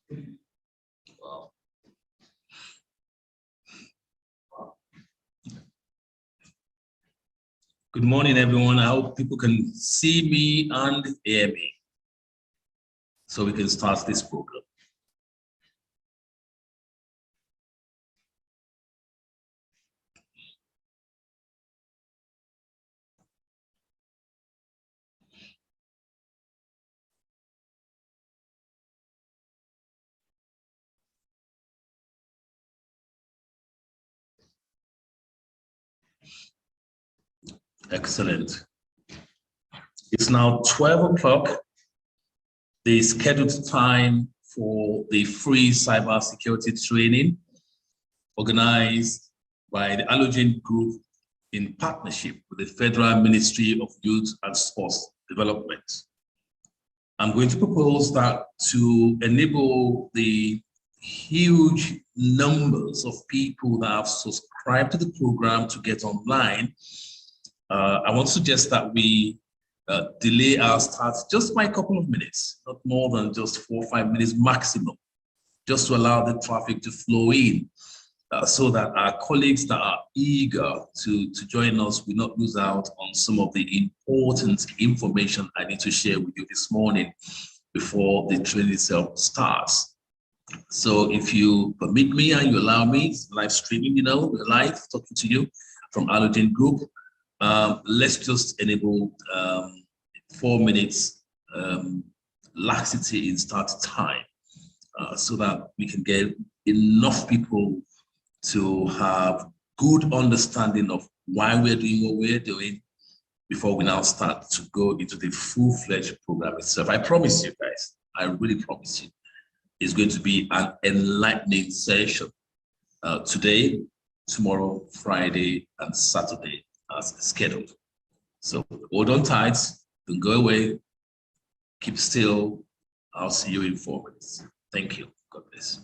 Wow. Good morning, everyone. I hope people can see me and hear me so we can start this program. Excellent. It's now 12 o'clock, the scheduled time for the free cybersecurity training organized by the Halogen Group in partnership with the Federal Ministry of Youth and Sports Development. I'm going to propose that to enable the huge numbers of people that have subscribed to the program to get online, I want to suggest that we delay our start just by a couple of minutes, not more than just 4 or 5 minutes maximum, just to allow the traffic to flow in so that our colleagues that are eager to join us will not lose out on some of the important information I need to share with you this morning before the training itself starts. So if you permit me and you allow me, live streaming, we're live talking to you from Halogen Group. Let's just enable 4 minutes laxity in start time so that we can get enough people to have good understanding of why we're doing what we're doing before we now start to go into the full-fledged program itself. I promise you guys, I really promise you, it's going to be an enlightening session today, tomorrow, Friday, and Saturday as scheduled. So hold on tight, don't go away, keep still. I'll see you in 4 minutes. Thank you. God bless.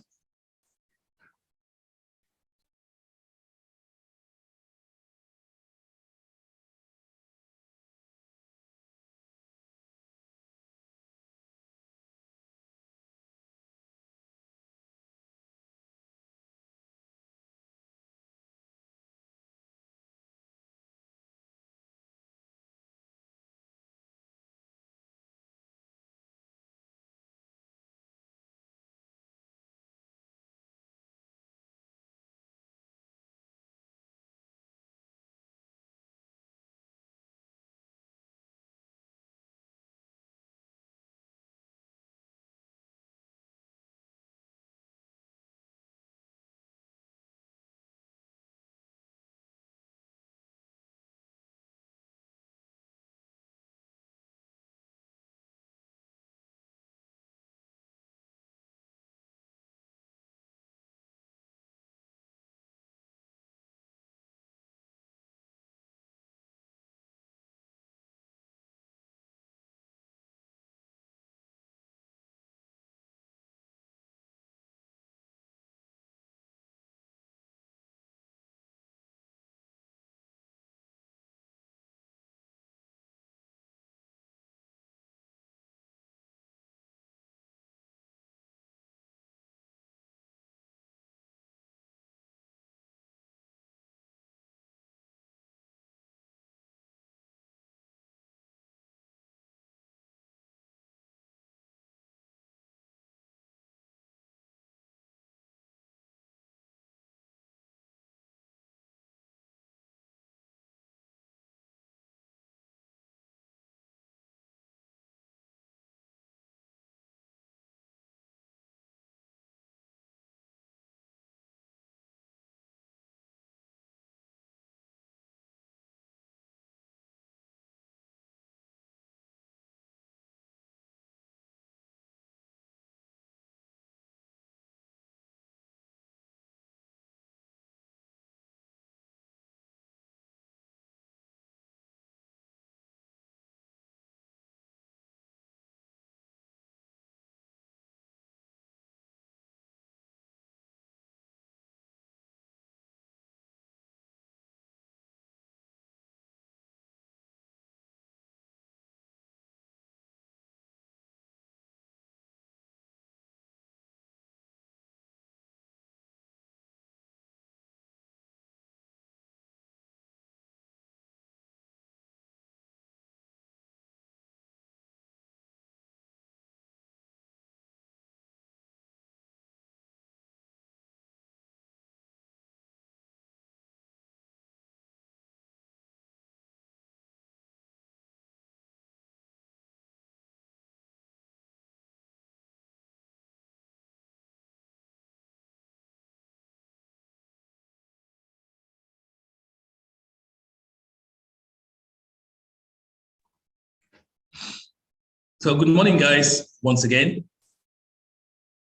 So good morning, guys, once again.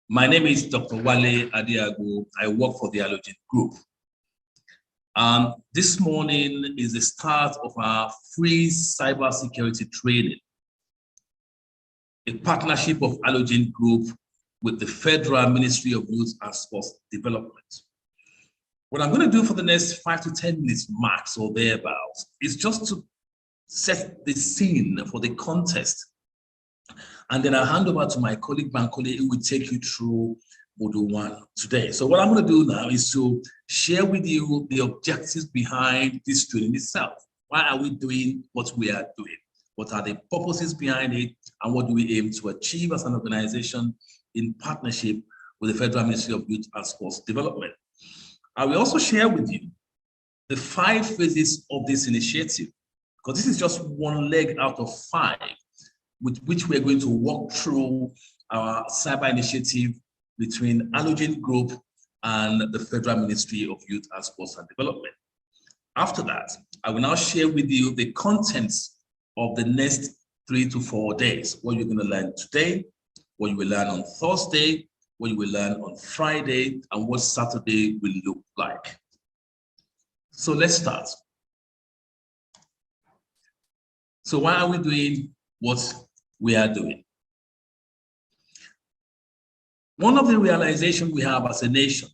My name is Dr. Wale Adiago. I work for the Halogen Group. This morning is the start of our free cybersecurity training, a partnership of Halogen Group with the Federal Ministry of Youth and Sports Development. What I'm going to do for the next 5 to 10 minutes max or thereabouts is just to set the scene for the contest. And then I'll hand over to my colleague Bankole, who will take you through Module 1 today. So what I'm going to do now is to share with you the objectives behind this training itself. Why are we doing what we are doing? What are the purposes behind it? And what do we aim to achieve as an organization in partnership with the Federal Ministry of Youth and Sports Development? I will also share with you the 5 phases of this initiative, because this is just one leg out of 5 with which we're going to walk through our cyber initiative between Halogen Group and the Federal Ministry of Youth and Sports and Development. After that, I will now share with you the contents of the next 3 to 4 days, what you're going to learn today, what you will learn on Thursday, what you will learn on Friday, and what Saturday will look like. So let's start. So why are we doing what we are doing? One of the realizations we have as a nation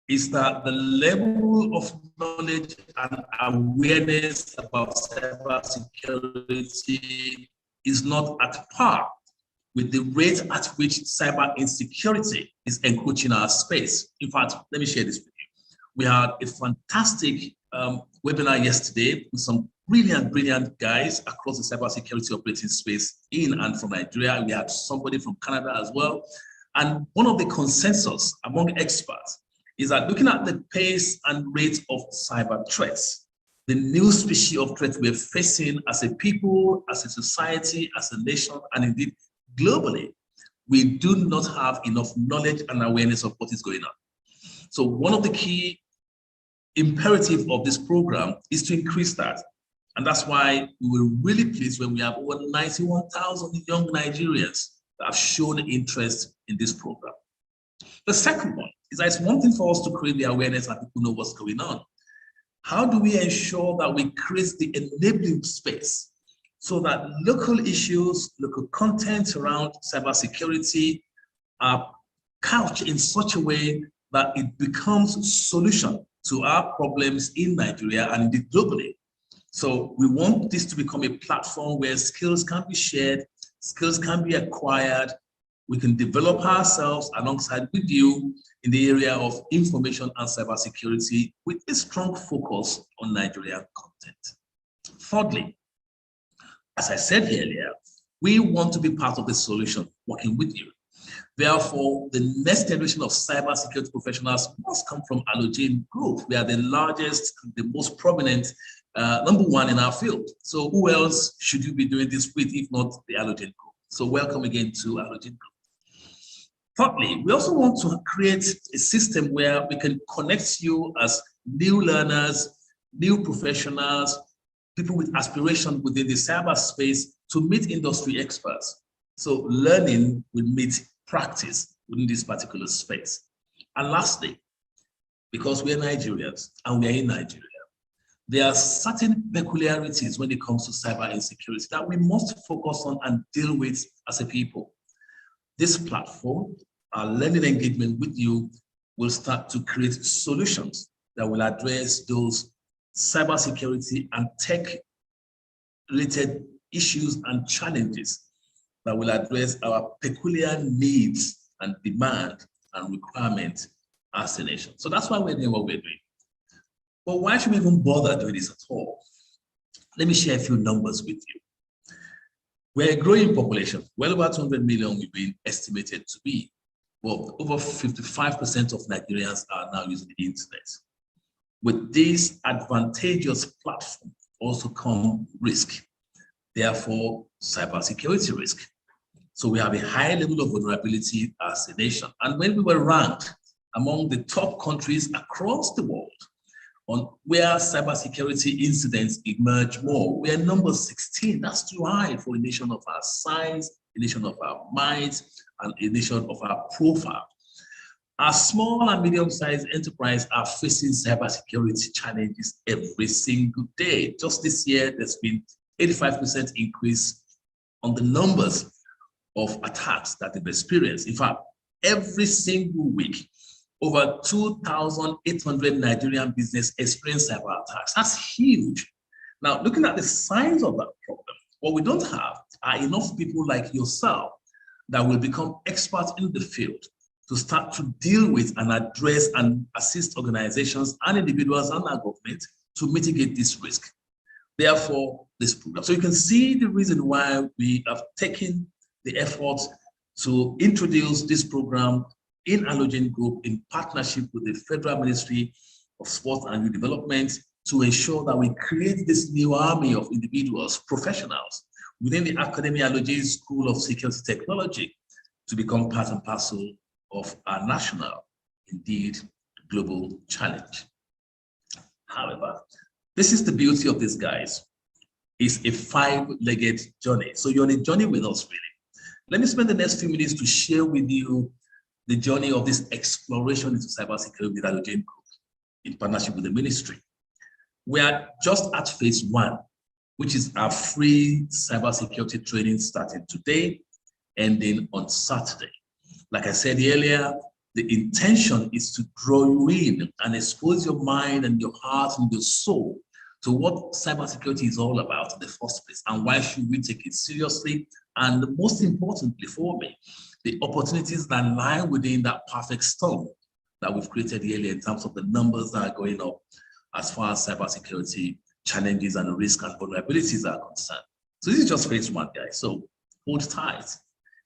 is that the level of knowledge and awareness about cybersecurity is not at par with the rate at which cyber insecurity is encroaching our space. In fact, let me share this with you. We had a fantastic webinar yesterday with some brilliant guys across the cybersecurity operating space in and from Nigeria. We had somebody from Canada as well. And one of the consensus among experts is that looking at the pace and rate of cyber threats, the new species of threat we're facing as a people, as a society, as a nation, and indeed globally, we do not have enough knowledge and awareness of what is going on. So one of the key imperatives of this program is to increase that. And that's why we were really pleased when we have over 91,000 young Nigerians that have shown interest in this program. The second one is that it's one thing for us to create the awareness and people know what's going on. How do we ensure that we create the enabling space so that local issues, local content around cybersecurity are couched in such a way that it becomes a solution to our problems in Nigeria and indeed globally? So we want this to become a platform where skills can be shared, skills can be acquired. We can develop ourselves alongside with you in the area of information and cybersecurity with a strong focus on Nigerian content. Thirdly, as I said earlier, we want to be part of the solution, working with you. Therefore, the next generation of cybersecurity professionals must come from Halogen Group. We are the largest, the most prominent, number 1 in our field. So who else should you be doing this with if not the Halogen Group? So welcome again to Halogen Group. Thirdly, we also want to create a system where we can connect you as new learners, new professionals, people with aspiration within the cyberspace to meet industry experts. So learning will meet practice within this particular space. And lastly, because we are Nigerians and we are in Nigeria, there are certain peculiarities when it comes to cyber insecurity that we must focus on and deal with as a people. This platform, our learning engagement with you, will start to create solutions that will address those cybersecurity and tech-related issues and challenges that will address our peculiar needs and demand and requirements as a nation. So that's why we're doing what we're doing. But why should we even bother doing this at all? Let me share a few numbers with you. We're a growing population. Well over 200 million we've been estimated to be. Well, over 55% of Nigerians are now using the internet. With this advantageous platform also come risk. Therefore, cybersecurity risk. So we have a high level of vulnerability as a nation. And when we were ranked among the top countries across the world on where cybersecurity incidents emerge more. We are number 16. That's too high for a nation of our size, a nation of our minds, and a nation of our profile. Our small and medium-sized enterprises are facing cybersecurity challenges every single day. Just this year, there's been 85% increase on the numbers of attacks that they've experienced. In fact, every single week, over 2,800 Nigerian businesses experience cyber attacks. That's huge. Now, looking at the size of that problem, what we don't have are enough people like yourself that will become experts in the field to start to deal with and address and assist organizations and individuals and our government to mitigate this risk. Therefore, this program. So you can see the reason why we have taken the effort to introduce this program in Halogen Group in partnership with the Federal Ministry of Sport and Youth Development to ensure that we create this new army of individuals, professionals within the Academy Halogen School of Security Technology to become part and parcel of our national, indeed global challenge. However, this is the beauty of this, guys. It's a 5-legged journey. So you're on a journey with us, really. Let me spend the next few minutes to share with you the journey of this exploration into cybersecurity with Halogen Group in partnership with the ministry. We are just at phase 1, which is our free cybersecurity training starting today, ending on Saturday. Like I said earlier, the intention is to draw you in and expose your mind and your heart and your soul to what cybersecurity is all about in the first place and why should we take it seriously, and most importantly for me, the opportunities that lie within that perfect storm that we've created earlier in terms of the numbers that are going up as far as cybersecurity challenges and risks and vulnerabilities are concerned. So this is just phase 1, guys. So hold tight.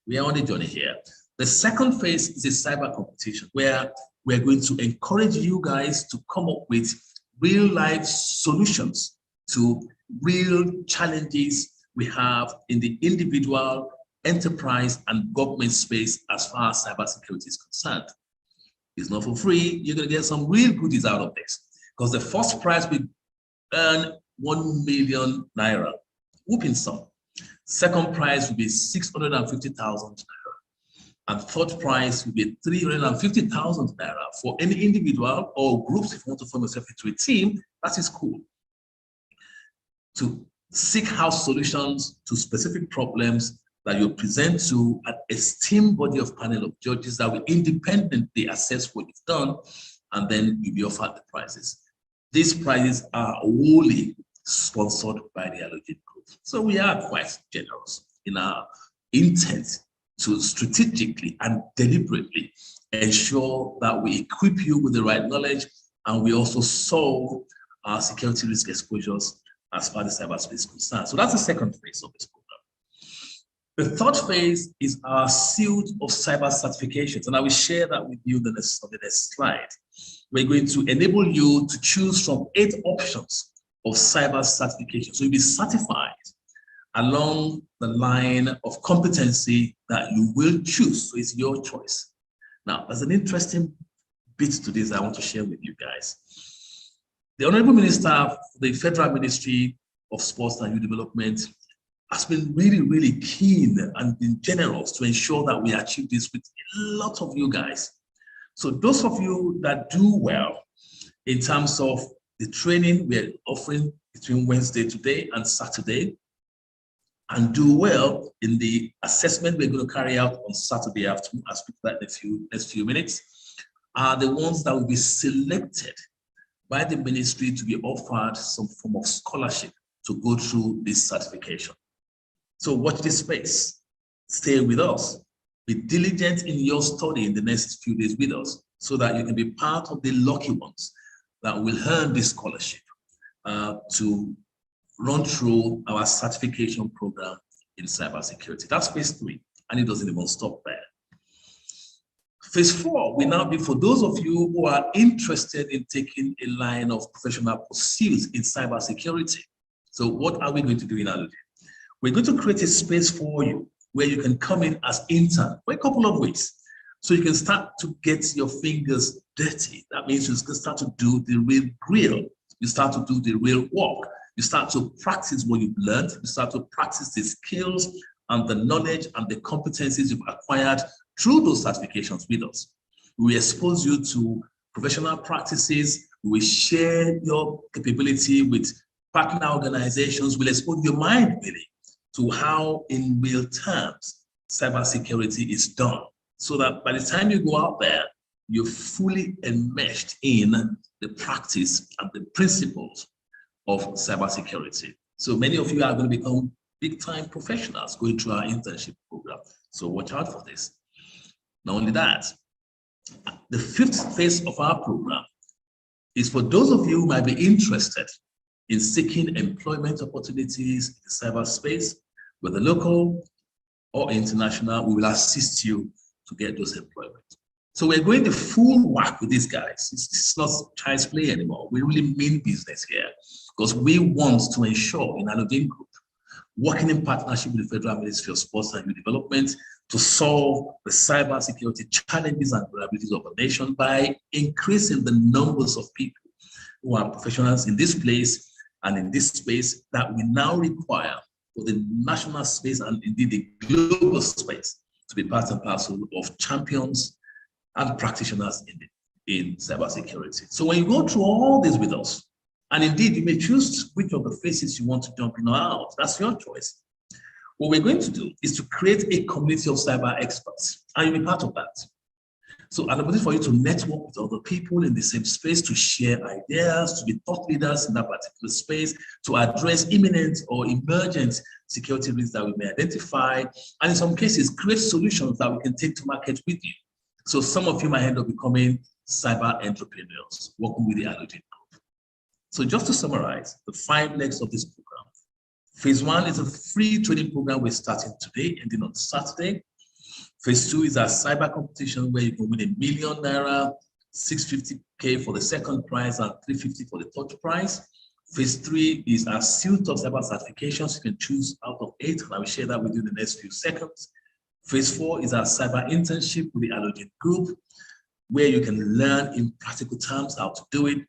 We are on a journey here. The second phase is a cyber competition where we're going to encourage you guys to come up with real life solutions to real challenges we have in the individual, enterprise, and government space as far as cybersecurity is concerned. It's not for free. You're going to get some real goodies out of this because the first prize will earn 1 million naira, whooping sum. Second prize will be 650,000 naira. And third prize will be 350,000 naira for any individual or groups. If you want to form yourself into a team, that is cool. To seek out solutions to specific problems that you present to an esteemed body of panel of judges that will independently assess what you've done, and then you'll be offered the prizes. These prizes are wholly sponsored by the Halogen Group. So we are quite generous in our intent to strategically and deliberately ensure that we equip you with the right knowledge and we also solve our security risk exposures as far as cyberspace is concerned. So that's the second phase of this program. The third phase is our suite of cyber certifications, and I will share that with you on the next slide. We're going to enable you to choose from 8 options of cyber certification. So you'll be certified along the line of competency that you will choose. So it's your choice. Now, there's an interesting bit to this I want to share with you guys. The Honorable Minister of the Federal Ministry of Sports and Youth Development has been really, really keen and been generous to ensure that we achieve this with a lot of you guys. So those of you that do well in terms of the training we're offering between Wednesday today and Saturday, and do well in the assessment we're going to carry out on Saturday afternoon, I'll speak to that in the next few minutes, are the ones that will be selected by the ministry to be offered some form of scholarship to go through this certification. So watch this space, stay with us, be diligent in your study in the next few days with us so that you can be part of the lucky ones that will earn this scholarship to run through our certification program in cybersecurity. That's phase 3, and it doesn't even stop there. Phase 4 will now be for those of you who are interested in taking a line of professional pursuits in cybersecurity. So what are we going to do in Halogen? We're going to create a space for you where you can come in as intern for a couple of weeks. So you can start to get your fingers dirty. That means you can start to do the real grill You start to do the real work. You start to practice what you've learned. You start to practice the skills and the knowledge and the competencies you've acquired through those certifications with us. We expose you to professional practices. We share your capability with partner organizations. We'll expose your mind really to how in real terms cybersecurity is done, so that by the time you go out there, you're fully enmeshed in the practice and the principles of cybersecurity. So many of you are going to become big-time professionals going through our internship program. So watch out for this. Not only that, the fifth phase of our program is for those of you who might be interested in seeking employment opportunities in cyberspace, whether local or international. We will assist you to get those employment. So we're going the full whack with these guys. It's not child's play anymore. We really mean business here, because we want to ensure in Halogen Group, working in partnership with the Federal Ministry of Sports and Youth Development, to solve the cybersecurity challenges and vulnerabilities of our nation by increasing the numbers of people who are professionals in this place and in this space that we now require for the national space and indeed the global space to be part and parcel of champions and practitioners in cybersecurity. So when you go through all this with us, and indeed you may choose which of the phases you want to jump in or out, that's your choice. What we're going to do is to create a community of cyber experts, and you'll be part of that. So an opportunity for you to network with other people in the same space, to share ideas, to be thought leaders in that particular space, to address imminent or emergent security risks that we may identify, and in some cases, create solutions that we can take to market with you. So some of you might end up becoming cyber entrepreneurs, working with the Halogen Group. So just to summarize the 5 legs of this program, phase 1 is a free training program we're starting today, ending on Saturday. Phase 2 is our cyber competition where you can win ₦1 million, 650K for the second prize and 350 for the third prize. Phase 3 is our suite of cyber certifications. You can choose out of 8, and I will share that with you in the next few seconds. Phase 4 is our cyber internship with the Halogen Group, where you can learn in practical terms how to do it.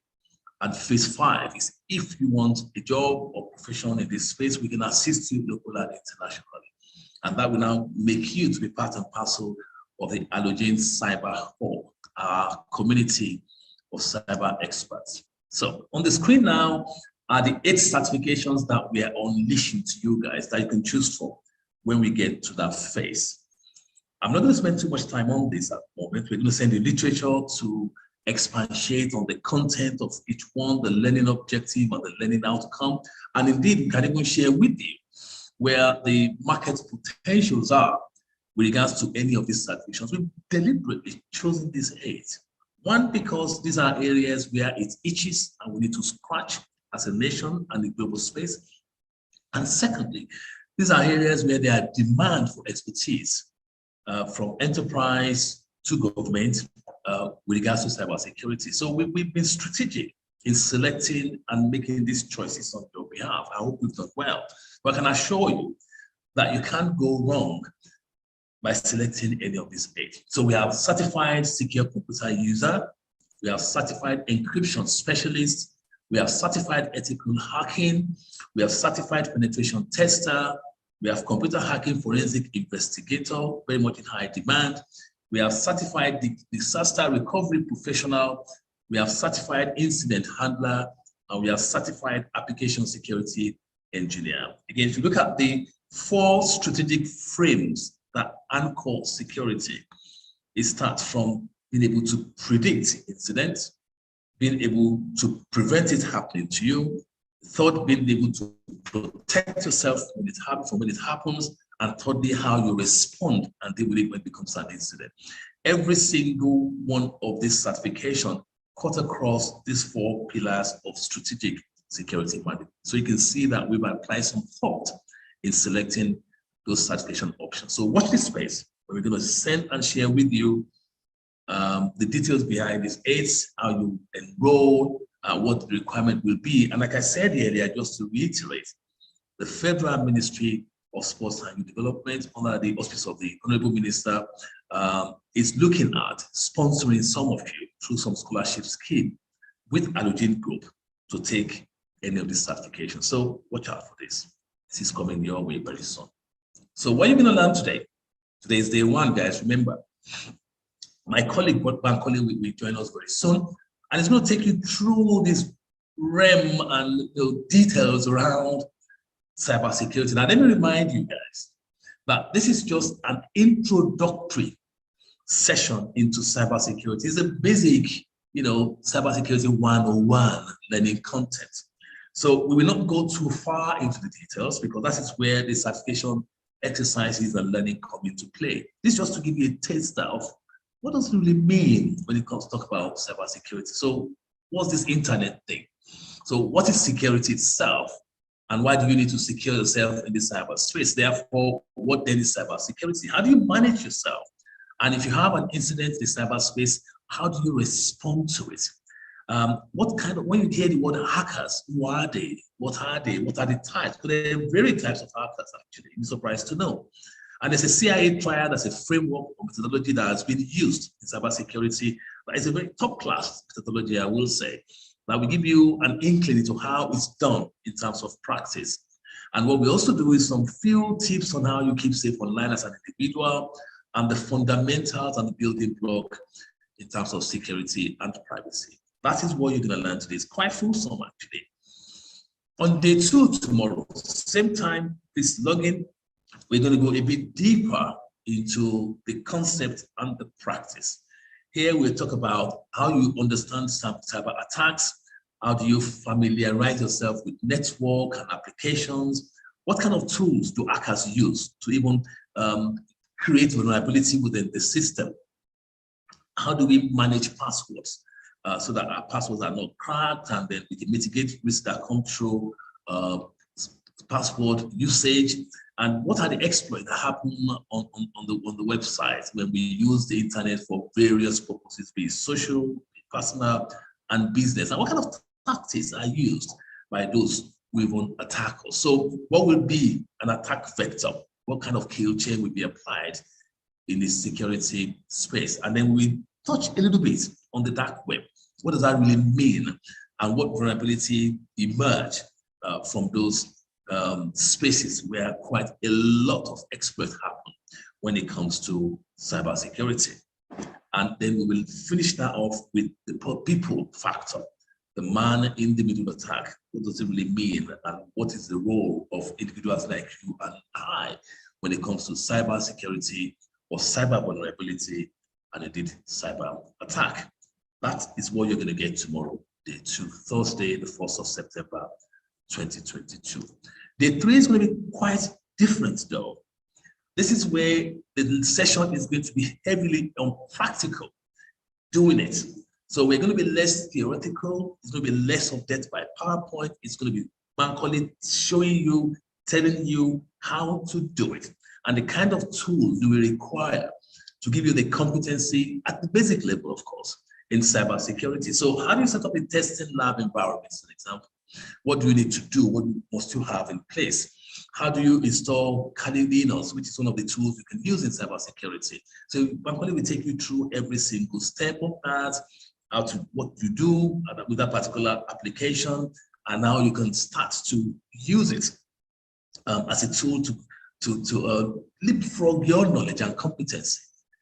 And phase 5 is if you want a job or profession in this space, we can assist you locally and internationally. And that will now make you to be part and parcel of the Halogen Cyber Hub, our community of cyber experts. So on the screen now are the 8 certifications that we are unleashing to you guys that you can choose from when we get to that phase. I'm not going to spend too much time on this at the moment. We're going to send the literature to expatiate on the content of each one, the learning objective and the learning outcome. And indeed, we can even share with you where the market potentials are with regards to any of these certifications. We've deliberately chosen these 8. One, because these are areas where it itches and we need to scratch as a nation and the global space. And secondly, these are areas where there are demand for expertise from enterprise to government with regards to cybersecurity. So we've been strategic in selecting and making these choices on your behalf. I hope we've done well. But I can assure you that you can't go wrong by selecting any of these 8. So we have certified secure computer user, we have certified encryption specialist, we have certified ethical hacking, we have certified penetration tester, we have computer hacking forensic investigator, very much in high demand. We have certified disaster recovery professional, we have certified incident handler, and we have certified application security engineer. Again, if you look at the 4 strategic frames that anchor security, it starts from being able to predict incidents, being able to prevent it happening to you, third, being able to protect yourself when it happens, and thirdly, how you respond and deal with it when it becomes an incident. Every single one of these certifications cut across these 4 pillars of strategic security management. So you can see that we've applied some thought in selecting those certification options. So watch this space, where we're going to send and share with you the details behind these 8, how you enroll, what the requirement will be. And like I said earlier, just to reiterate, the Federal Ministry of Sports and Youth Development, under the auspice of the Honorable Minister, is looking at sponsoring some of you through some scholarship scheme with Halogen Group to take any of these certifications. So watch out for this. This is coming your way very soon. So what you're going to learn today? Today is day one, guys. Remember, my colleague, one colleague, will join us very soon, and it's going to take you through this realm and details around cybersecurity. Now, let me remind you guys that this is just an introductory session into cybersecurity. It's a basic, cybersecurity 101 learning content. So we will not go too far into the details because that is where the certification exercises and learning come into play. This is just to give you a taste of what does it really mean when it comes to talk about cybersecurity. So what's this internet thing? So what is security itself? And why do you need to secure yourself in the cyberspace? Therefore, what then is cybersecurity? How do you manage yourself? And if you have an incident in the cyberspace, how do you respond to it? When you hear the word hackers, who are they? What are they? What are the types? Because there are various types of hackers, actually. You'd be surprised to know. And there's a CIA triad, that's a framework or methodology that has been used in cybersecurity. It's a very top-class methodology, I will say. That will give you an inkling into how it's done in terms of practice. And what we also do is some few tips on how you keep safe online as an individual, and the fundamentals and the building block in terms of security and privacy. That is what you're going to learn today. It's quite fulsome, actually. On day 2 tomorrow, same time, please log in. We're going to go a bit deeper into the concept and the practice. Here we'll talk about how you understand some cyber attacks. How do you familiarize yourself with network and applications? What kind of tools do hackers use to even create vulnerability within the system? How do we manage passwords so that our passwords are not cracked, and then we can mitigate risks that come through password usage? And what are the exploits that happen on the website when we use the internet for various purposes, be it social, personal, and business? And what kind of tactics are used by those who even attack us? So what will be an attack vector? What kind of kill chain will be applied in the security space? And then we touch a little bit on the dark web. What does that really mean? And what vulnerability emerge from those spaces where quite a lot of exploits happen when it comes to cybersecurity? And then we will finish that off with the people factor, the man in the middle attack. What does it really mean? And what is the role of individuals like you and I when it comes to cybersecurity or cyber vulnerability and indeed cyber attack? That is what you're going to get tomorrow, day 2, Thursday, the 1st of September, 2022. Day 3 is going to be quite different though. This is where the session is going to be heavily on practical, doing it. So we're going to be less theoretical. It's going to be less of death by PowerPoint. It's going to be manually showing you, telling you how to do it, and the kind of tools you will require to give you the competency at the basic level, of course, in cybersecurity. So how do you set up a testing lab environment, for example? What do you need to do? What must you have in place? How do you install Linux, which is one of the tools you can use in cybersecurity? So Bankole will take you through every single step of that, what you do with that particular application, and how you can start to use it as a tool to leapfrog your knowledge and competency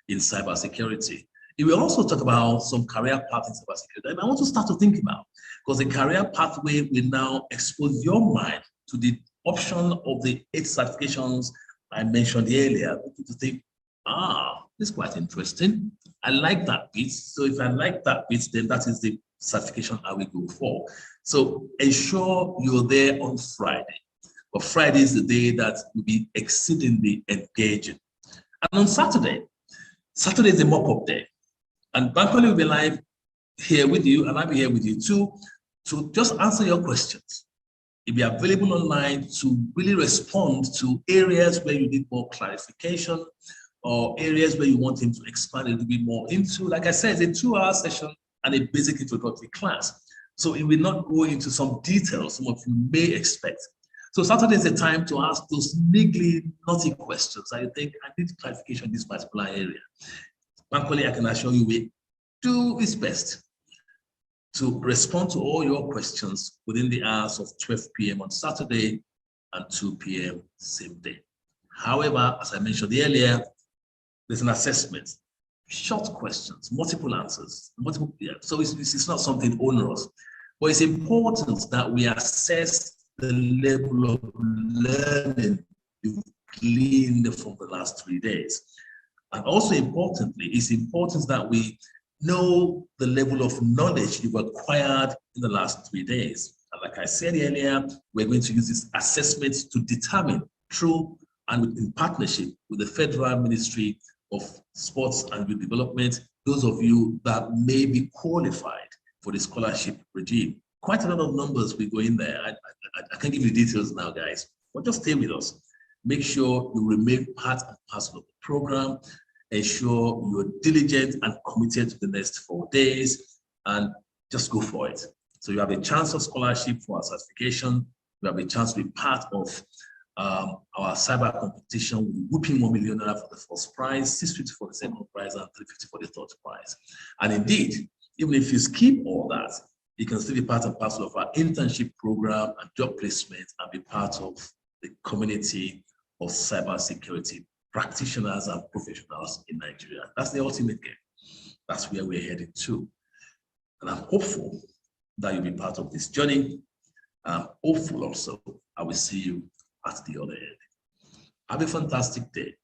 in cybersecurity. It will also talk about some career paths in cybersecurity. And I want to start to think about, because the career pathway will now expose your mind to the option of the 8 certifications I mentioned earlier. To think, this is quite interesting. I like that bit. So if I like that bit, then that is the certification I will go for. So ensure you're there on Friday. But Friday is the day that will be exceedingly engaging. And on Saturday is the mock-up day. And Bankole will be live here with you, and I'll be here with you too, to just answer your questions. It'll be available online to really respond to areas where you need more clarification or areas where you want him to expand a little bit more into. Like I said, it's a 2-hour session and a basic introductory class. So it will not go into some details some of you may expect. So Saturday is the time to ask those niggly, naughty questions. I think I need clarification in this particular area. Bankole, I can assure you, will do his best to respond to all your questions within the hours of 12 p.m. on Saturday and 2 p.m. same day. However, as I mentioned earlier, there's an assessment, short questions, multiple answers, so it's not something onerous, but it's important that we assess the level of learning you've gleaned from the last 3 days. And also importantly, it's important that we know the level of knowledge you've acquired in the last 3 days. And like I said earlier, we're going to use this assessment to determine through and in partnership with the Federal Ministry of Sports and Youth Development, those of you that may be qualified for the scholarship regime. Quite a lot of numbers we go in there. I can't give you details now, guys, but just stay with us. Make sure you remain part and parcel of the program. Ensure you're diligent and committed to the next 4 days, and just go for it. So you have a chance of scholarship for our certification. You have a chance to be part of our cyber competition with whooping $1 million for the first prize, $650 for the second prize, and $350 for the third prize. And indeed, even if you skip all that, you can still be part and parcel of our internship program and job placement and be part of the community of cybersecurity practitioners and professionals in Nigeria. That's the ultimate game. That's where we're headed to. And I'm hopeful that you'll be part of this journey. I'm hopeful also I will see you at the other end. Have a fantastic day.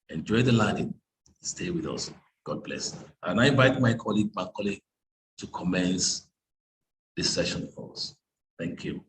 Enjoy the learning. Stay with us. God bless. And I invite my colleague, Macaulay, to commence this session for us. Thank you.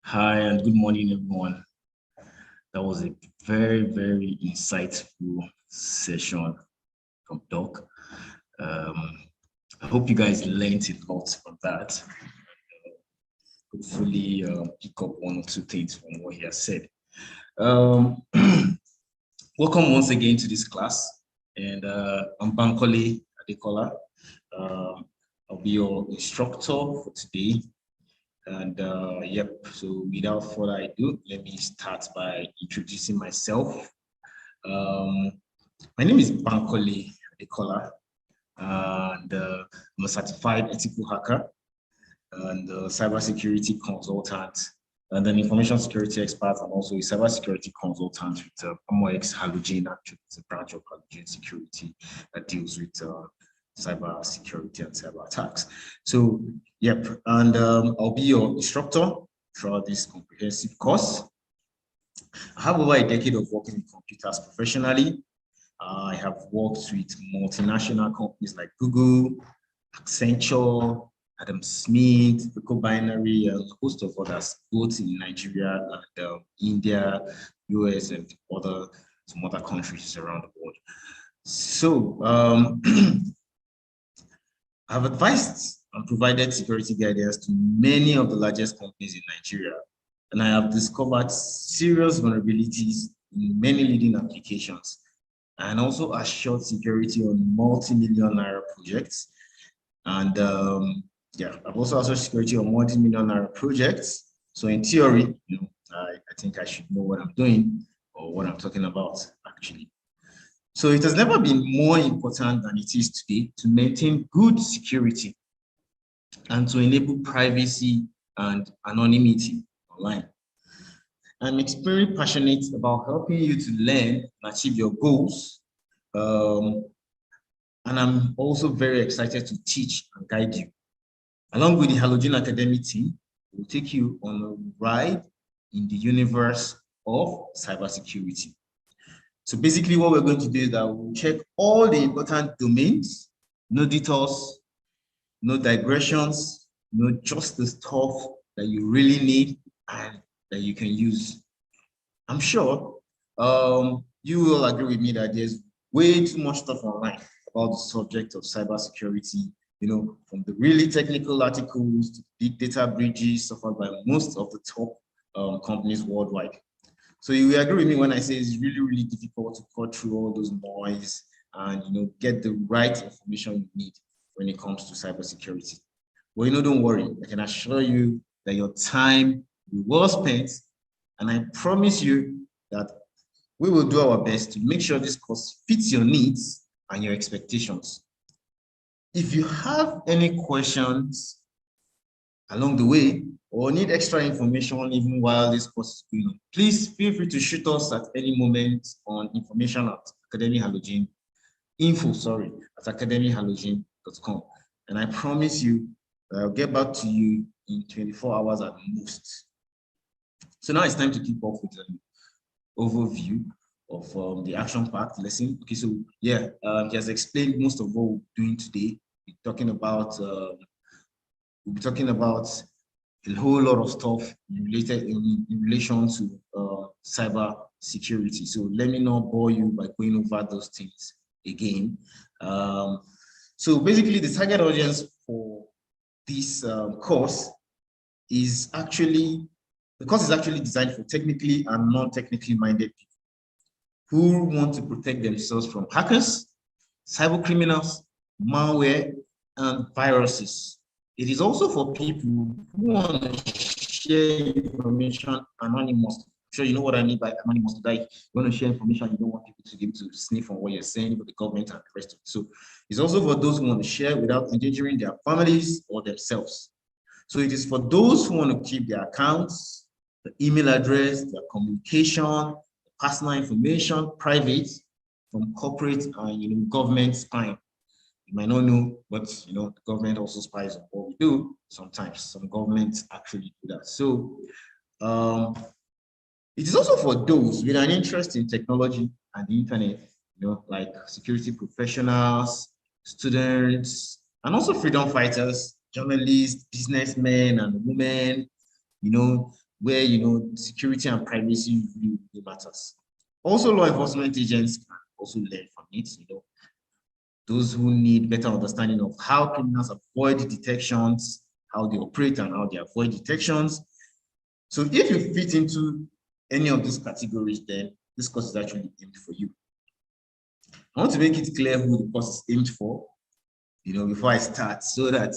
Hi, and good morning, everyone. That was a very, very insightful session from Doc. I hope you guys learned a lot from that. Hopefully, pick up one or two things from what he has said. Welcome once again to this class, and I'm Bankole Adekola. I'll be your instructor for today. And yep, so without further ado, let me start by introducing myself. My name is Bankole Adekola, and I'm a certified ethical hacker and a cybersecurity consultant and an information security expert, and also a cybersecurity consultant with MOX Halogen. Actually, it's a branch of Halogen Security that deals with cyber security and cyber attacks. So, yep, and I'll be your instructor throughout this comprehensive course. I have over a decade of working with computers professionally. I have worked with multinational companies like Google, Accenture, Adam Smith, Binary, and a host of others, both in Nigeria and India, US, and some other countries around the world. So, I've advised and provided security guidance to many of the largest companies in Nigeria, and I have discovered serious vulnerabilities in many leading applications, and also assured security on multi-million naira projects. And yeah, I've also assured security on multi-million naira projects. So in theory, you know, I think I should know what I'm doing or what I'm talking about, actually. So it has never been more important than it is today to maintain good security and to enable privacy and anonymity online. I'm extremely passionate about helping you to learn and achieve your goals. And I'm also very excited to teach and guide you. Along with the Halogen Academy team, we'll take you on a ride in the universe of cybersecurity. So basically what we're going to do is that we'll check all the important domains, no detours, no digressions, just the stuff that you really need and that you can use. I'm sure you will agree with me that there's way too much stuff online about the subject of cybersecurity, from the really technical articles to big data breaches suffered by most of the top companies worldwide. So you will agree with me when I say it's really, really difficult to cut through all those noise and get the right information you need when it comes to cybersecurity. Well, don't worry. I can assure you that your time will be well spent, and I promise you that we will do our best to make sure this course fits your needs and your expectations. If you have any questions along the way or need extra information even while this course is going on, please feel free to shoot us at any moment on information at Academy Halogen, at academyhalogen.com. And I promise you that I'll get back to you in 24 hours at most. So now it's time to kick off with an overview of the action-packed lesson. Okay, so yeah, he has explained most of what we're doing today. We'll be talking about a whole lot of stuff in relation to cyber security. So let me not bore you by going over those things again. So basically, the target audience for this course is actually designed for technically and non-technically minded people who want to protect themselves from hackers, cyber criminals, malware, and viruses. It is also for people who want to share information anonymously. I'm sure you know what I mean by anonymous. Like you want to share information, you don't want people to be able to sniff on what you're saying for the government and the rest of it. So it's also for those who want to share without endangering their families or themselves. So it is for those who want to keep their accounts, the email address, their communication, personal information private from corporate and government spying. You might not know, but the government also spies on what we do. Sometimes some governments actually do that. So it is also for those with an interest in technology and the internet, like security professionals, students, and also freedom fighters, journalists, businessmen and women, where security and privacy really matters. Also, law enforcement agents can also learn from it, those who need better understanding of how criminals avoid detections, how they operate and how they avoid detections. So if you fit into any of these categories, then this course is actually aimed for you. I want to make it clear who the course is aimed for, before I start, so that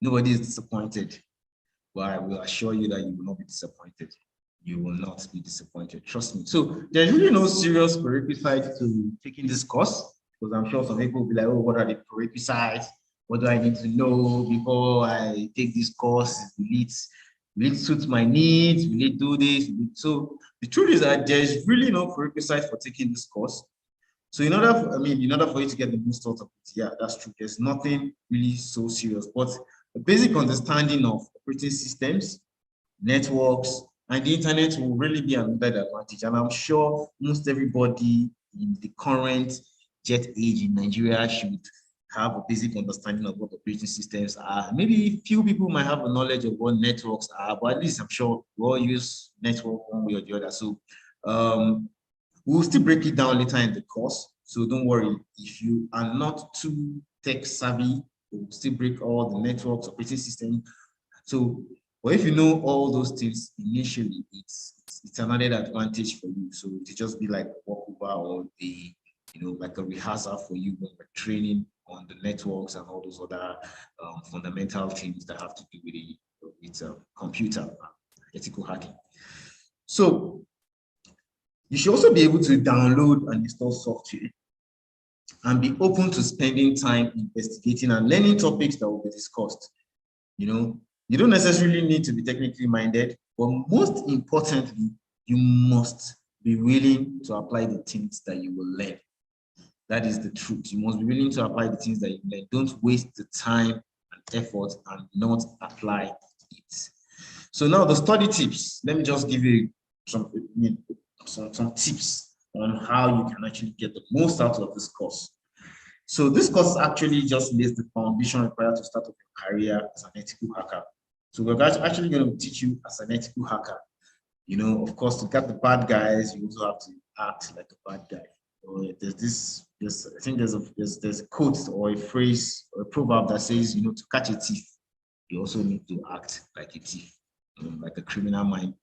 nobody is disappointed. But I will assure you that you will not be disappointed. You will not be disappointed, trust me. So there's really no serious prerequisite to taking this course, because I'm sure some people will be like, oh, what are the prerequisites? What do I need to know before I take this course? Will it suit my needs? Will it do this? So the truth is that there's really no prerequisite for taking this course. So in order for you to get the most out of it, yeah, that's true. There's nothing really so serious, but a basic understanding of operating systems, networks, and the internet will really be another advantage. And I'm sure most everybody in the current jet age in Nigeria should have a basic understanding of what operating systems are. Maybe few people might have a knowledge of what networks are, but at least I'm sure we all use network one way or the other. So we'll still break it down later in the course. So don't worry, if you are not too tech savvy, we'll still break all the networks, operating system. So, but if you know all those things initially, it's another advantage for you. So it just be like a walkover or like a rehearsal for you when we're training on the networks and all those other fundamental things that have to do with computer, ethical hacking. So you should also be able to download and install software and be open to spending time investigating and learning topics that will be discussed. You don't necessarily need to be technically minded, but most importantly, you must be willing to apply the things that you will learn. That is the truth. You must be willing to apply the things that you learn. Don't waste the time and effort and not apply it. So now the study tips. Let me just give you some tips on how you can actually get the most out of this course. So this course actually just lays the foundation required to start up your career as an ethical hacker. So we're actually going to teach you as an ethical hacker. You know, of course, to get the bad guys, you also have to act like a bad guy. Or I think there's a quote or a phrase or a proverb that says, you know, to catch a thief, you also need to act like a thief, like a criminal mind.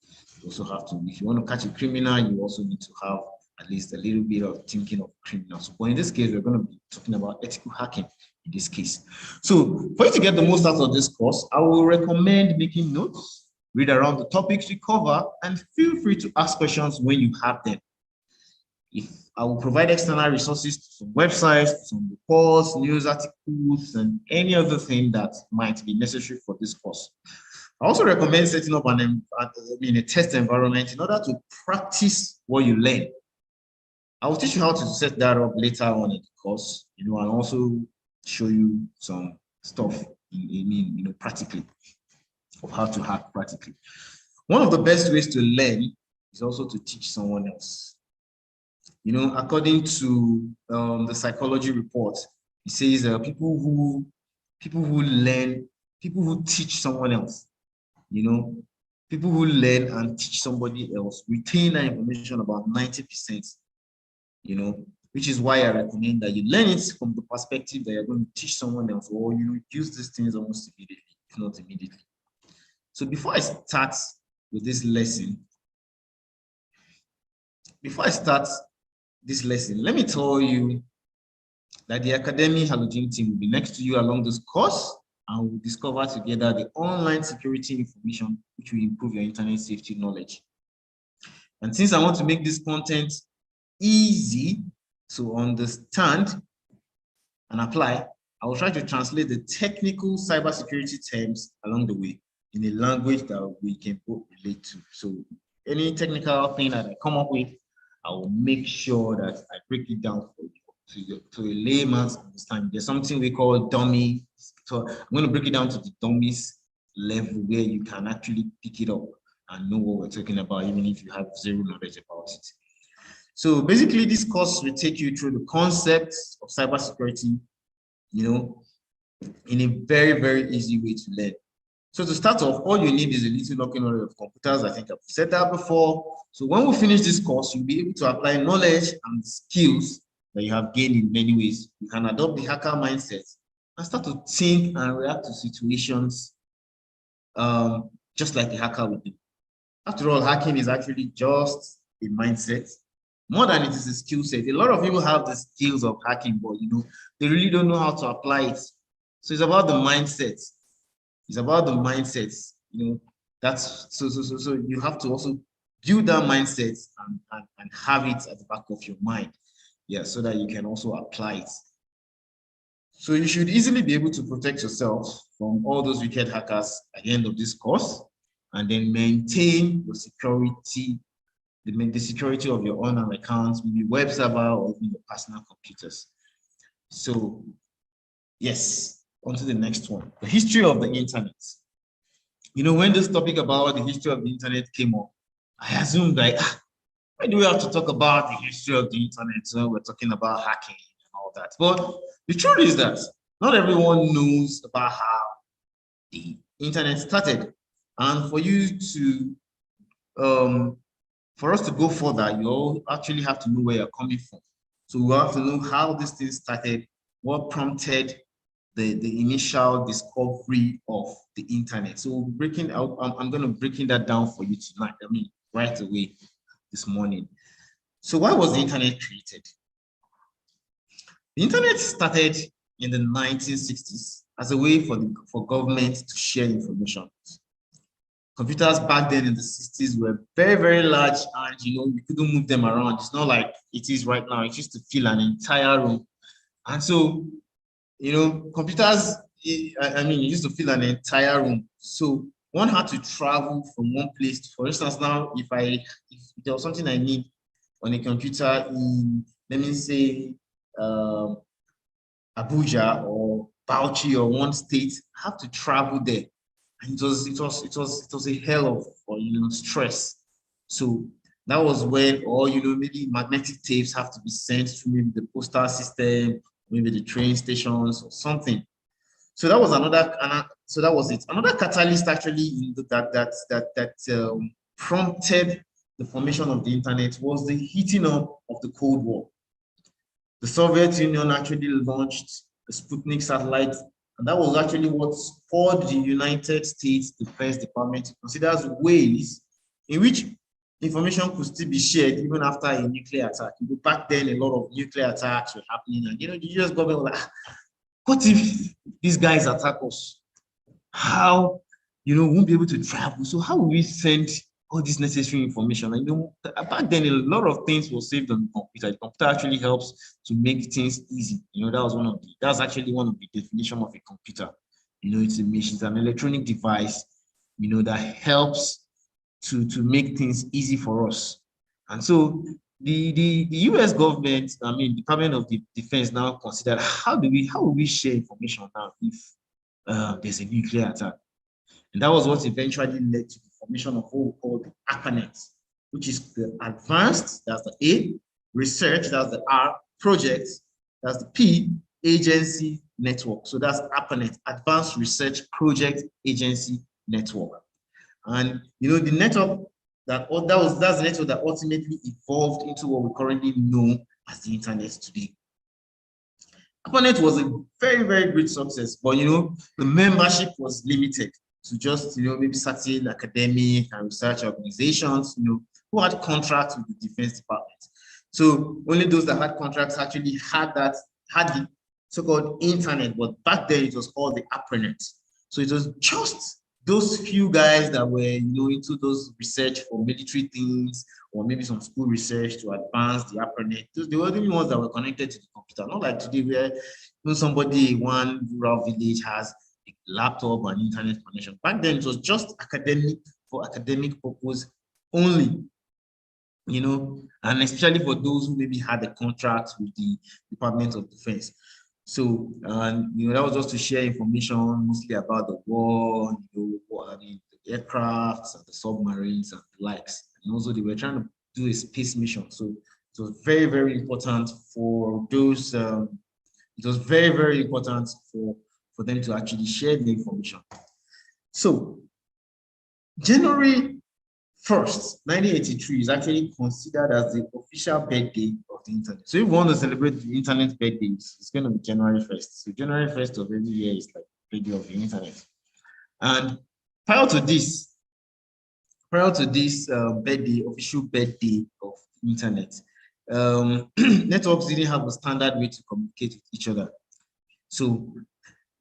You also have to, if you want to catch a criminal, you also need to have at least a little bit of thinking of criminals. But in this case, we're going to be talking about ethical hacking in this case. So for you to get the most out of this course, I will recommend making notes, read around the topics we cover, and feel free to ask questions when you have them. If I will provide external resources to some websites, some reports, news articles, and any other thing that might be necessary for this course. I also recommend setting up a test environment in order to practice what you learn. I will teach you how to set that up later on in the course, you know, and also show you some stuff practically of how to hack practically. One of the best ways to learn is also to teach someone else. You know, according to the psychology report, it says people who teach someone else, you know, people who learn and teach somebody else retain that information about 90%, you know, which is why I recommend that you learn it from the perspective that you're going to teach someone else, or you use these things almost immediately, if not immediately. So before I start with this lesson, let me tell you that the Academy Halogen team will be next to you along this course, and we'll discover together the online security information which will improve your internet safety knowledge. And since I want to make this content easy to understand and apply, I will try to translate the technical cybersecurity terms along the way in a language that we can both relate to. So any technical thing that I come up with, I will make sure that I break it down for you to a layman's understanding. There's something we call dummy. So I'm going to break it down to the dummies level where you can actually pick it up and know what we're talking about, even if you have zero knowledge about it. So basically, this course will take you through the concepts of cybersecurity, you know, in a very, very easy way to learn. So to start off, all you need is a little knowledge of computers. I think I've said that before. So when we finish this course, you'll be able to apply knowledge and skills that you have gained in many ways. You can adopt the hacker mindset and start to think and react to situations just like a hacker would do. After all, hacking is actually just a mindset more than it is a skill set. A lot of people have the skills of hacking, but you know, they really don't know how to apply it. So it's about the mindset. It's about the mindset, you know, that's so you have to also build that mindset and have it at the back of your mind. Yeah, so that you can also apply it. So you should easily be able to protect yourself from all those wicked hackers at the end of this course, and then maintain your security, the security of your online accounts, maybe web server or even your personal computers. So yes. On to the next one, the history of the internet. You know, when this topic about the history of the internet came up, I assumed like, why do we have to talk about the history of the internet? So we're talking about hacking and all that. But the truth is that not everyone knows about how the internet started. And for you to, for us to go further, you actually have to know where you're coming from. So we have to know how this thing started, what prompted the initial discovery of the internet. So breaking out, I'm going to breaking that down for you tonight. I mean, right away this morning. So why was the internet created? The internet started in the 1960s as a way for government to share information. Computers back then in the 60s were very, very large, and you know, you couldn't move them around. It's not like it is right now. It used to fill an entire room. And so, you know, computers, I mean, it used to fill an entire room. So one had to travel from one place to, for instance, now, if there was something I need on a computer in, let me say, Abuja or Bauchi or one state, I have to travel there. And it was a hell of, you know, stress. So That was when, or maybe magnetic tapes have to be sent to maybe the postal system, maybe the train stations or something. So that was so that was it. Another catalyst actually in that prompted the formation of the internet was the heating up of the Cold War. The Soviet Union actually launched the Sputnik satellite, and that was actually what spurred the United States Defense Department to consider ways in which information could still be shared even after a nuclear attack. Back then, a lot of nuclear attacks were happening, and the US government was like, what if these guys attack us? How, we won't be able to travel. So how will we send all this necessary information? Back then, a lot of things were saved on the computer. The computer actually helps to make things easy. That's actually one of the definition of a computer. It's an electronic device, that helps to make things easy for us. And so the US government, Department of Defense now considered how will we share information now if there's a nuclear attack? And that was what eventually led to the formation of what we call the ARPANET, which is the advanced, that's the A, research, that's the R, project, that's the P, agency network. So that's ARPANET, Advanced Research Project Agency Network. And the network that's the network that ultimately evolved into what we currently know as the internet today. ARPANET was a very, very great success, but the membership was limited to just maybe certain academic and research organizations who had contracts with the Defense Department. So only those that had contracts actually had the so-called internet, but back then it was called the ARPANET. So it was just those few guys that were into those research for military things or maybe some school research to advance the ARPANET. They were the only ones that were connected to the computer, not like today where somebody in one rural village has a laptop and internet connection. Back then it was just for academic purpose only, and especially for those who maybe had a contract with the Department of Defense. So, that was just to share information mostly about the war, the aircrafts and the submarines and the likes. And also they were trying to do a space mission. So it was very, very important for those, it was very, very important for them to actually share the information. So January 1st, 1983 is actually considered as the official birthday of the internet. So if we want to celebrate the internet birthdays, it's going to be January 1st. So January 1st of every year is like birthday of the internet. And prior to this official birthday of the internet, networks didn't have a standard way to communicate with each other. So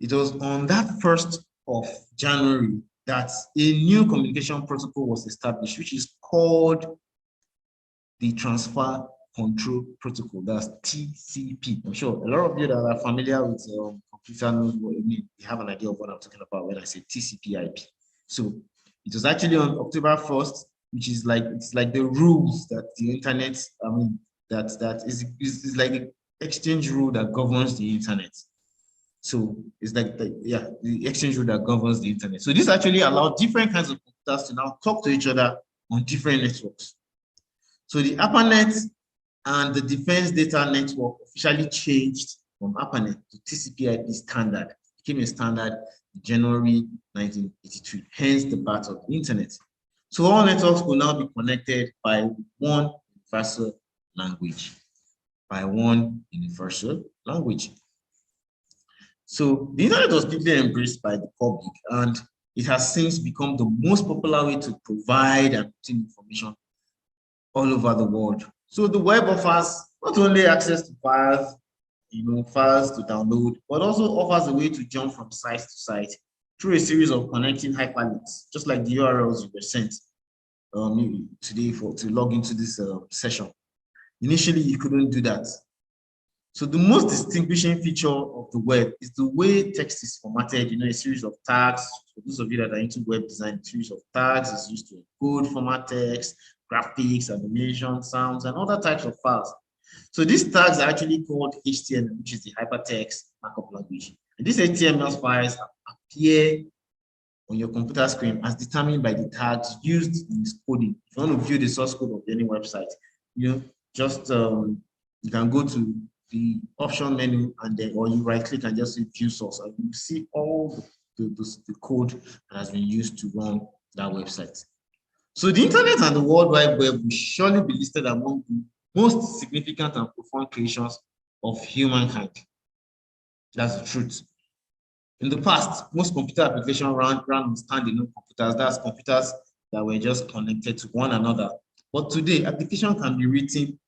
it was on that 1st of January that a new communication protocol was established, which is called the Transfer Control Protocol. That's TCP. I'm sure a lot of you that are familiar with computer knows what I mean. You have an idea of what I'm talking about when I say TCP/IP. So it was actually on October 1st, which is it's like the rules that the internet. That is like the exchange rule that governs the internet. So it's like the exchange rule that governs the internet. So this actually allowed different kinds of computers to now talk to each other on different networks. So the ARPANET and the Defense Data Network officially changed from ARPANET to TCP/IP standard. It became a standard in January 1983, hence the birth of the internet. So all networks will now be connected by one universal language. So the internet was quickly embraced by the public, and it has since become the most popular way to provide and obtain information all over the world. So the web offers not only access to files, files to download, but also offers a way to jump from site to site through a series of connecting hyperlinks, just like the URLs you were sent today to log into this session. Initially, you couldn't do that. So the most distinguishing feature of the web is the way text is formatted, a series of tags. For those of you that are into web design, a series of tags is used to encode format text, graphics, animation, sounds, and other types of files. So these tags are actually called HTML, which is the hypertext markup language. And these HTML files appear on your computer screen as determined by the tags used in its coding. If you want to view the source code of any website, just you can go to the option menu and then, or you right click and just say view source, and you see all the code that has been used to run that website. So the internet and the World Wide Web will surely be listed among the most significant and profound creations of humankind. That's the truth. In the past, most computer applications ran on standalone computers. That's computers that were just connected to one another. But today, applications can be written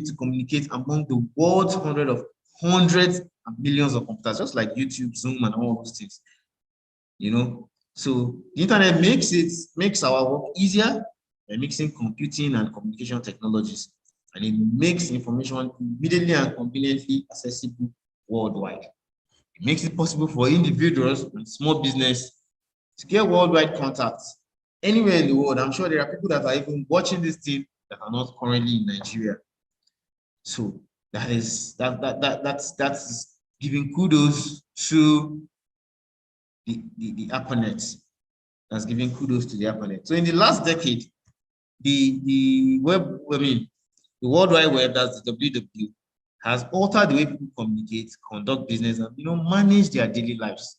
to communicate among the world's hundreds and millions of computers, just like YouTube, Zoom, and all those things. So the internet makes our work easier by mixing computing and communication technologies, and it makes information immediately and conveniently accessible worldwide. It makes it possible for individuals and small business to get worldwide contacts anywhere in the world. I'm sure there are people that are even watching this thing that are not currently in Nigeria. So that's giving kudos to the ARPANET. That's giving kudos to the ARPANET. So in the last decade, the World Wide Web, that's the WW, has altered the way people communicate, conduct business, and manage their daily lives.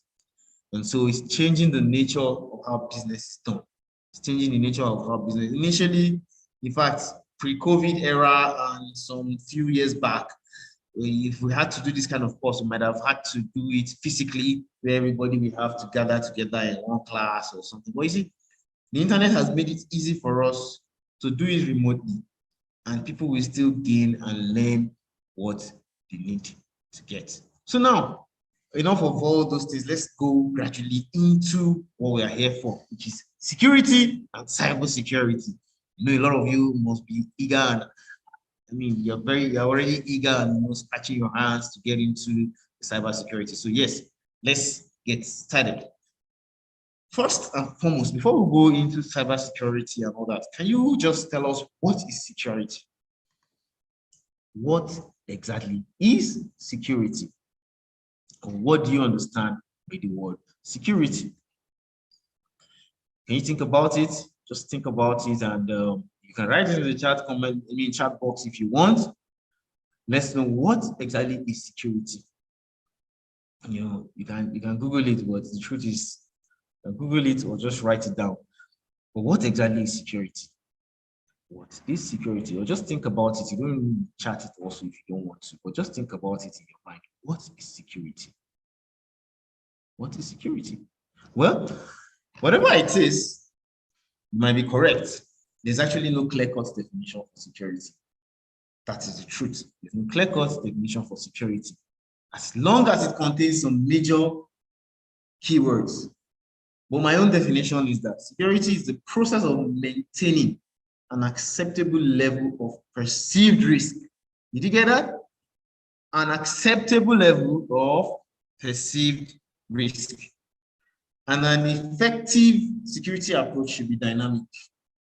And so it's changing the nature of how business is done. It's changing the nature of how business. Initially, in fact, pre-COVID era and some few years back, if we had to do this kind of course, we might have had to do it physically, where everybody will have to gather together in one class or something. But you see, the internet has made it easy for us to do it remotely, and people will still gain and learn what they need to get. So now, enough of all those things. Let's go gradually into what we are here for, which is security and cybersecurity. A lot of you must be eager, and you're already eager and scratching your hands to get into cybersecurity. So yes, let's get started. First and foremost, before we go into cybersecurity and all that, can you just tell us what is security? What exactly is security? And what do you understand by the word security? Can you think about it? Just think about it, and you can write it in the chat box if you want. Let's know what exactly is security. You can Google it, but the truth is, Google it or just write it down. But what exactly is security? What is security? Or just think about it. You don't chat it also if you don't want to, but just think about it in your mind. What is security? What is security? Well, whatever it is, you might be correct. There's actually no clear-cut definition for security. That is the truth. There's no clear-cut definition for security, as long as it contains some major keywords. But my own definition is that security is the process of maintaining an acceptable level of perceived risk. Did you get that? An acceptable level of perceived risk. And an effective security approach should be dynamic.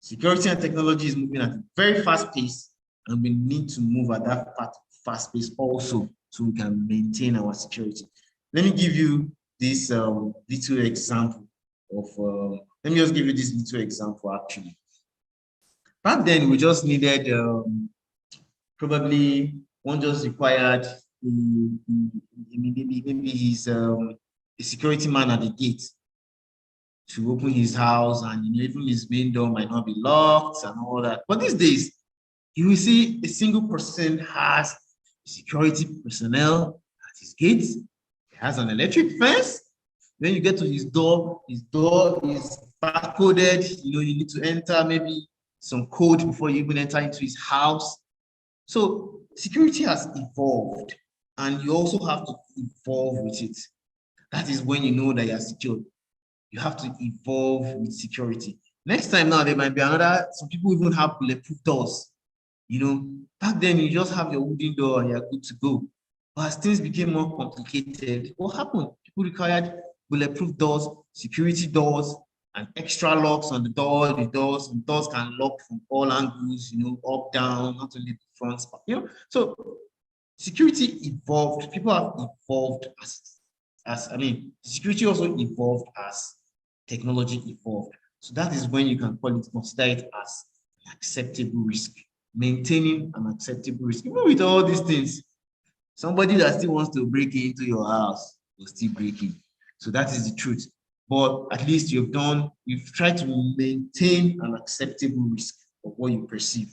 Security and technology is moving at a very fast pace, and we need to move at that fast pace also, so we can maintain our security. Let me give you this little example of, let me just give you this little example actually. Back then, we just needed, probably one just required, maybe he's a security man at the gate to open his house, and even his main door might not be locked and all that. But these days, you will see a single person has security personnel at his gate. He has an electric fence. When you get to his door is barcoded. You need to enter maybe some code before you even enter into his house. So security has evolved, and you also have to evolve with it. That is when you know that you're secure. You have to evolve with security. Next time now, there might be some people even have bulletproof doors. Back then you just have your wooden door and you're good to go. But as things became more complicated, what happened? People required bulletproof doors, security doors, and extra locks on the door. The doors can lock from all angles, up, down, not only the front, but, so security evolved. People have evolved security also evolved as technology evolved. So that is when you can consider it as an acceptable risk, maintaining an acceptable risk. Even with all these things, somebody that still wants to break into your house will still break in. So that is the truth. But at least you've tried to maintain an acceptable risk of what you perceive.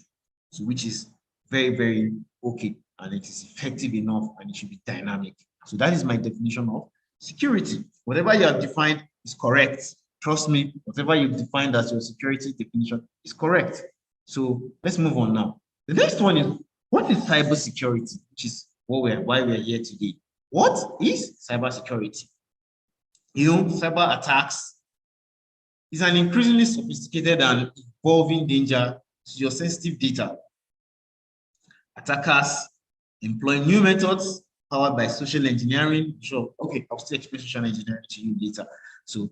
So which is very, very okay. And it is effective enough and it should be dynamic. So that is my definition of security. Whatever you have defined is correct. Trust me, whatever you've defined as your security definition is correct. So let's move on now. The next one is, what is cybersecurity? Which is why we're here today. What is cybersecurity? Cyber attacks is an increasingly sophisticated and evolving danger to your sensitive data. Attackers employ new methods powered by social engineering. Sure, okay, I'll still explain social engineering to you later. So,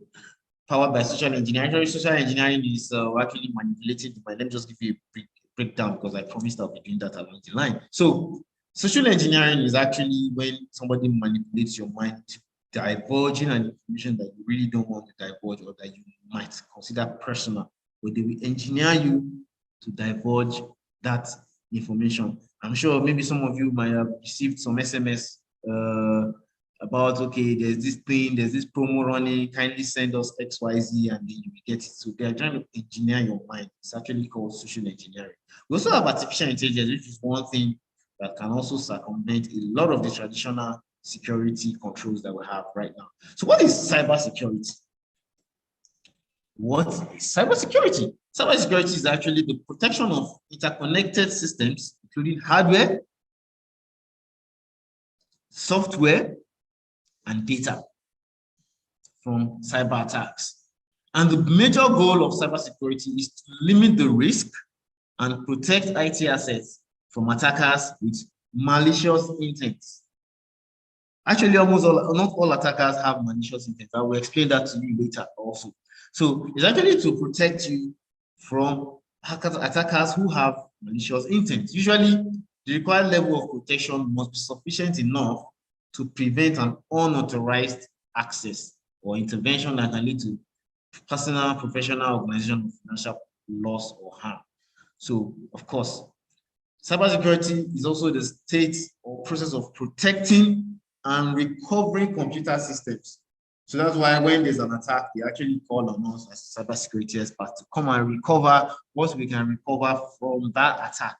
powered by social engineering. Social engineering is actually manipulating the mind. Let me just give you a breakdown because I promised I'll be doing that along the line. So, social engineering is actually when somebody manipulates your mind to divulging an information that you really don't want to divulge or that you might consider personal, but they will engineer you to divulge that information. I'm sure maybe some of you might have received some SMS about, okay, there's this promo running, kindly send us XYZ and then you will get it. So they're trying to engineer your mind. It's actually called social engineering. We also have artificial intelligence, which is one thing that can also circumvent a lot of the traditional security controls that we have right now. So what is cybersecurity? What is cybersecurity? Cybersecurity is actually the protection of interconnected systems, including hardware, software, and data from cyber attacks. And the major goal of cybersecurity is to limit the risk and protect IT assets from attackers with malicious intents. Actually, not all attackers have malicious intent. I will explain that to you later also. So it's actually to protect you from attackers who have malicious intent. Usually, the required level of protection must be sufficient enough to prevent an unauthorized access or intervention that can lead to personal, professional, organizational, financial loss or harm. So, of course, cybersecurity is also the state or process of protecting and recovering computer systems. So that's why when there's an attack, they actually call on us as cybersecurity experts to come and recover what we can recover from that attack.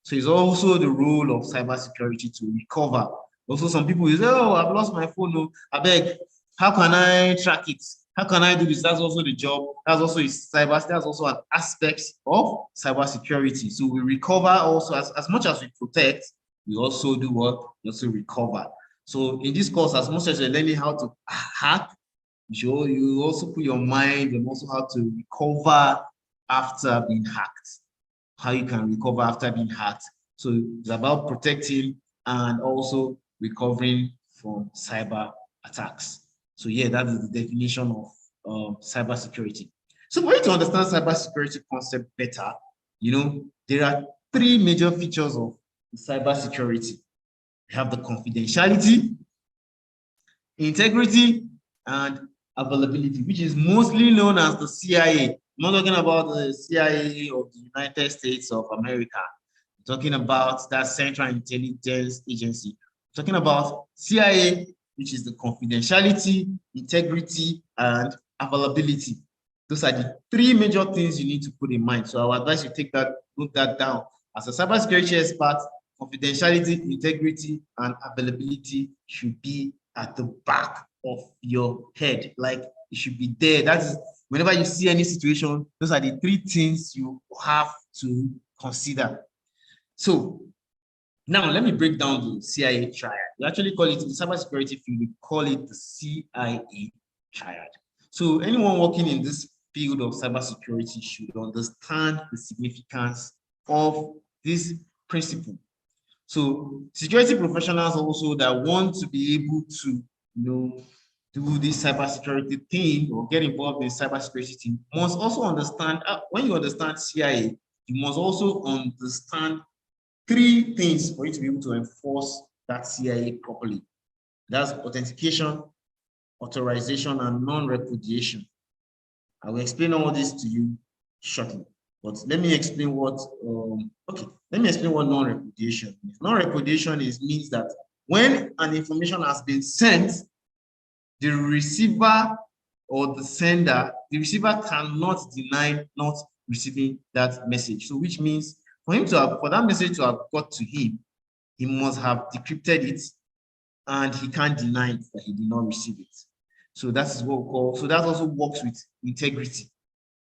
So it's also the role of cybersecurity to recover. Also, some people say, oh, I've lost my phone. Oh, I beg, how can I track it? How can I do this? That's also the job. That's also that's also an aspect of cybersecurity. So we recover also as much as we protect, we also do what? We also recover. So in this course, as much as you're learning how to hack, you also put your mind and also how to recover after being hacked. How you can recover after being hacked. So it's about protecting and also recovering from cyber attacks. So yeah, that is the definition of cybersecurity. So for you to understand cybersecurity concept better, there are three major features of cybersecurity. We have the confidentiality, integrity, and availability, which is mostly known as the CIA. I'm not talking about the CIA of the United States of America. I'm talking about that Central Intelligence Agency. I'm talking about CIA, which is the confidentiality, integrity, and availability. Those are the three major things you need to put in mind. So I would advise you note that down. As a cybersecurity expert, confidentiality, integrity, and availability should be at the back of your head. Like it should be there. That is, whenever you see any situation, those are the three things you have to consider. So now let me break down the CIA triad. We actually call it, in cybersecurity field, we call it the CIA triad. So anyone working in this field of cybersecurity should understand the significance of this principle. So security professionals also that want to be able to, do this cybersecurity thing or get involved in cybersecurity thing must also understand, when you understand CIA, you must also understand three things for you to be able to enforce that CIA properly. That's authentication, authorization, and non-repudiation. I will explain all this to you shortly. But let me explain what non-repudiation means. Non-repudiation means that when an information has been sent, the receiver or the sender, the receiver cannot deny not receiving that message. So which means for that message to have got to him, he must have decrypted it, and he can't deny it that he did not receive it. So that is what we call, so that also works with integrity.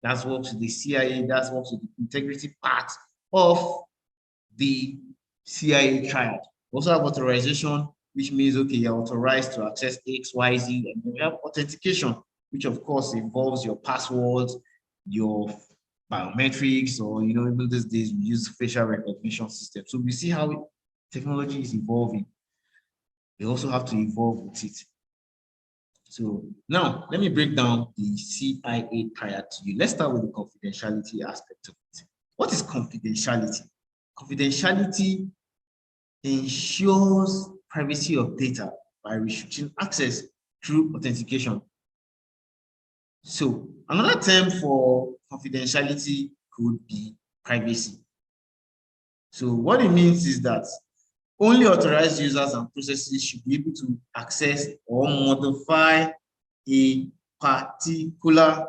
That's works with the CIA, that's works with the integrity part of the CIA triad. We also have authorization, which means, okay, you're authorized to access X, Y, Z, and then we have authentication, which of course involves your passwords, your biometrics, or, you know, even these days we use facial recognition system. So we see how technology is evolving. We also have to evolve with it. So now let me break down the CIA triad to you. Let's start with the confidentiality aspect of it. What is confidentiality? Confidentiality ensures privacy of data by restricting access through authentication. So another term for confidentiality could be privacy. So what it means is that only authorized users and processes should be able to access or modify a particular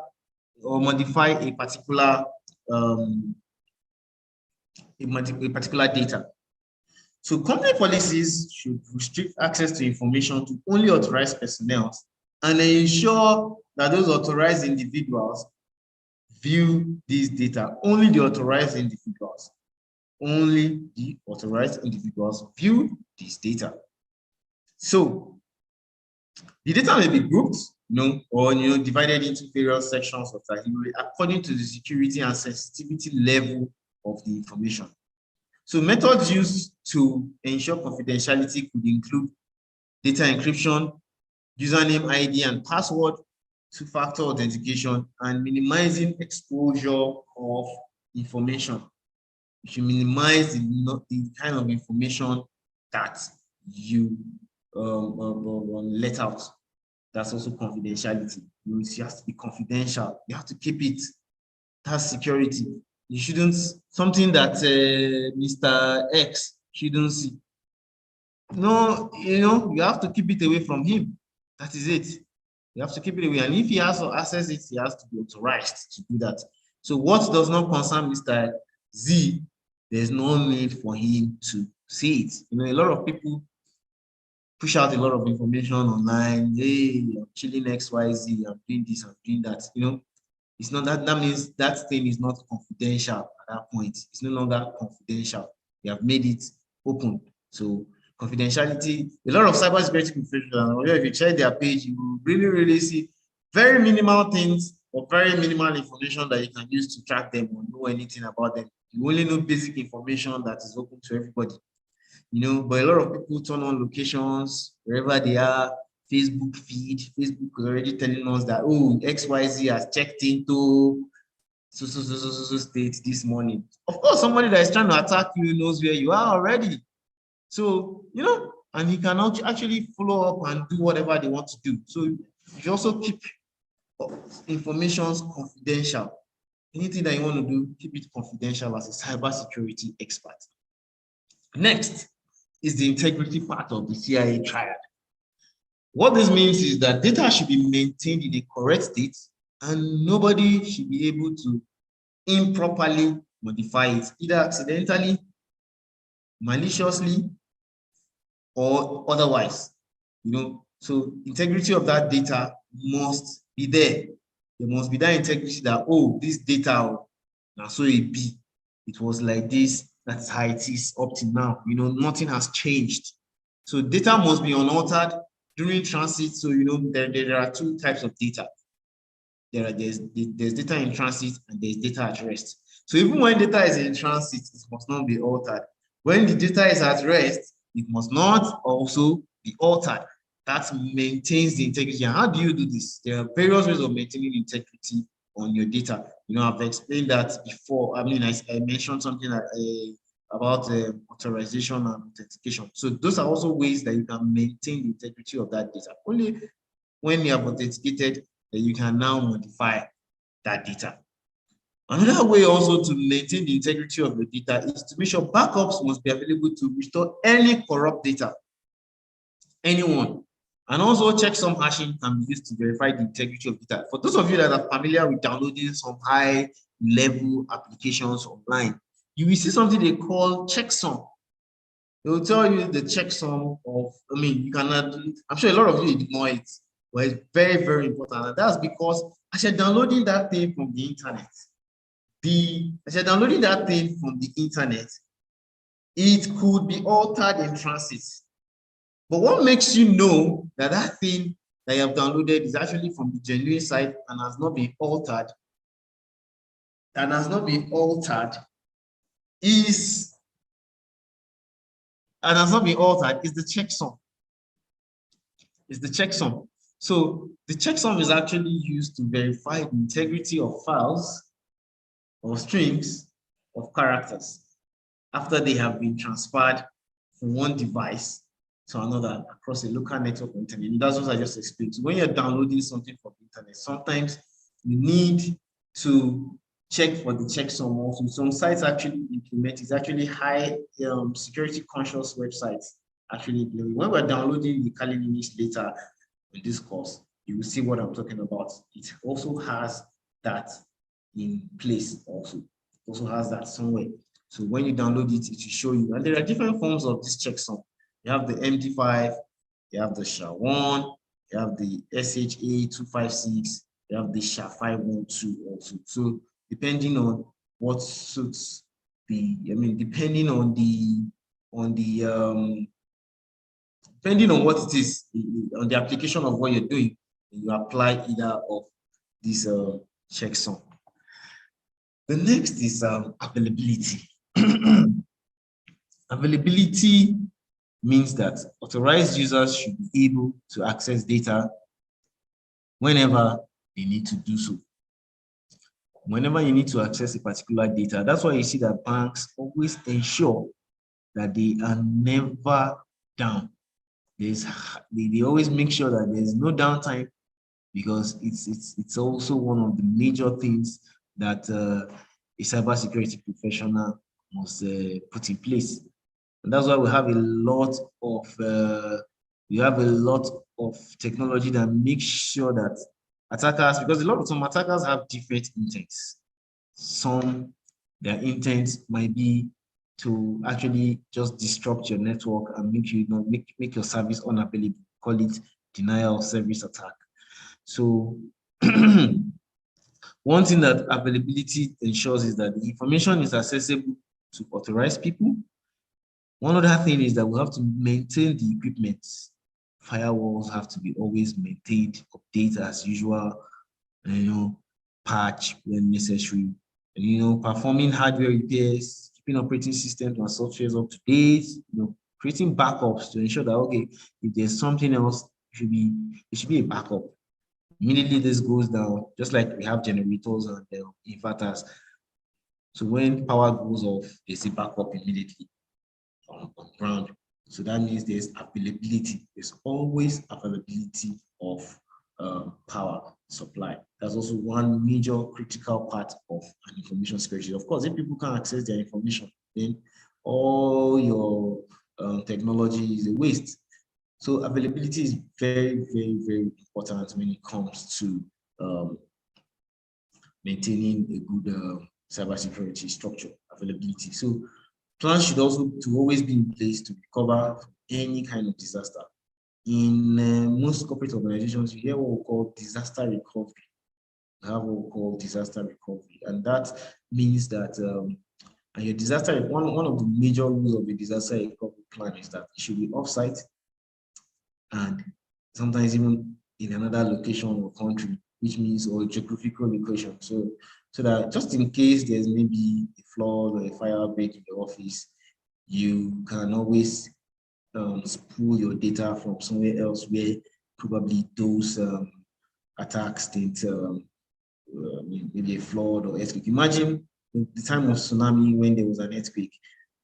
data. So company policies should restrict access to information to only authorized personnel and ensure that those authorized individuals view these data. Only the authorized individuals view these data. So the data may be grouped, or divided into various sections of category according to the security and sensitivity level of the information. So methods used to ensure confidentiality could include data encryption, username ID and password, two-factor authentication, and minimizing exposure of information. You should minimize the kind of information that you let out. That's also confidentiality. It has to be confidential. You have to keep it. That's security. You shouldn't, something that Mr. X shouldn't see. No, you have to keep it away from him. That is it. You have to keep it away. And if he has to access it, he has to be authorized to do that. So what does not concern Mr. Z, there's no need for him to see it. A lot of people push out a lot of information online. Hey, I'm chilling XYZ, I'm doing this, I'm doing that. It's not that means that thing is not confidential at that point. It's no longer confidential. They have made it open. So confidentiality, a lot of cybersecurity professionals, if you check their page, you will really see very minimal things or very minimal information that you can use to track them or know anything about them. You only know basic information that is open to everybody. But a lot of people turn on locations wherever they are. Facebook feed, Facebook is already telling us that, oh, XYZ has checked into so state this morning. Of course, somebody that is trying to attack you knows where you are already. So, and he can actually follow up and do whatever they want to do. So you also keep information confidential. Anything that you want to do, keep it confidential as a cybersecurity expert. Next is the integrity part of the CIA triad. What this means is that data should be maintained in a correct state and nobody should be able to improperly modify it, either accidentally, maliciously, or otherwise. So integrity of that data must be there. There must be that integrity that, oh, this data, now so it be. It was like this, that's how it is up to now. Nothing has changed. So data must be unaltered during transit. So there are two types of data. There's data in transit and there's data at rest. So even when data is in transit, it must not be altered. When the data is at rest, it must not also be altered. That maintains the integrity. And how do you do this? There are various ways of maintaining integrity on your data. I've explained that before. I mentioned something about authorization and authentication. So those are also ways that you can maintain the integrity of that data. Only when you have authenticated, then you can now modify that data. Another way also to maintain the integrity of the data is to make sure backups must be available to restore any corrupt data, anyone. And also checksum hashing can be used to verify the integrity of data. For those of you that are familiar with downloading some high-level applications online, you will see something they call checksum. They will tell you the checksum of, you cannot, I'm sure a lot of you ignore it, but it's very, very important. And that's because as you're downloading that thing from the internet, it could be altered in transit. But what makes you know that that thing that you have downloaded is actually from the genuine site and has not been altered, is the checksum. So the checksum is actually used to verify the integrity of files or strings of characters after they have been transferred from one device to another across a local network or internet. And that's what I just explained. So when you're downloading something from the internet, sometimes you need to check for the checksum also. Some sites actually implement, it's actually high security conscious websites actually. When we're downloading the Kali Linux data in this course, you will see what I'm talking about. It also has that in place also. It also has that somewhere. So when you download it, it will show you. And there are different forms of this checksum. You have the MD5, you have the SHA-1, you have the SHA-256, you have the SHA-512 also. So depending on what suits depending on what it is, on the application of what you're doing, you apply either of these checksum. The next is availability. Availability means that authorized users should be able to access data whenever they need to do so. Whenever you need to access a particular data, that's why you see that banks always ensure that they are never down. They always make sure that there's no downtime, because it's also one of the major things that a cybersecurity professional must put in place. And that's why we have a lot of technology that makes sure that attackers, because some attackers have different intents. Their intent might be to actually just disrupt your network and make your service unavailable. Call it denial of service attack. So one thing that availability ensures is that the information is accessible to authorized people. One other thing is that we have to maintain the equipment. Firewalls have to be always maintained, update as usual, patch when necessary, and, performing hardware repairs, keeping operating systems and softwares up to date, creating backups to ensure that, okay, if there's something else, it should be a backup. Immediately this goes down, just like we have generators and inverters. So when power goes off, there's a backup immediately on ground. So that means there's availability. There's always availability of power supply. That's also one major critical part of an information security. Of course, if people can't access their information, then all your technology is a waste. So availability is very, very, very important when it comes to maintaining a good cybersecurity structure, availability. So plans should also always be in place to recover from any kind of disaster. In most corporate organizations, you hear what we call disaster recovery. We have what we call disaster recovery, and that means that your disaster, one of the major rules of a disaster recovery plan is that it should be offsite, and sometimes even in another location or country, which means or geographical location. So that just in case there's maybe a flood or a fire break in the office, you can always spool your data from somewhere else where probably those attacks didn't, maybe a flood or earthquake. Imagine the time of tsunami when there was an earthquake.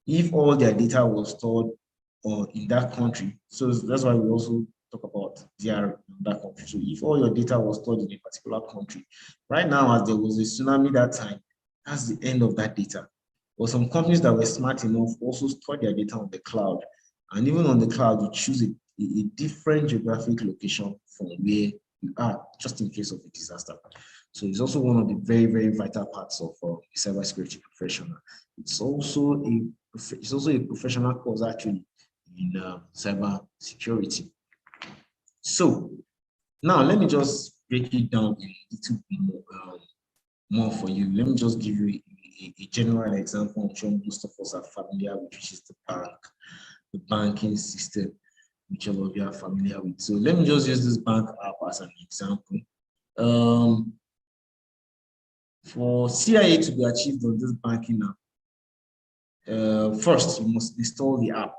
If all their data was stored in that country, so that's why we also talk about but they are in that country. So if all your data was stored in a particular country, right now, as there was a tsunami that time, that's the end of that data. But some companies that were smart enough also store their data on the cloud. And even on the cloud, you choose a different geographic location from where you are, just in case of a disaster. So it's also one of the very, very vital parts of a cybersecurity professional. It's also a professional course actually in cybersecurity. So now let me just break it down a little bit more for you. Let me just give you a general example I'm sure most of us are familiar with, which is the bank, the banking system, which all of you are familiar with. So let me just use this bank app as an example. For CIA to be achieved on this banking app, first you must install the app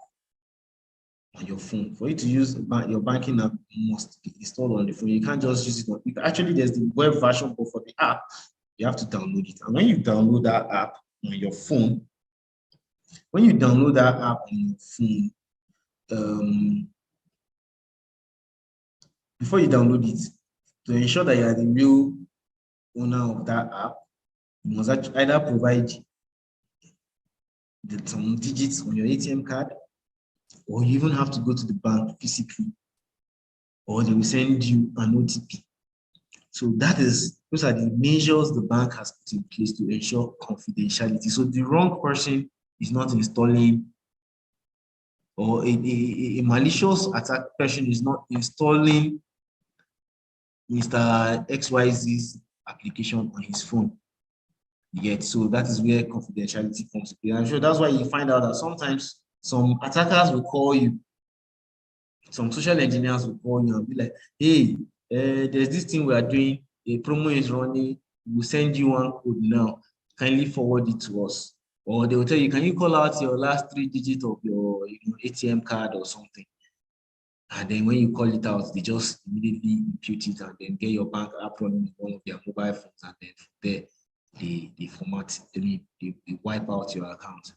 on your phone. For you to use your banking app, must be installed on the phone. You can't just use it on. Actually, there's the web version, but for the app, you have to download it. And when you download that app on your phone, before you download it, to ensure that you are the real owner of that app, you must either provide some digits on your ATM card, or you even have to go to the bank physically, or they will send you an OTP. So those are the measures the bank has put in place to ensure confidentiality. So the wrong person is not installing, or a malicious attack person is not installing Mr. XYZ's application on his phone. Yet, so that is where confidentiality comes to play. I'm sure that's why you find out that sometimes some attackers will call you, some social engineers will call you and be like, hey, there's this thing we are doing, a promo is running, we'll send you one code now, kindly forward it to us. Or they will tell you, can you call out your last 3 digits of your ATM card or something? And then when you call it out, they just immediately impute it and then get your bank app running on one of their mobile phones, and then from there, they format, they wipe out your account.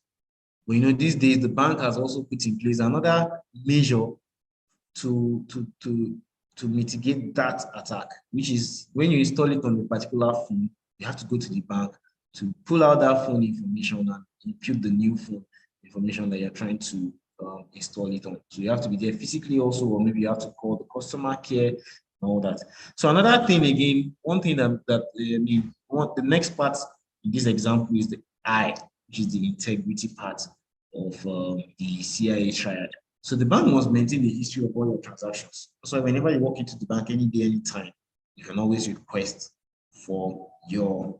But these days the bank has also put in place another measure to mitigate that attack, which is when you install it on a particular phone, you have to go to the bank to pull out that phone information and impute the new phone information that you're trying to install it on. So you have to be there physically also, or maybe you have to call the customer care and all that. So another thing again, one thing the next part in this example is the I, which is the integrity part of the CIA triad. So the bank must maintain the history of all your transactions. So whenever you walk into the bank any day, anytime, you can always request for your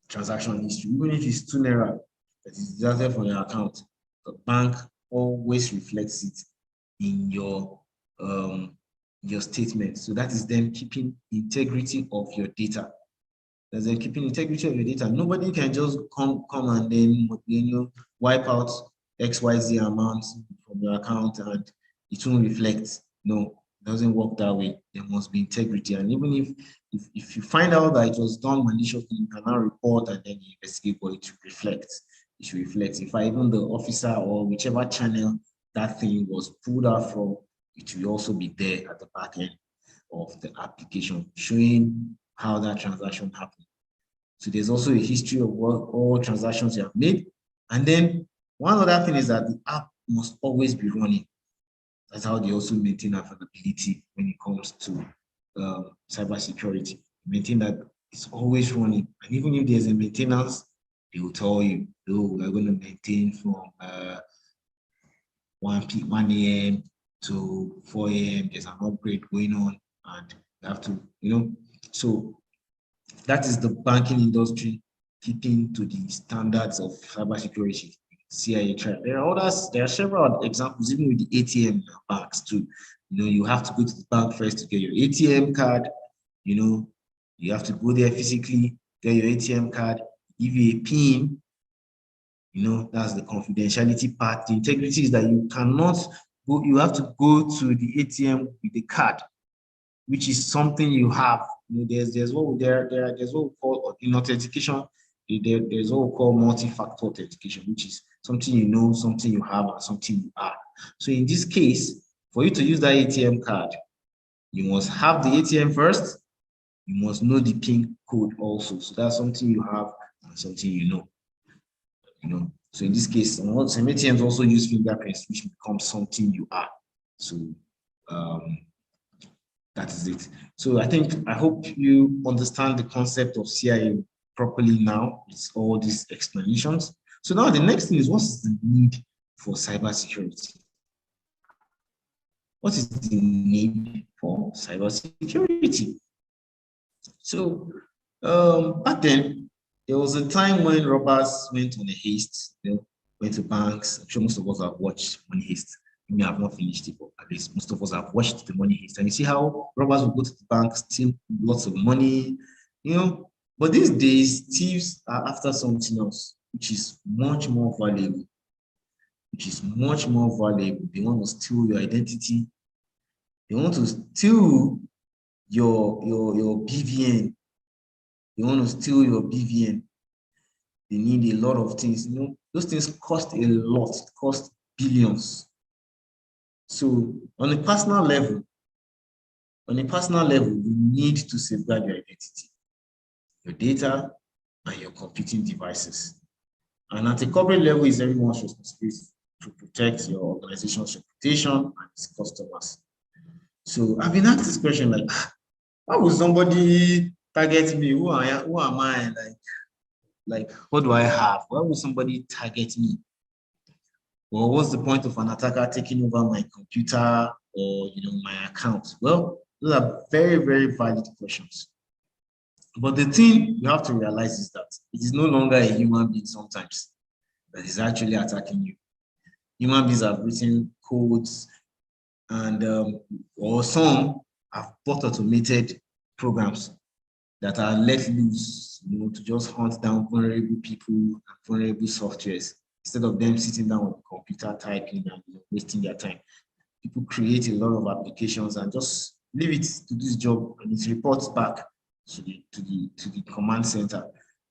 transaction history, even if it's 2 naira that is deducted from your account. The bank always reflects it in your statement. So that is them keeping integrity of your data. That's them keeping integrity of your data. Nobody can just come and then wipe out XYZ amount from your account and it won't reflect. No, it doesn't work that way. There must be integrity. And even if you find out that it was done maliciously, you can now report and then you investigate, but it should reflect. It should reflect. If even the officer or whichever channel that thing was pulled out from, it will also be there at the back end of the application, showing how that transaction happened. So there's also a history of what all transactions you have made. And then one other thing is that the app must always be running. That's how they also maintain availability when it comes to cybersecurity. Maintain that it's always running. And even if there's a maintenance, they will tell you, oh, we're going to maintain from 1 a.m. to 4 a.m. There's an upgrade going on, and you have to, so that is the banking industry keeping to the standards of cybersecurity. CIA triad. There are several examples, even with the ATM banks too. You have to go to the bank first to get your ATM card. You have to go there physically, get your ATM card, give you a PIN. That's the confidentiality part. The integrity is that you cannot go, you have to go to the ATM with the card, which is something you have. There's what we call in authentication. There's what we call multi-factor authentication, which is something something you have, and something you are. So in this case, For you to use that ATM card, you must have the ATM first. You must know the PIN code also. So that's something you have and something you know. So in this case, some ATMs also use fingerprints, which becomes something you are. So that is it. So I hope you understand the concept of CIA properly now. It's all these explanations. So now the next thing is, what is the need for cybersecurity? What is the need for cybersecurity? So back then, there was a time when robbers went on a heist, went to banks. I'm sure most of us have watched Money Heist. We may have not finished it, but at least most of us have watched the Money Heist. And you see how robbers will go to the bank, steal lots of money, But these days, thieves are after something else, which is much more valuable. They want to steal your identity. They want to steal your BVN. They want to steal your BVN. They need a lot of things. Those things cost a lot. It costs billions. So on a personal level, you need to safeguard your identity, your data, and your computing devices. And at a corporate level, it's everyone's responsibility to protect your organization's reputation and its customers. So I've been asked this question, like, why would somebody target me? Who am I? Like, what do I have? Why would somebody target me? Or what's the point of an attacker taking over my computer or my account? Well, those are very, very valid questions. But the thing you have to realize is that it is no longer a human being sometimes that is actually attacking you. Human beings have written codes, and or some have bought automated programs that are let loose, to just hunt down vulnerable people and vulnerable softwares instead of them sitting down on the computer typing and wasting their time. People create a lot of applications and just leave it to this job, and it reports back to the command center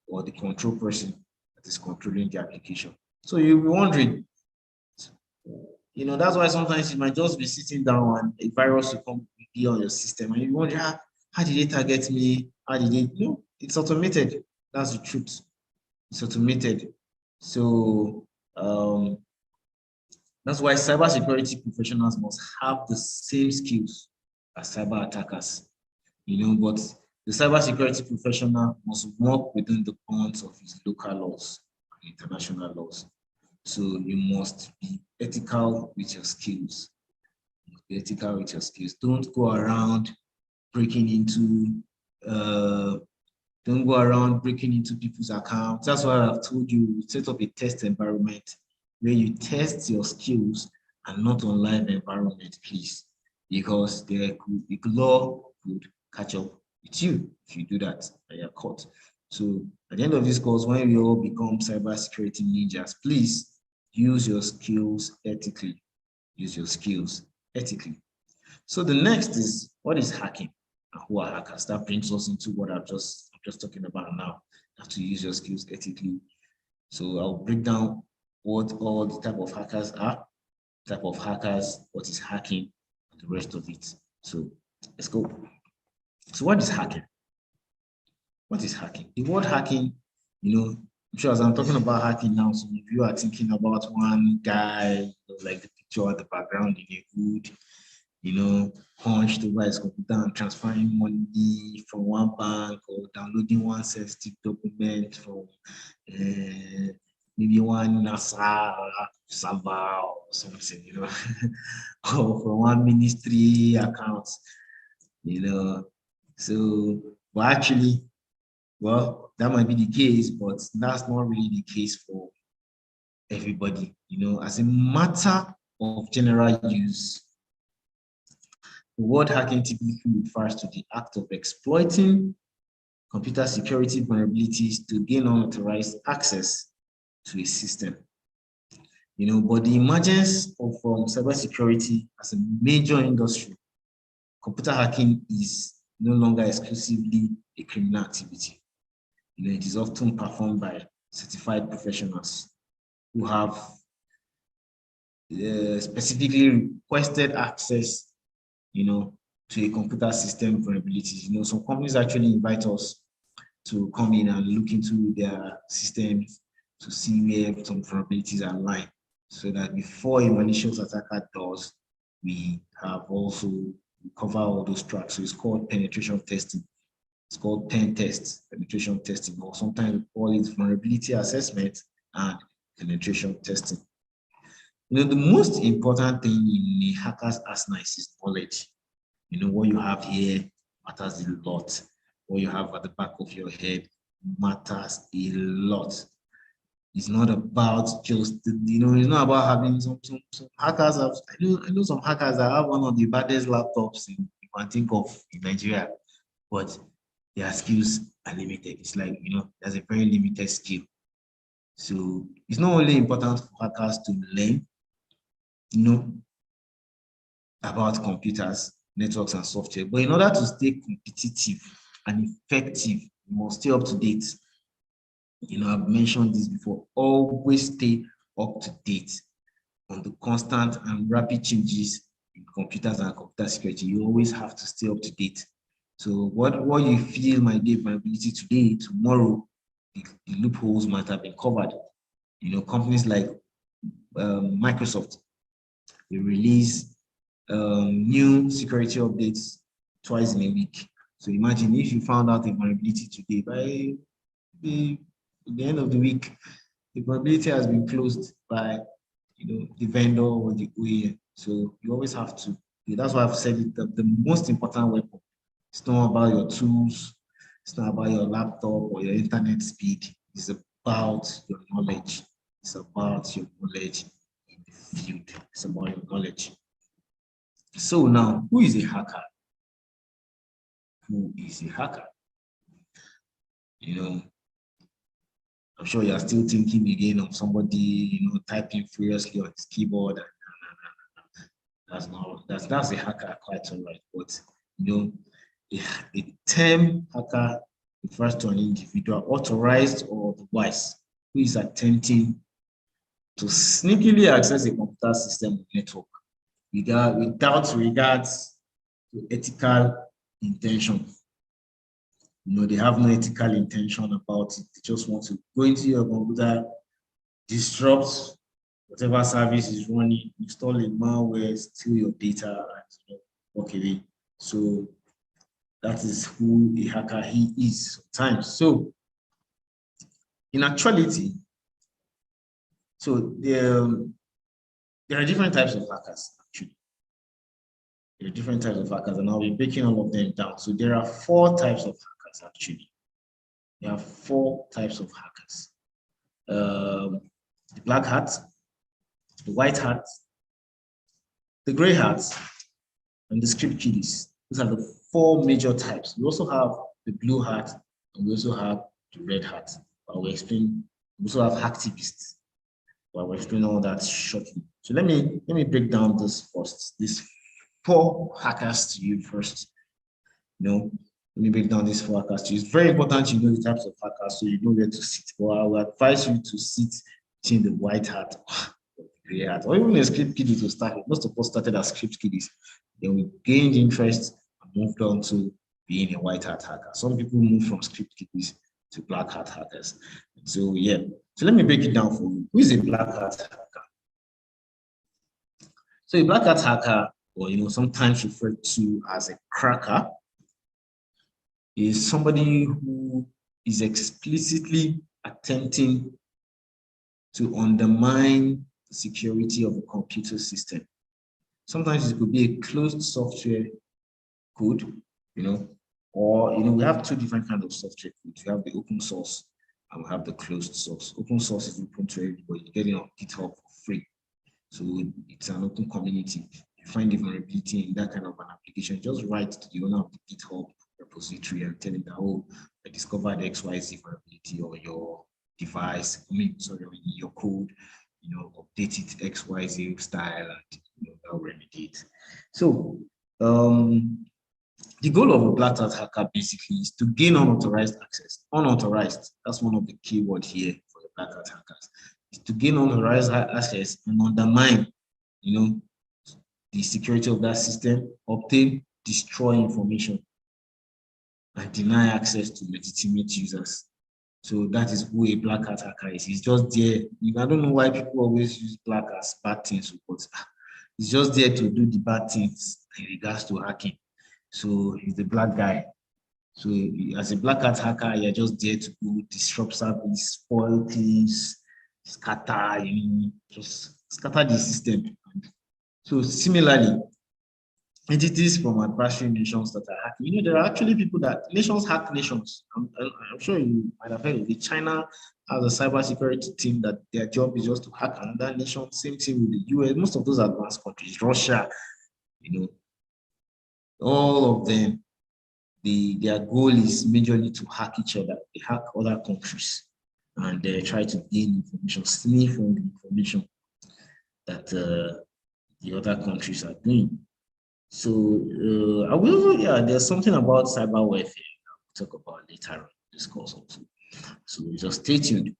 or the control person that is controlling the application. So you'll be wondering, that's why sometimes you might just be sitting down and a virus will come be on your system, and you wonder, how did they target me? How did they? No, it's automated. That's the truth. It's automated. So that's why cybersecurity professionals must have the same skills as cyber attackers. But the cybersecurity professional must work within the bounds of his local laws and international laws. So you must be ethical with your skills. Don't go around breaking into people's accounts. That's why I've told you, set up a test environment where you test your skills and not on live environment, please, because the law could catch up with you if you do that and you're caught. So at the end of this course, when we all become cybersecurity ninjas, please use your skills ethically. So the next is, what is hacking and who are hackers? That brings us into what I'm just talking about now. You have to use your skills ethically. So I'll break down what all the type of hackers are, what is hacking, and the rest of it. So let's go. So what is hacking? The word hacking, I'm sure as I'm talking about hacking now, some of you are thinking about one guy, like the picture at the background in a hood, hunched over his computer and transferring money from one bank, or downloading one sensitive document from maybe one NASA server or something, or from one ministry account, So, but actually, well, that might be the case, but that's not really the case for everybody. As a matter of general use, the word hacking typically refers to the act of exploiting computer security vulnerabilities to gain unauthorized access to a system. But the emergence of cybersecurity as a major industry, computer hacking is no longer exclusively a criminal activity. It is often performed by certified professionals who have specifically requested access, to a computer system vulnerabilities. Some companies actually invite us to come in and look into their systems to see where some vulnerabilities are lying, so that before a malicious attacker does, we have also cover all those tracks. So it's called penetration testing. It's called pen test, penetration testing, or sometimes we call it vulnerability assessment and penetration testing. The most important thing in a hacker's arsenal is knowledge. What you have here matters a lot. What you have at the back of your head matters a lot. It's not about just, it's not about having some hackers have, I know some hackers that have one of the baddest laptops you can think of in Nigeria, but their skills are limited. It's like, there's a very limited skill. So it's not only important for hackers to learn, about computers, networks, and software, but in order to stay competitive and effective, you must stay up to date. I've mentioned this before, always stay up to date on the constant and rapid changes in computers and computer security. You always have to stay up to date. So what you feel might be a vulnerability today, tomorrow, the loopholes might have been covered. Companies like Microsoft, they release new security updates twice in a week. So imagine if you found out a vulnerability today, by the end of the week, the vulnerability has been closed by the vendor or the OEM. So you always have to. That's why I've said it. The most important weapon. It's not about your tools. It's not about your laptop or your internet speed. It's about your knowledge. It's about your knowledge in the field. It's about your knowledge. So now, who is a hacker? Who is a hacker? I'm sure you're still thinking again of somebody, typing furiously on his keyboard. That's a hacker, quite all right. But the term hacker refers to an individual, authorized or otherwise, who is attempting to sneakily access a computer system or network without regards to ethical intention. They have no ethical intention about it. They just want to go into your computer, disrupt whatever service is running, install a malware, steal your data, and walk away. So that is who a hacker is sometimes. So in actuality, so there are different types of hackers, actually. There are different types of hackers, and I'll be breaking all of them down. So there are 4 types of hackers, actually. There are 4 types of hackers. The black hat, the white hat, the gray hat, and the script kiddies. These are the 4 major types. We also have the blue hat, and we also have the red hat. We also have hacktivists. We'll explain all that shortly. So let me break down this first. These 4 hackers to you first. Let me break down these 4 hackers to you. It's very important you know the types of hackers so you know where to sit. Well, I will advise you to sit between the white hat or the gray hat, or even a script kiddie to start with. Most of us started as script kiddies. Then we gained interest and moved on to being a white hat hacker. Some people move from script kiddies to black hat hackers. So yeah. So let me break it down for you. Who is a black hat hacker? So a black hat hacker, or sometimes referred to as a cracker, is somebody who is explicitly attempting to undermine the security of a computer system. Sometimes it could be a closed software code, or we have 2 different kinds of software codes. We have the open source and we have the closed source. Open source is open to everybody. You get it on GitHub for free. So it's an open community. You find the vulnerability in that kind of an application, just write to the owner of the GitHub repository and tell him that, oh, I discovered XYZ vulnerability on your device, your code, update it XYZ style and that'll remedy it. So the goal of a black hat hacker basically is to gain unauthorized access. Unauthorized, that's one of the key words here for the black hat hackers. Is to gain unauthorized access and undermine, the security of that system, obtain, destroy information, and deny access to legitimate users. So that is who a black hat hacker is. He's just there. I don't know why people always use black as bad things, but he's just there to do the bad things in regards to hacking. So he's the black guy. So as a black hat hacker, you're just there to go disrupt service, spoil things, scatter, just scatter the system. So similarly, entities from adversary nations that are hacking. There are actually people that nations hack nations. I'm sure you might have heard of it. China has a cybersecurity team that their job is just to hack another nation. Same thing with the US. Most of those advanced countries, Russia, all of them, their goal is majorly to hack each other. They hack other countries and they try to gain information, sniff on the information that the other countries are doing. So I will, there's something about cyber warfare I'll talk about later on in this course also. So just stay tuned.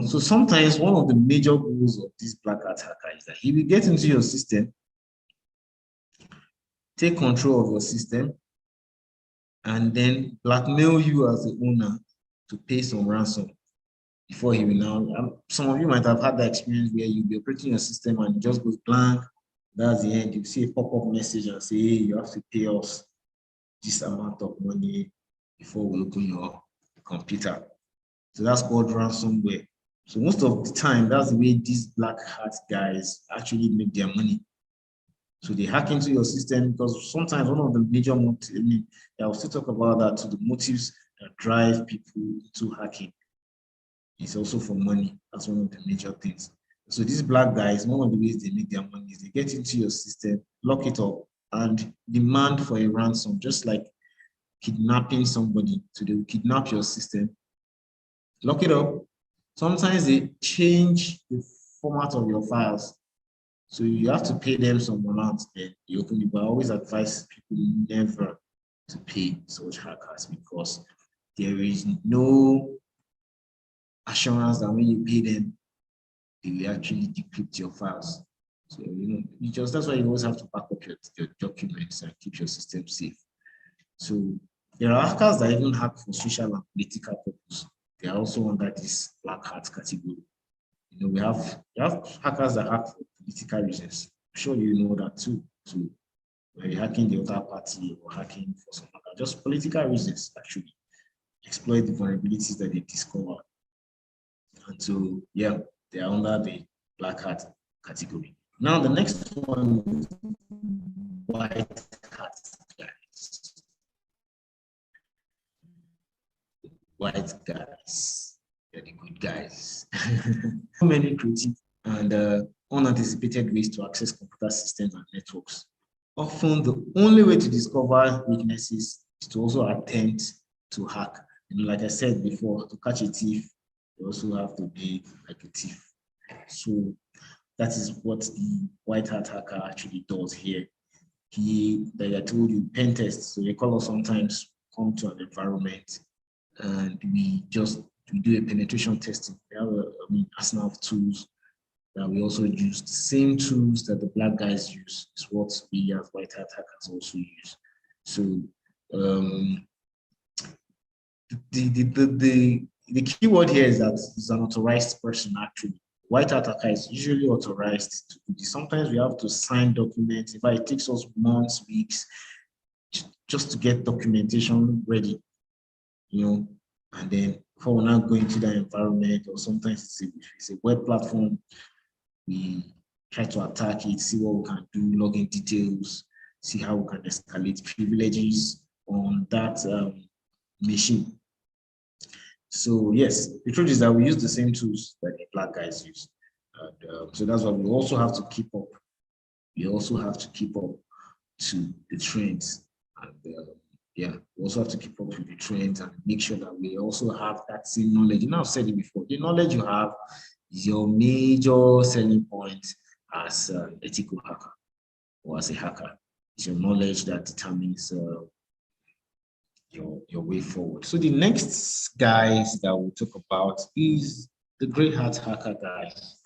So sometimes one of the major goals of this black hat hacker is that he will get into your system, take control of your system, and then blackmail you as the owner to pay some ransom before he will now. Some of you might have had that experience where you'll be operating your system and it just goes blank. That's the end. You see a pop-up message and say, hey, you have to pay us this amount of money before we open your computer. So that's called ransomware. So most of the time, that's the way these black hat guys actually make their money. So they hack into your system because sometimes one of the major motives, I will still talk about that, so the motives that drive people to hacking is also for money. That's one of the major things. So these black guys, one of the ways they make their money is they get into your system, lock it up, and demand for a ransom, just like kidnapping somebody. So they will kidnap your system, lock it up. Sometimes they change the format of your files. So you have to pay them some amount, then you open it. But I always advise people never to pay such hackers because there is no assurance that when you pay them, they will actually decrypt your files. So, that's why you always have to back up your documents and keep your system safe. So there are hackers that even hack for social and political purposes. They are also under this black hat category. We have hackers that hack for political reasons. I'm sure you know that too. So where you're hacking the other party or hacking for some other, just political reasons, actually. Exploit the vulnerabilities that they discover. And so, they are under the black hat category. Now, the next one is white hat guys. White guys, they're the good guys. So many creative and unanticipated ways to access computer systems and networks. Often, the only way to discover weaknesses is to also attempt to hack. Like I said before, to catch a thief, you also have to be like a thief. So that is what the white hat hacker actually does here. Like I told you, pen tests. So they call us sometimes, come to an environment and we do a penetration testing. We have an arsenal of tools that we also use. The same tools that the black guys use is what we as white hat hackers also use. So the key word here is that it's an authorized person actually. White hat hacker is usually authorized to do this. Sometimes we have to sign documents. In fact, it takes us months, weeks, just to get documentation ready, and then before we're not going to that environment, or sometimes it's a web platform, we try to attack it, see what we can do, login details, see how we can escalate privileges on that machine. So yes, the truth is that we use the same tools that the black guys use. And, so that's why we also have to keep up. We also have to keep up to the trends. And we also have to keep up with the trends and make sure that we also have that same knowledge. I've said it before, the knowledge you have is your major selling point as an ethical hacker or as a hacker. It's your knowledge that determines your way forward. So the next guys that we'll talk about is the gray hat hacker guys.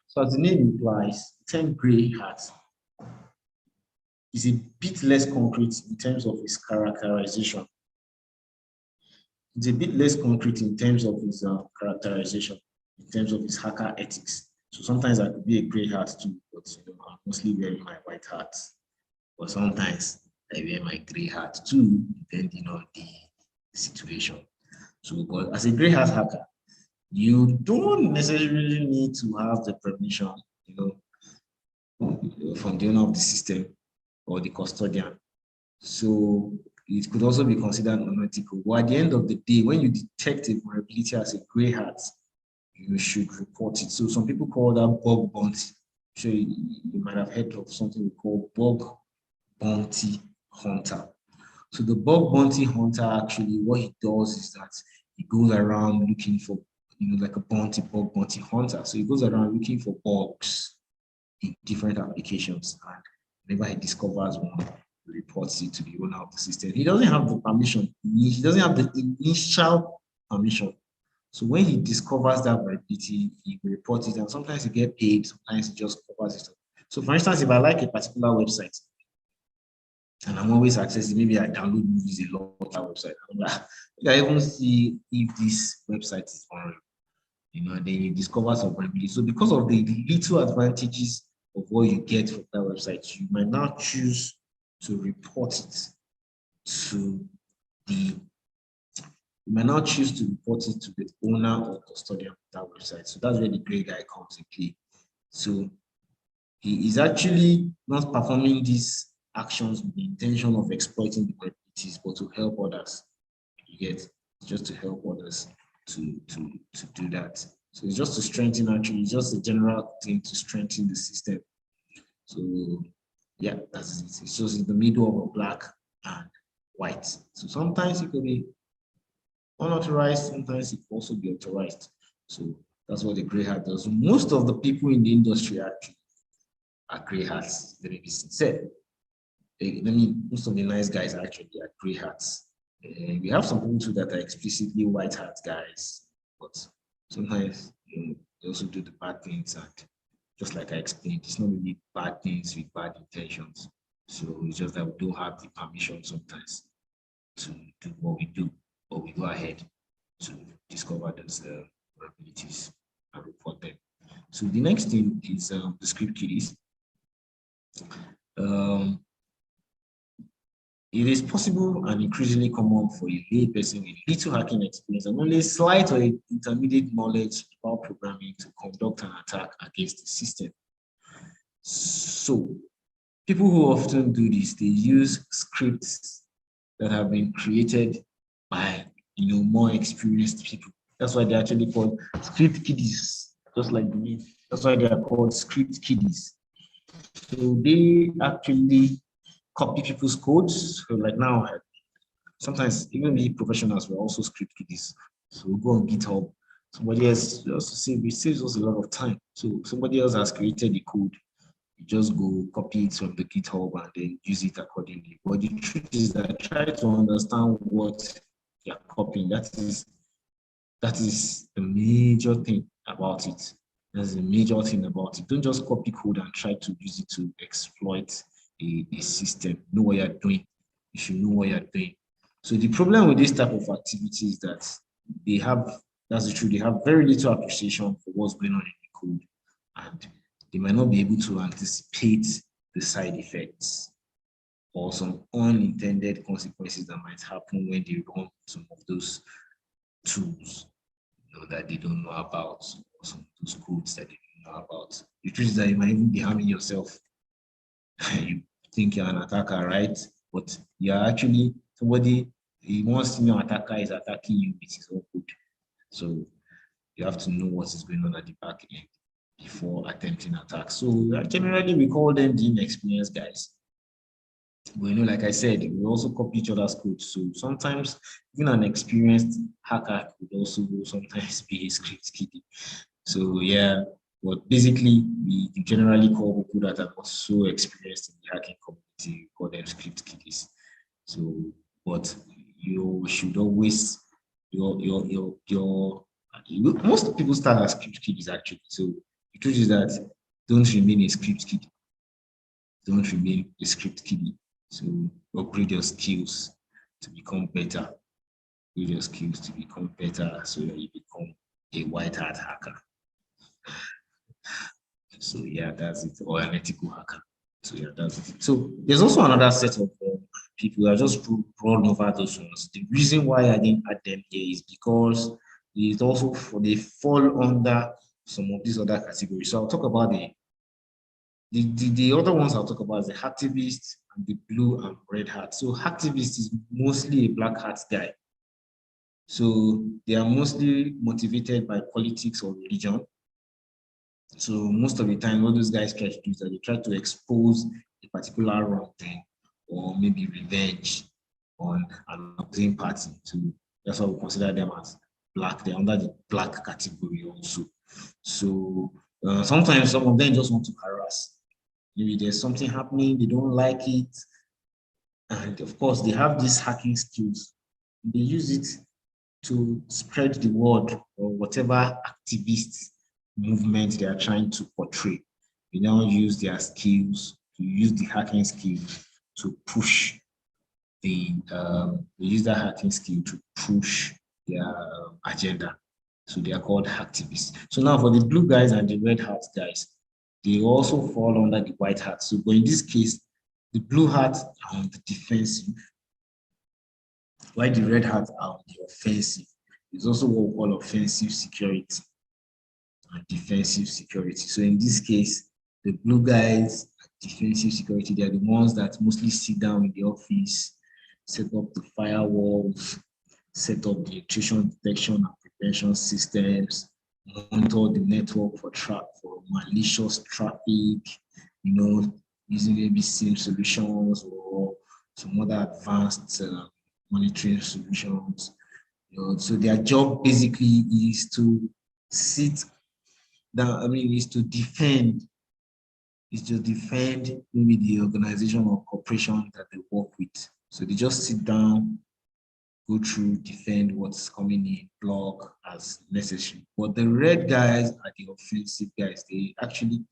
So as the name implies, 10 gray hats. is a bit less concrete in terms of its characterization. It's a bit less concrete in terms of its characterization, in terms of its hacker ethics. So sometimes I could be a gray hat too, but I'm mostly wearing my white hat. But sometimes I wear my gray hat too, depending on the situation. So, but as a gray hat hacker, you don't necessarily need to have the permission, from the owner of the system or the custodian. So it could also be considered unethical. But at the end of the day, when you detect a vulnerability as a gray hat, you should report it. So some people call that bug bounty. So you might have heard of something we call bug bounty hunter. So the bug bounty hunter, actually what he does is that he goes around looking for, like a bug bounty hunter. So he goes around looking for bugs in different applications. And whenever he discovers one, he reports it to the owner of the system. He doesn't have the permission. He doesn't have the initial permission. So when he discovers that vulnerability, he reports it, and sometimes he gets paid, sometimes he just covers it. So for instance, if I like a particular website, and I'm always accessing, maybe I download movies a lot on that website. I'm like, I even see if this website is vulnerable, and then you discover some vulnerability. So because of the little advantages of what you get from that website, you might now choose to report it to the owner or custodian of that website. So that's where the gray guy comes in play. So he is actually not performing these actions with the intention of exploiting the vulnerabilities, but to help others. You get, just to help others to do that. So it's just to strengthen, actually, it's just a general thing to strengthen the system. So yeah, that's it. It's just in the middle of a black and white. So sometimes it could be unauthorized, sometimes it could also be authorized. So that's what the gray hat does. Most of the people in the industry actually are gray hats. Let me be sincere. Most of the nice guys actually are gray hats. We have some people too that are explicitly white hat guys, but sometimes they also do the bad things. And just like I explained, it's not really bad things with bad intentions. So it's just that we don't have the permission sometimes to do what we do, but we go ahead to discover those vulnerabilities and report them. So the next thing is the script kiddies. It is possible and increasingly common for a lay person with little hacking experience and only slight or intermediate knowledge about programming to conduct an attack against the system. So people who often do this, they use scripts that have been created by more experienced people. That's why they're actually called script kiddies, just like the name. That's why they are called script kiddies. So they actually copy people's codes. So like now, sometimes even we professionals were also script kiddies. So we go on GitHub. Somebody else, just to save, it saves us a lot of time. So somebody else has created the code. You just go copy it from the GitHub and then use it accordingly. But the truth is that try to understand what you're copying. That is the major thing about it. That's the major thing about it. Don't just copy code and try to use it to exploit a system. Know what you're doing. You should know what you're doing. So the problem with this type of activity is that that's the truth, they have very little appreciation for what's going on in the code. And they might not be able to anticipate the side effects or some unintended consequences that might happen when they run some of those tools that they don't know about, or some of those codes that they don't know about. The truth is that you might even be harming yourself. You think you're an attacker, right? But you're actually somebody, one senior attacker is attacking you with his own code. So you have to know what is going on at the back end before attempting attack. So generally we call them the inexperienced guys. But like I said, we also copy each other's code. So sometimes even an experienced hacker could also sometimes be a script kiddie. So yeah, but basically we generally call people that are not so experienced in the hacking community, we call them script kiddies. So, but you should always most people start as script kiddies actually. So the truth is that don't remain a script kid. Don't remain a script kiddie. So upgrade your skills to become better. Upgrade your skills to become better so that you become a white hat hacker. So yeah, that's it. Or an ethical hacker. So yeah, that's it. So there's also another set of people that just run over those ones. The reason why I didn't add them here is because it's also they fall under some of these other categories. So I'll talk about the other ones I'll talk about is the hacktivist and the blue and red hat. So hacktivist is mostly a black hat guy. So they are mostly motivated by politics or religion. So most of the time, what those guys try to do is that they try to expose a particular wrong thing or maybe revenge on an opposing party. So that's why we consider them as black. They're under the black category also. So sometimes some of them just want to harass. Maybe there's something happening, they don't like it. And of course, they have these hacking skills. They use it to spread the word or whatever activist movement they are trying to portray. They now use their skills, to use the hacking skills to push they use that hacking skill to push their agenda. So they are called hacktivists. So now for the blue guys and the red hat guys, they also fall under the white hat. So but in this case, the blue hat are on the defensive, while the red hat are on the offensive. It's also what we call offensive security and defensive security. So in this case, the blue guys, defensive security, they are the ones that mostly sit down in the office, set up the firewalls, set up the intrusion detection and prevention systems, monitor the network for malicious traffic, using maybe SIM solutions or some other advanced monitoring solutions. So their job basically is to sit down, is to defend maybe the organization or corporation that they work with. So they just sit down, go through, defend what's coming in, block as necessary. But the red guys are the offensive guys. They actually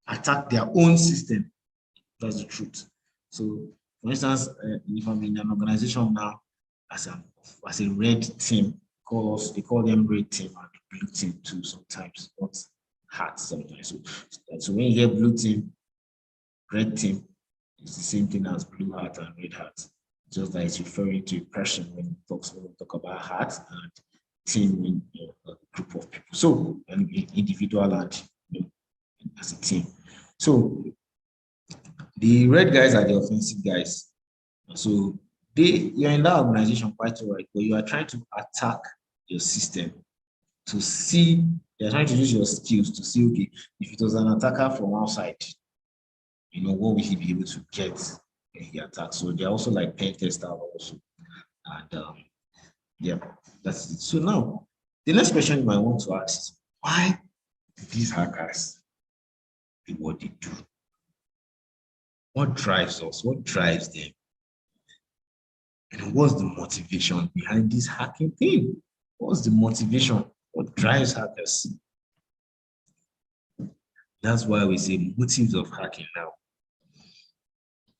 attack their own system. That's the truth. So, for instance, if I'm in an organization now as a red team, they call them red team and blue team too sometimes, not hat sometimes. So when you hear blue team, red team, it's the same thing as blue hat and red hat. Just that it's referring to a person when we talk about hat, and team in a group of people. So an individual and as a team. So the red guys are the offensive guys. So you're in that organization quite all right, but you are trying to attack your system to see, you're trying to use your skills to see, okay, if it was an attacker from outside, what will he be able to get when he attacks? So they're also like pen tester also. And yeah, that's it. So now, the next question you might want to ask is, why do these hackers do what they do? What drives us? What drives them? And what's the motivation behind this hacking thing? What's the motivation? What drives hackers? That's why we say motives of hacking now.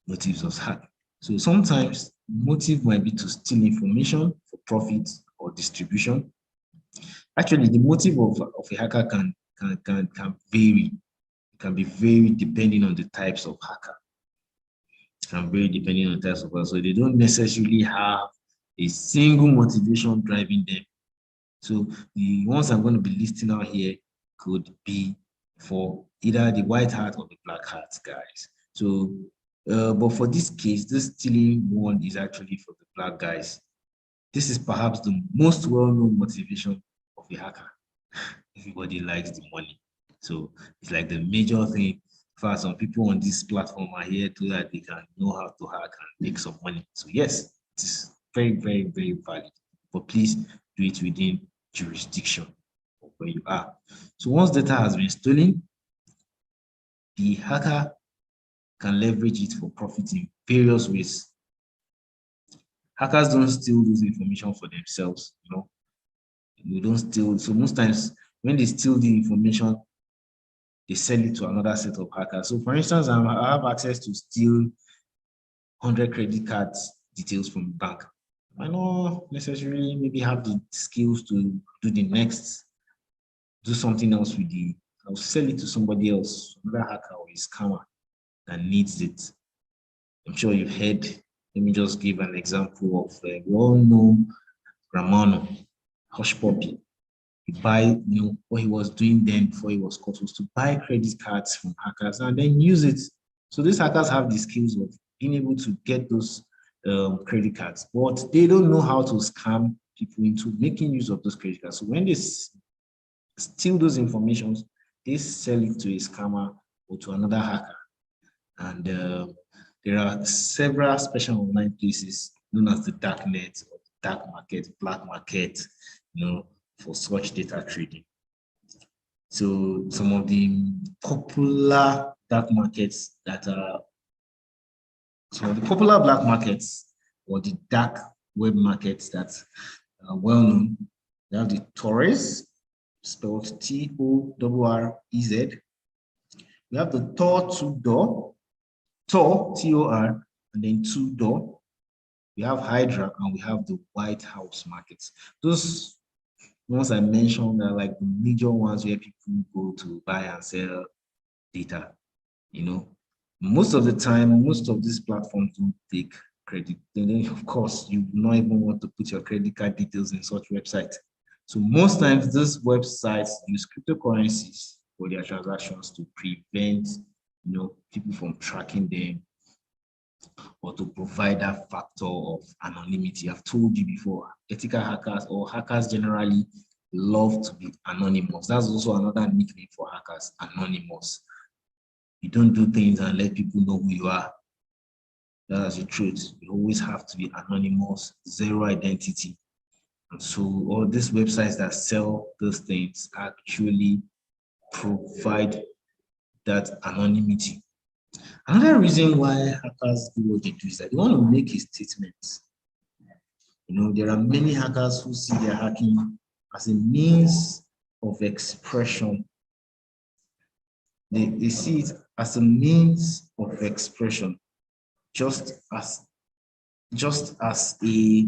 Motives of hacking. So sometimes motive might be to steal information for profit or distribution. Actually, the motive of a hacker can vary. It can be very depending on the types of hacker. Can vary depending on the types of hacker. So they don't necessarily have a single motivation driving them. So the ones I'm going to be listing out here could be for either the white hat or the black hat guys. So, but for this case, this stealing one is actually for the black guys. This is perhaps the most well-known motivation of a hacker. Everybody likes the money. So it's like the major thing. For some people on this platform are here so that they can know how to hack and make some money. So yes, it is very, very, very valid. But please do it within jurisdiction of where you are. So once data has been stolen, the hacker can leverage it for profit in various ways. Hackers don't steal this information for themselves, They don't steal. So most times when they steal the information, they sell it to another set of hackers. So for instance, I have access to steal 100 credit cards details from the bank. I not necessarily maybe have the skills to do the next, do something else with the, I'll sell it to somebody else, another hacker or a scammer that needs it. I'm sure you've heard, let me just give an example of we all know Ramano, Hush Puppy. He what he was doing then before he was caught was to buy credit cards from hackers and then use it. So these hackers have the skills of being able to get those credit cards, but they don't know how to scam people into making use of those credit cards. So when they steal those informations, they sell it to a scammer or to another hacker. And there are several special online places known as the dark net or dark market, black market, for such data trading. So some of the popular dark markets that are, some of the popular black markets or the dark web markets that are well known, we have the Torres, spelled T-O-R-R-E-Z. We have the Tor 2-door, Tor, T-O-R, and then 2-door. We have Hydra, and we have the White House markets. Those ones I mentioned are like the major ones where people go to buy and sell data. Most of the time, most of these platforms don't take credit. Then, of course, you do not even want to put your credit card details in such websites. So most times, these websites use cryptocurrencies for their transactions to prevent, people from tracking them, or to provide that factor of anonymity. I've told you before, ethical hackers or hackers generally love to be anonymous. That's also another nickname for hackers, anonymous. You don't do things and let people know who you are. That's the truth. You always have to be anonymous, zero identity. And so all these websites that sell those things actually provide that anonymity. Another reason why hackers do what they do is that they want to make a statement. There are many hackers who see their hacking as a means of expression. They see it as a means of expression, just as a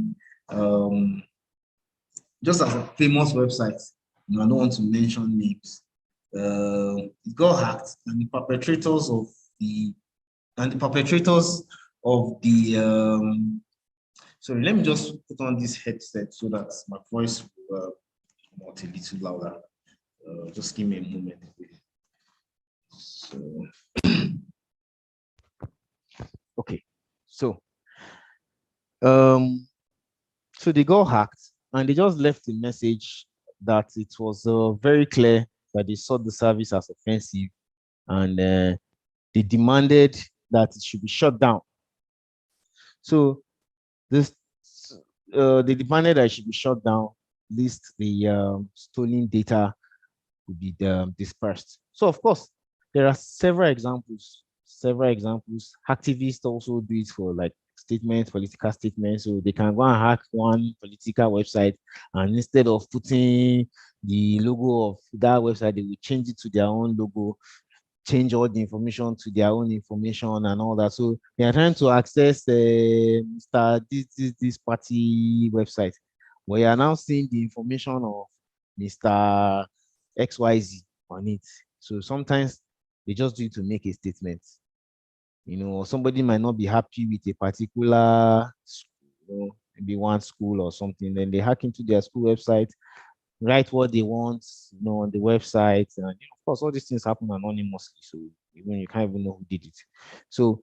famous website. I don't want to mention names. It got hacked, and the perpetrators of the sorry, let me just put on this headset so that my voice will come out a little louder. Just give me a moment. So, okay, so they got hacked and they just left a message that it was very clear that they saw the service as offensive, and they demanded that it should be shut down. So they demanded that it should be shut down, lest the stolen data would be dispersed. So of course, there are several examples. Activists also do it for like political statements. So they can go and hack one political website, and instead of putting the logo of that website, they will change it to their own logo, change all the information to their own information and all that. So they are trying to access Mr. This party website, where you are now seeing the information of Mr. XYZ on it. So sometimes they just do it to make a statement. Or somebody might not be happy with a particular school, maybe one school or something, then they hack into their school website, write what they want, on the website, and of course, all these things happen anonymously, so even you can't even know who did it. So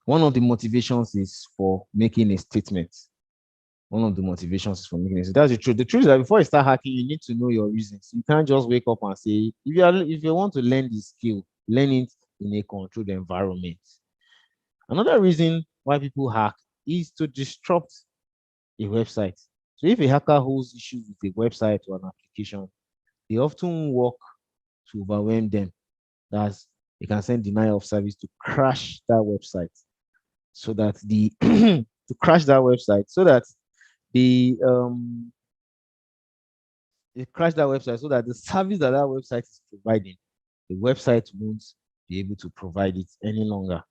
one of the motivations is for making a statement. That's the truth. The truth is that before you start hacking, you need to know your reasons. You can't just wake up and say, if you want to learn the skill, learn it in a controlled environment. Another reason why people hack is to disrupt a website. So if a hacker holds issues with a website or an application, they often work to overwhelm them. That's, they can send denial of service to crash that website, so that the the it crashed that website so that the service that that website is providing, the website won't be able to provide it any longer.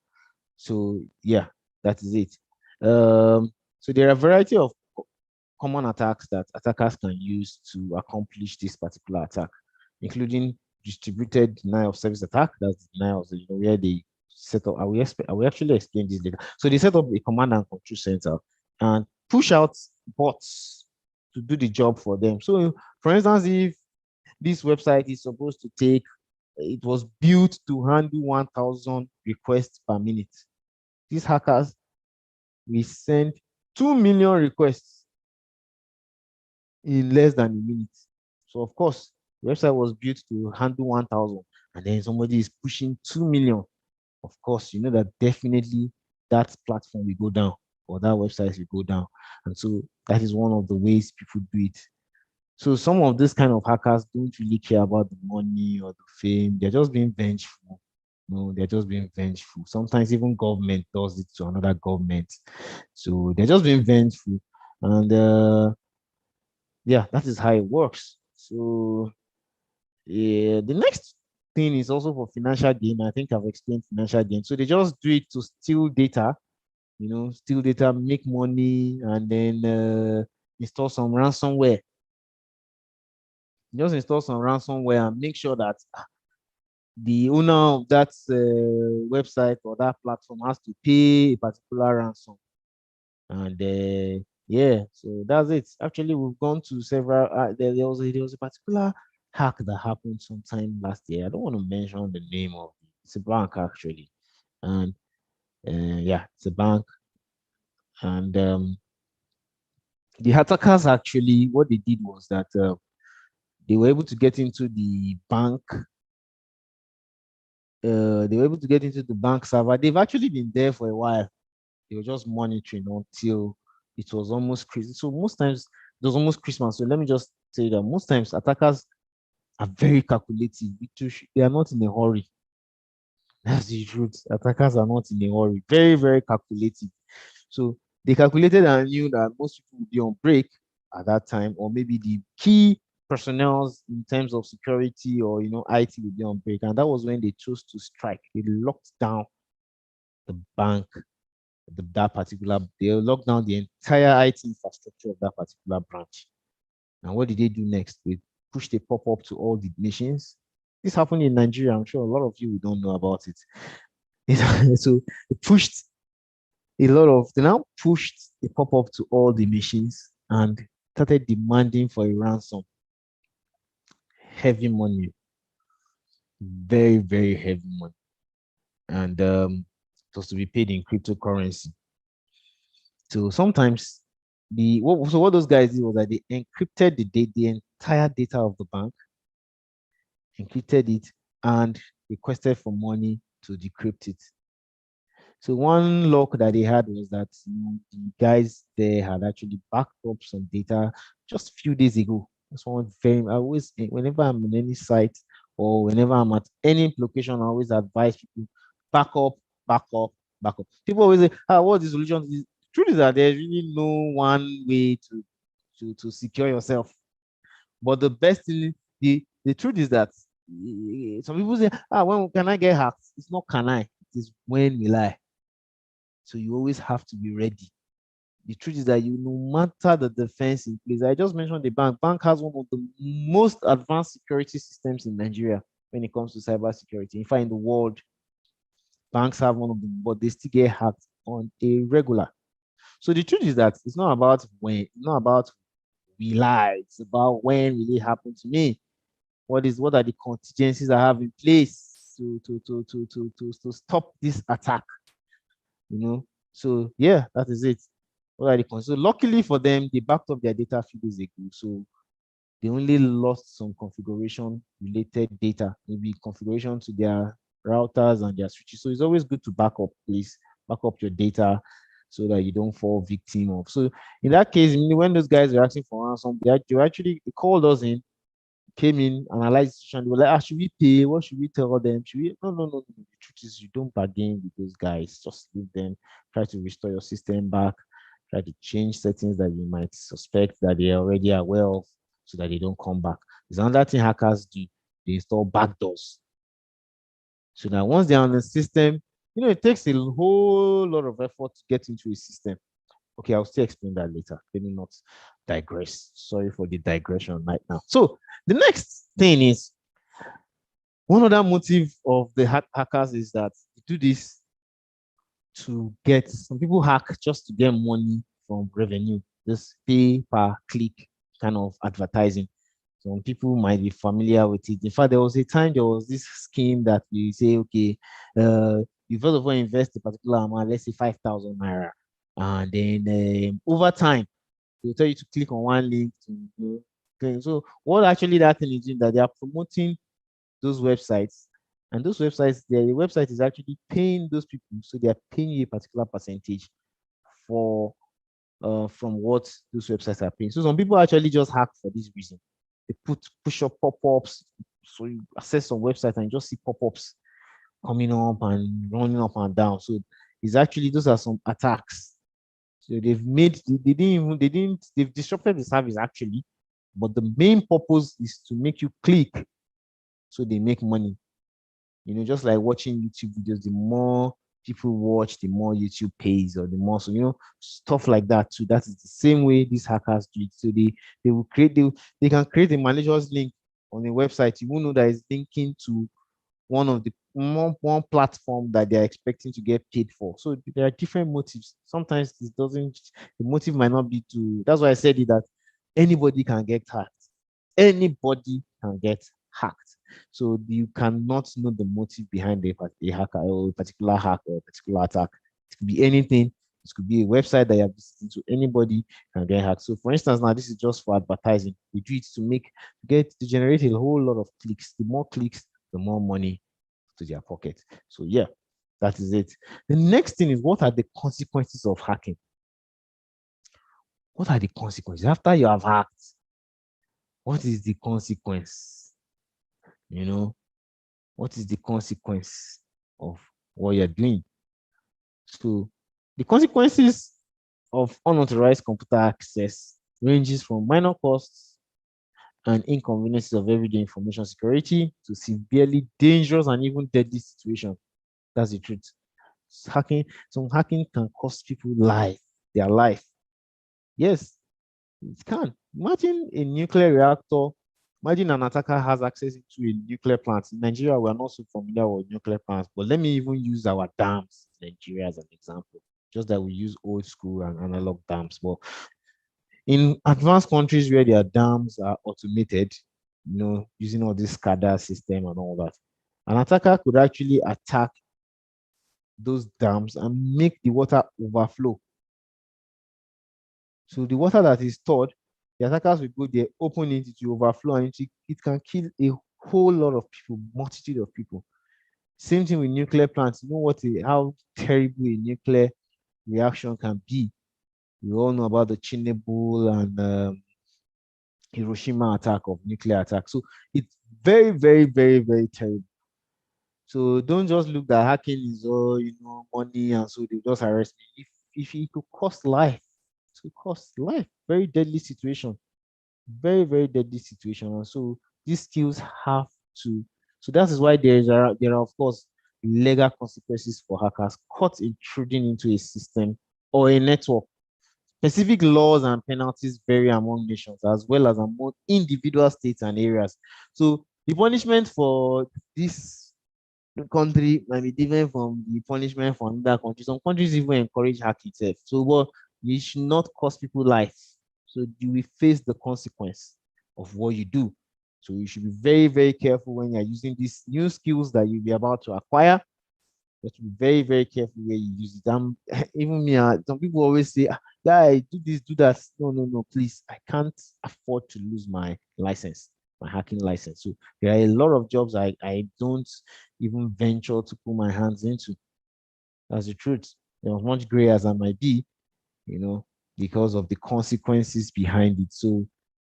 So yeah, that is it. So there are a variety of common attacks that attackers can use to accomplish this particular attack, including distributed denial of service attack. That's denial of, where they set up. I will actually explain this later. So they set up a command and control center and push out bots to do the job for them. So, for instance, if this website is supposed to take, it was built to handle 1,000 requests per minute. These hackers will send 2 million requests in less than a minute. So of course, the website was built to handle 1,000, and then somebody is pushing 2 million. Of course, you know that definitely that platform will go down, or that website will go down. And so that is one of the ways people do it. So some of these kind of hackers don't really care about the money or the fame. They're just being vengeful. They're just being vengeful. Sometimes even government does it to another government. So they're just being vengeful. And yeah, that is how it works. So yeah, the next thing is also for financial gain. I think I've explained financial gain. So they just do it to steal data, steal data, make money, and then install some ransomware. Just install some ransomware and make sure that the owner of that website or that platform has to pay a particular ransom. And yeah, so that's it. Actually, we've gone to several. There was a particular hack that happened sometime last year. I don't want to mention the name of it. It's a bank actually, and yeah, it's a bank. And the attackers actually, what they did was that they were able to get into the bank. They were able to get into the bank server. They've actually been there for a while. They were just monitoring until it was almost Christmas. So most times it was almost Christmas. So let me just say that most times attackers are very calculative. They are not in a hurry. That's the truth. Attackers are not in a hurry. Very, very calculative. So they calculated and knew that most people would be on break at that time, or maybe the key personnel in terms of security or IT would be on break. And that was when they chose to strike. They locked down the bank, that particular, they locked down the entire IT infrastructure of that particular branch. And what did they do next? They pushed a pop-up to all the machines. This happened in Nigeria. I'm sure a lot of you don't know about it. So they now pushed a pop-up to all the machines and started demanding for a ransom. Heavy money. Very, very heavy money. And it was to be paid in cryptocurrency. So sometimes what those guys did was that they encrypted the entire data of the bank, encrypted it, and requested for money to decrypt it. So one luck that they had was that the guys there had actually backed up some data just a few days ago. That's one very I always whenever I'm on any site or whenever I'm at any location, I always advise people back up, back up, back up. People always say, what's the solution to this? The truth is that there's really no one way to secure yourself. But the best thing, the truth is that some people say, when can I get hacked? It's not can I, it is when will I. So you always have to be ready. The truth is that no matter the defense in place, I just mentioned the bank. Bank has one of the most advanced security systems in Nigeria when it comes to cybersecurity. In fact, in the world, banks have one of them, but they still get hacked on a regular. So the truth is that it's not about when, it's not about we lie. It's about when will it happen to me? What are the contingencies I have in place to stop this attack? So yeah, that is it. What are the So luckily for them, they backed up their data a few days ago. So they only lost some configuration related data, maybe configuration to their routers and their switches. So it's always good to back up, please. Back up your data so that you don't fall victim of. So in that case, when those guys were asking for ransom, they actually called us in, came in, analyzed the situation. They were like, should we pay? What should we tell them? Should we? No, no, no, no. The truth is, you don't bargain with those guys. Just leave them. Try to restore your system back. Try to change settings that you might suspect that they are already aware of. so that they don't come back. There's another thing hackers do. They install backdoors. So now once they're on the system, it takes a whole lot of effort to get into a system. Okay, I'll still explain that later. Let me not digress. Sorry for the digression right now. So the next thing is, one other motive of the hackers is that they do this to get, some people hack just to get money from revenue, this pay per click kind of advertising. Some people might be familiar with it. In fact, there was a time there was this scheme that you say, okay, you first of all invest a particular amount, let's say 5,000 naira, and then over time they'll tell you to click on one link to go. Okay, so what actually that thing is doing, that they are promoting those websites, and those websites, the website is actually paying those people, so they are paying you a particular percentage for from what those websites are paying. So some people actually just hack for this reason. They push up pop-ups, so you access some website and you just see pop-ups coming up and running up and down. So it's actually, those are some attacks. So they've disrupted the service actually, but the main purpose is to make you click so they make money. Just like watching YouTube videos, the more people watch, the more YouTube pays, or the more, so stuff like that too. That is the same way these hackers do it. So they will create, they can create a malicious link on a website. You won't know that it's linking to one of the one platform that they're expecting to get paid for. So there are different motives. Sometimes it doesn't, the motive might not be to, that's why I said it, that anybody can get hacked. Anybody can get hacked. So you cannot know the motive behind a hacker, or a particular hack, or a particular attack. It could be anything. It could be a website that you're visiting, to anybody can get hacked. So for instance, now this is just for advertising. We do it to generate a whole lot of clicks. The more clicks, the more money to their pocket. So yeah, that is it. The next thing is, what are the consequences of hacking? What are the consequences after you have hacked? What is the consequence? What is the consequence of what you're doing? So the consequences of unauthorized computer access ranges from minor costs and inconveniences of everyday information security to severely dangerous and even deadly situations. That's the truth. Hacking can cost people their life. Yes, it can. Imagine a nuclear reactor. Imagine an attacker has access to a nuclear plant. In Nigeria, we are not so familiar with nuclear plants, but let me even use our dams in Nigeria as an example. Just that we use old school and analog dams. But in advanced countries where their dams are automated, using all this SCADA system and all that, an attacker could actually attack those dams and make the water overflow. So the water that is stored, the attackers will go there, open it, to overflow, and it can kill a whole lot of people, multitude of people. Same thing with nuclear plants. You know how terrible a nuclear reaction can be. We all know about the Chernobyl and Hiroshima attack, of nuclear attack. So it's very, very, very, very terrible. So don't just look that hacking is all money, and so they just arrest me. If it could cost life, it could cost life. Very deadly situation. Very, very deadly situation. And so these skills have to. So that is why there are of course legal consequences for hackers caught intruding into a system or a network. Specific laws and penalties vary among nations as well as among individual states and areas. So the punishment for this country might be different from the punishment for another country. Some countries even encourage hacking itself. So, but you should not cost people life. So you will face the consequence of what you do. So you should be very, very careful when you're using these new skills that you'll be about to acquire. You have to be very, very careful where you use it. Even me, some people always say, "Yeah, do this, do that." No, no, no, please. I can't afford to lose my license, my hacking license. So there are a lot of jobs I don't even venture to put my hands into. That's the truth. As much gray as I might be, because of the consequences behind it. So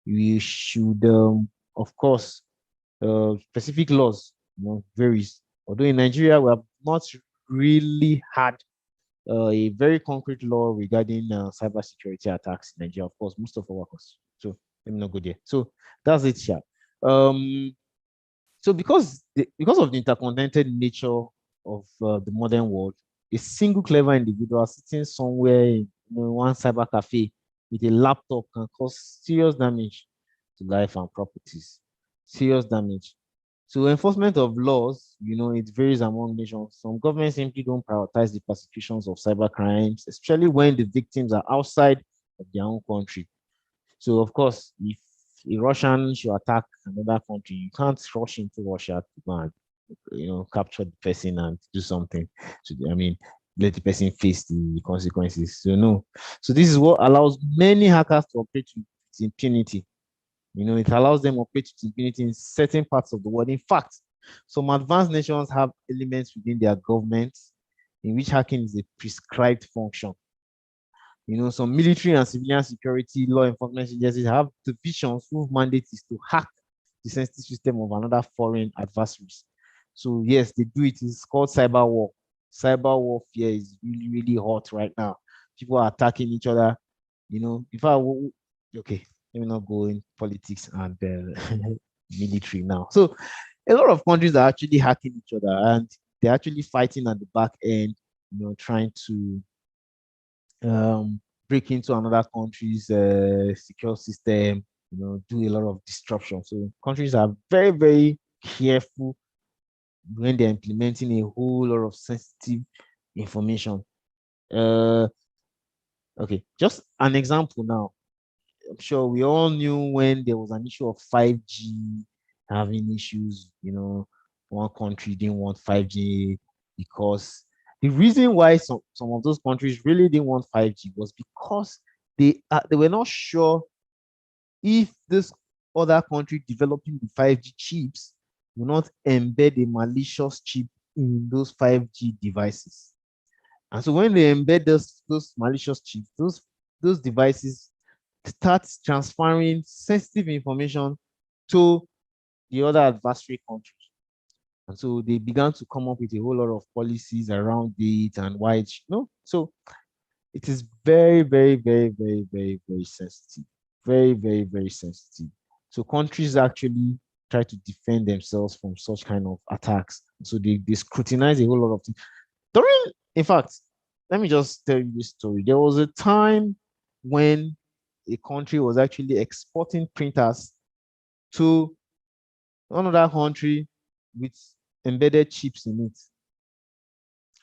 we should, of course, specific laws, varies. Although in Nigeria, we have not really had a very concrete law regarding cybersecurity attacks in Nigeria. Of course, most of our workers. So Let me not go there. So that's it, yeah. So because of the interconnected nature of the modern world, a single clever individual sitting somewhere in one cyber cafe with a laptop can cause serious damage to life and properties. Serious damage. So enforcement of laws, it varies among nations. Some governments simply don't prioritize the prosecutions of cyber crimes, especially when the victims are outside of their own country. So of course, if a Russian should attack another country, you can't rush into Russia to go and capture the person and do something. So I mean, let the person face the consequences. So no. So this is what allows many hackers to operate with impunity. It allows them to operate with impunity in certain parts of the world. In fact, some advanced nations have elements within their governments in which hacking is a prescribed function. Some military and civilian security law enforcement agencies have divisions whose mandate is to hack the sensitive system of another foreign adversaries. So yes, they do it. It's called cyber war. Cyber warfare is really, really hot right now. People are attacking each other. If I okay, let me not go in politics and military now. So a lot of countries are actually hacking each other and they're actually fighting at the back end, trying to break into another country's secure system, do a lot of disruption. So countries are very, very careful when they're implementing a whole lot of sensitive information. Okay, just an example now. I'm sure we all knew when there was an issue of 5G having issues, one country didn't want 5G because the reason why some of those countries really didn't want 5G was because they were not sure if this other country developing the 5G chips will not embed a malicious chip in those 5G devices. And so when they embed those malicious chips, those devices start transferring sensitive information to the other adversary countries. And so they began to come up with a whole lot of policies around it and why it's, so it is very, very, very, very, very, very sensitive. Very, very, very sensitive. So countries actually try to defend themselves from such kind of attacks. So they scrutinize a whole lot of things. In fact, let me just tell you this story. There was a time when a country was actually exporting printers to another country with embedded chips in it.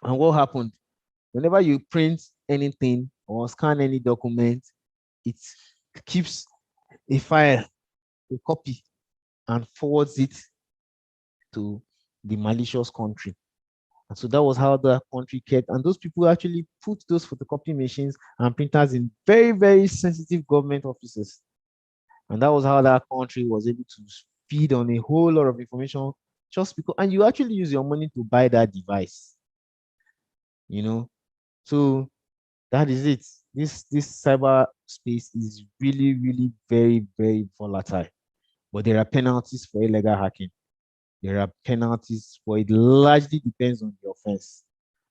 And what happened? Whenever you print anything or scan any document, it keeps a file, a copy, and forwards it to the malicious country. And so that was how the country kept. And those people actually put those photocopy machines and printers in very, very sensitive government offices. And that was how that country was able to feed on a whole lot of information just because, and you actually use your money to buy that device. So that is it. This cyber space is really, really very, very volatile. But there are penalties for illegal hacking. There are penalties for it. Largely depends on the offense.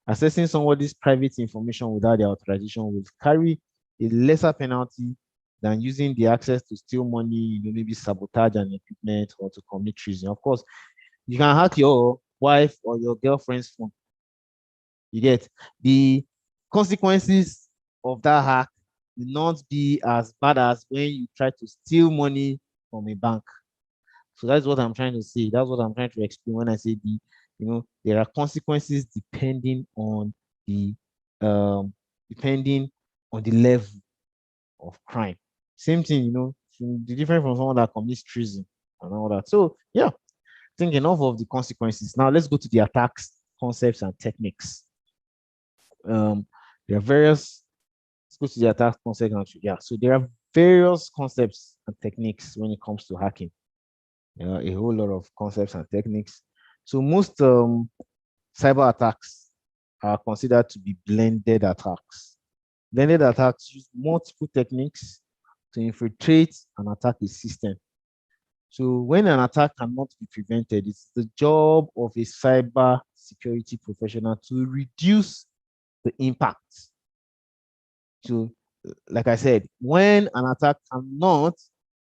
Accessing somebody's private information without their authorization will carry a lesser penalty than using the access to steal money, maybe sabotage an equipment or to commit treason. Of course, you can hack your wife or your girlfriend's phone. You get the consequences of that hack will not be as bad as when you try to steal money from a bank. So that's what I'm trying to say. That's what I'm trying to explain when I say there are consequences the depending on the level of crime. Same thing, the different from someone that commits treason and all that. So yeah, I think enough of the consequences. Now let's go to the attacks, concepts, and techniques. There are various. Let's go to the attack concept. Yeah, so there are various concepts and techniques when it comes to hacking. A whole lot of concepts and techniques. So most cyber attacks are considered to be blended attacks. Blended attacks use multiple techniques to infiltrate and attack a system. So when an attack cannot be prevented, it's the job of a cyber security professional to reduce the impact. So, like I said, when an attack cannot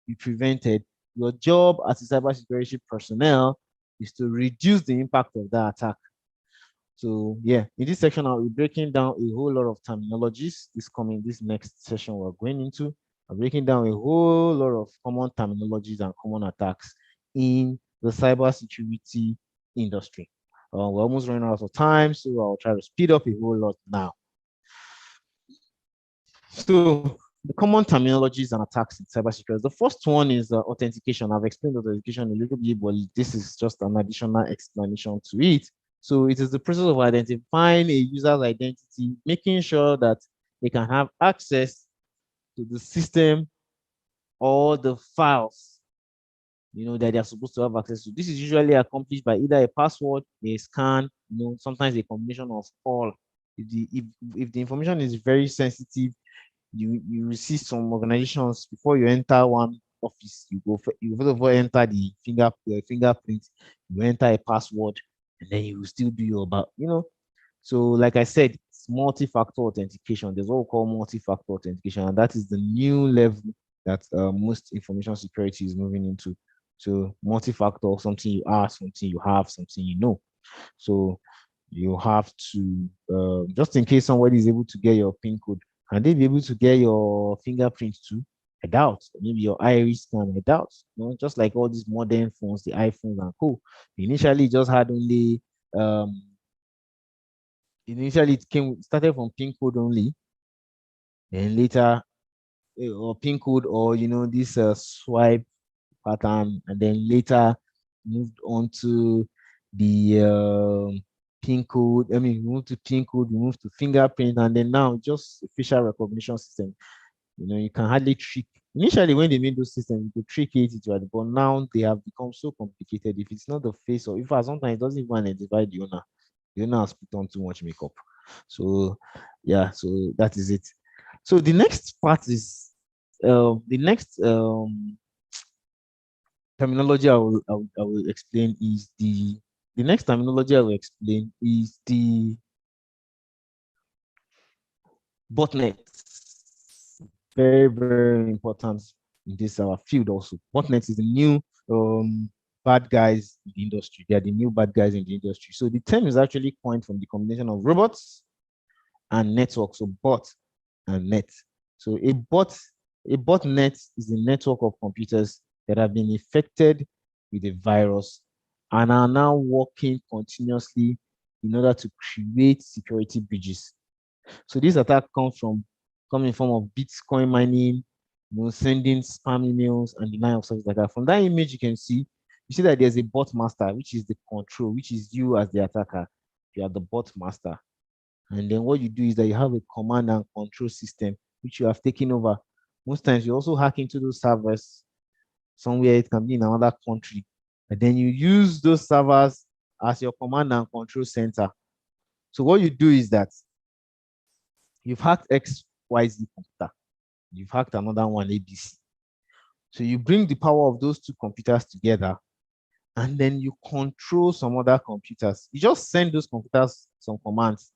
be prevented. Your job as a cybersecurity personnel is to reduce the impact of that attack. So yeah, in this section, I'll be breaking down a whole lot of terminologies. This next session we're going into, I'm breaking down a whole lot of common terminologies and common attacks in the cybersecurity industry. We're almost running out of time, so I'll try to speed up a whole lot now. So the common terminologies and attacks in cybersecurity. The first one is authentication. I've explained authentication a little bit, but this is just an additional explanation to it. So it is the process of identifying a user's identity, making sure that they can have access to the system or the files, that they're supposed to have access to. This is usually accomplished by either a password, a scan, sometimes a combination of all. If the information is very sensitive, you see some organizations before you enter one office, you first of all enter the fingerprint, you enter a password, and then you will still do your so like I said, it's multi-factor authentication. There's what we call multi-factor authentication, and that is the new level that most information security is moving into. So multi-factor, something you ask, something you have, something you know. So you have to just in case somebody is able to get your PIN code, can they be able to get your fingerprint too? I doubt. Maybe your iris scan, I doubt. Just like all these modern phones, the iPhones and co. Initially, just had only initially it started from PIN code only, and later or PIN code or this swipe pattern, and then later moved on to the PIN code. I mean, we moved to PIN code, we moved to fingerprint, and then now just facial recognition system. You can hardly trick. Initially, when they made those systems, you could trick it, but now they have become so complicated. If it's not the face, or if sometimes it doesn't even identify the owner, the owner has put on too much makeup. So, yeah, so that is it. So the next part is the next terminology I will explain is the next terminology I will explain is the botnets. Very, very important in this our field also. Botnets is the new bad guys in the industry. They are the new bad guys in the industry. So the term is actually coined from the combination of robots and network. So bot and net. So a botnet is a network of computers that have been infected with a virus and are now working continuously in order to create security breaches. So this attack come in form of Bitcoin mining, sending spam emails and denial of service like that. From that image, you see that there's a bot master, which is the control, which is you as the attacker. You are the bot master. And then what you do is that you have a command and control system, which you have taken over. Most times you also hack into those servers somewhere, it can be in another country. And then you use those servers as your command and control center. So what you do is that you've hacked XYZ computer. You've hacked another one, ABC. So you bring the power of those two computers together, and then you control some other computers. You just send those computers some commands.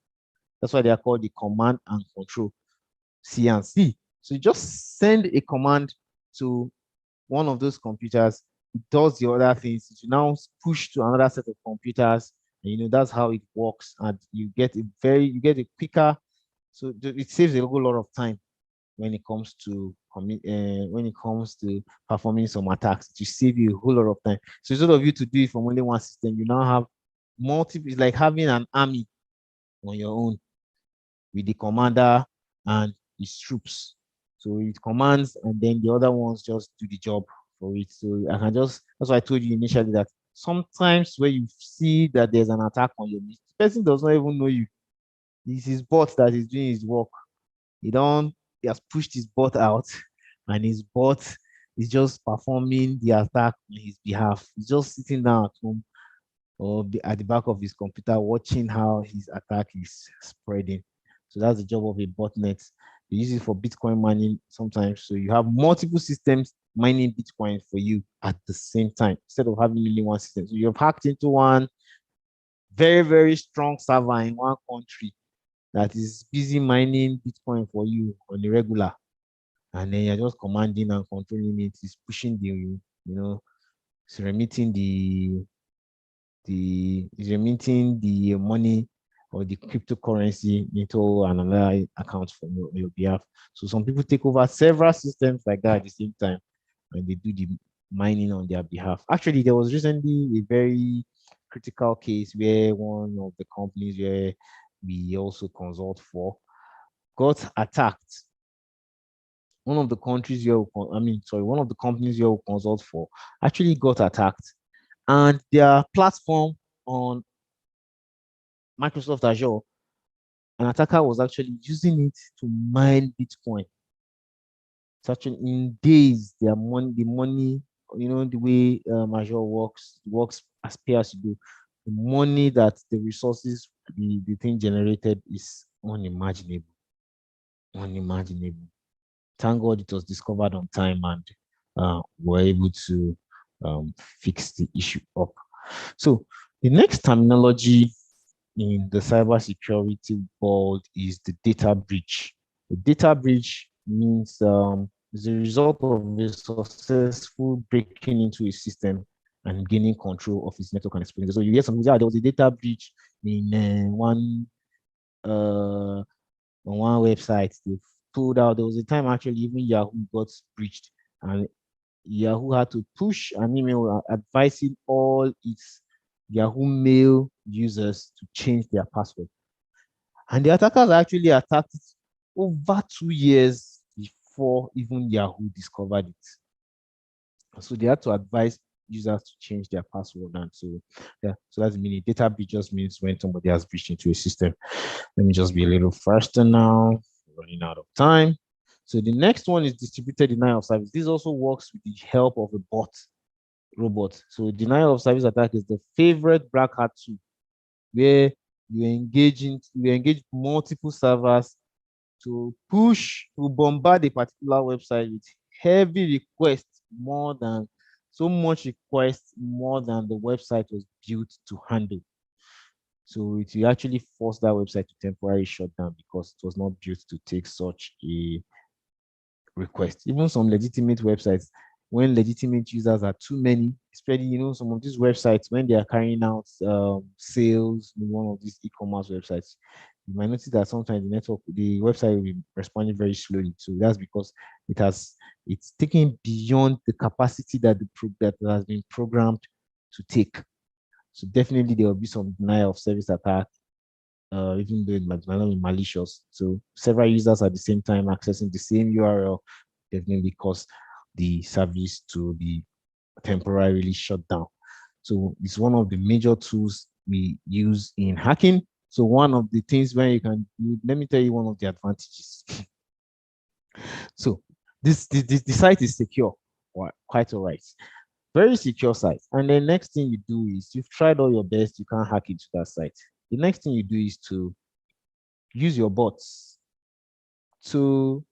That's why they are called the command and control, C and C. So you just send a command to one of those computers, it does the other things. You now push to another set of computers, and that's how it works. And you get a quicker. So it saves a whole lot of time when it comes to performing some attacks. To save you a whole lot of time. So instead of you to do it from only one system, you now have multiple. It's like having an army on your own with the commander and his troops. So it commands, and then the other ones just do the job for it. So that's why I told you initially that sometimes when you see that there's an attack on your list, the person does not even know you. It's his bot that is doing his work. He has pushed his bot out, and his bot is just performing the attack on his behalf. He's just sitting down at home or at the back of his computer watching how his attack is spreading. So that's the job of a botnet. They use it for Bitcoin mining sometimes. So you have multiple systems mining Bitcoin for you at the same time instead of having only one system. So you've hacked into one very, very strong server in one country that is busy mining Bitcoin for you on the regular. and then you're just commanding and controlling it. It's pushing the, it's remitting is remitting the money or the cryptocurrency into another account for your behalf. So some people take over several systems like that at the same time, and they do the mining on their behalf. Actually, there was recently a very critical case where one of the companies where we also consult for got attacked. One of the countries one of the companies you consult for actually got attacked, and their platform on Microsoft Azure, an attacker was actually using it to mine Bitcoin. It's actually in days, the money, the way Azure works as pay as you go. The money that the resources the thing generated is unimaginable. Unimaginable. Thank God it was discovered on time, and were able to fix the issue up. So the next terminology in the cybersecurity world is the data breach. The data breach means is a result of a successful breaking into a system and gaining control of its network and experience. So you hear something, there was a data breach in uh, on one website. They pulled out. There was a time actually even Yahoo got breached, and Yahoo had to push an email advising all its Yahoo Mail users to change their password. And the attackers actually attacked it over 2 years before even Yahoo discovered it. So they had to advise users to change their password. And so, yeah, so that's meaning data breach just means when somebody has breached into a system. Let me just be a little faster now, running out of time. So the next one is distributed denial of service. This also works with the help of a robot. So denial of service attack is the favorite black hat tool where you engage multiple servers to bombard a particular website with heavy requests, more than so much requests more than the website was built to handle. So it will actually force that website to temporarily shut down because it was not built to take such a request. Even some legitimate websites, when legitimate users are too many, especially some of these websites when they are carrying out sales in one of these e-commerce websites, you might notice that sometimes the website will be responding very slowly. So that's because it's taking beyond the capacity that has been programmed to take. So definitely there will be some denial of service attack, even though it might not be malicious. So several users at the same time accessing the same URL definitely cause the service to be temporarily shut down. So it's one of the major tools we use in hacking. So one of the things where you can let me tell you one of the advantages. So the site is secure, quite all right. Very secure site. And the next thing you do is you've tried all your best, you can't hack into that site. The next thing you do is to use your bots to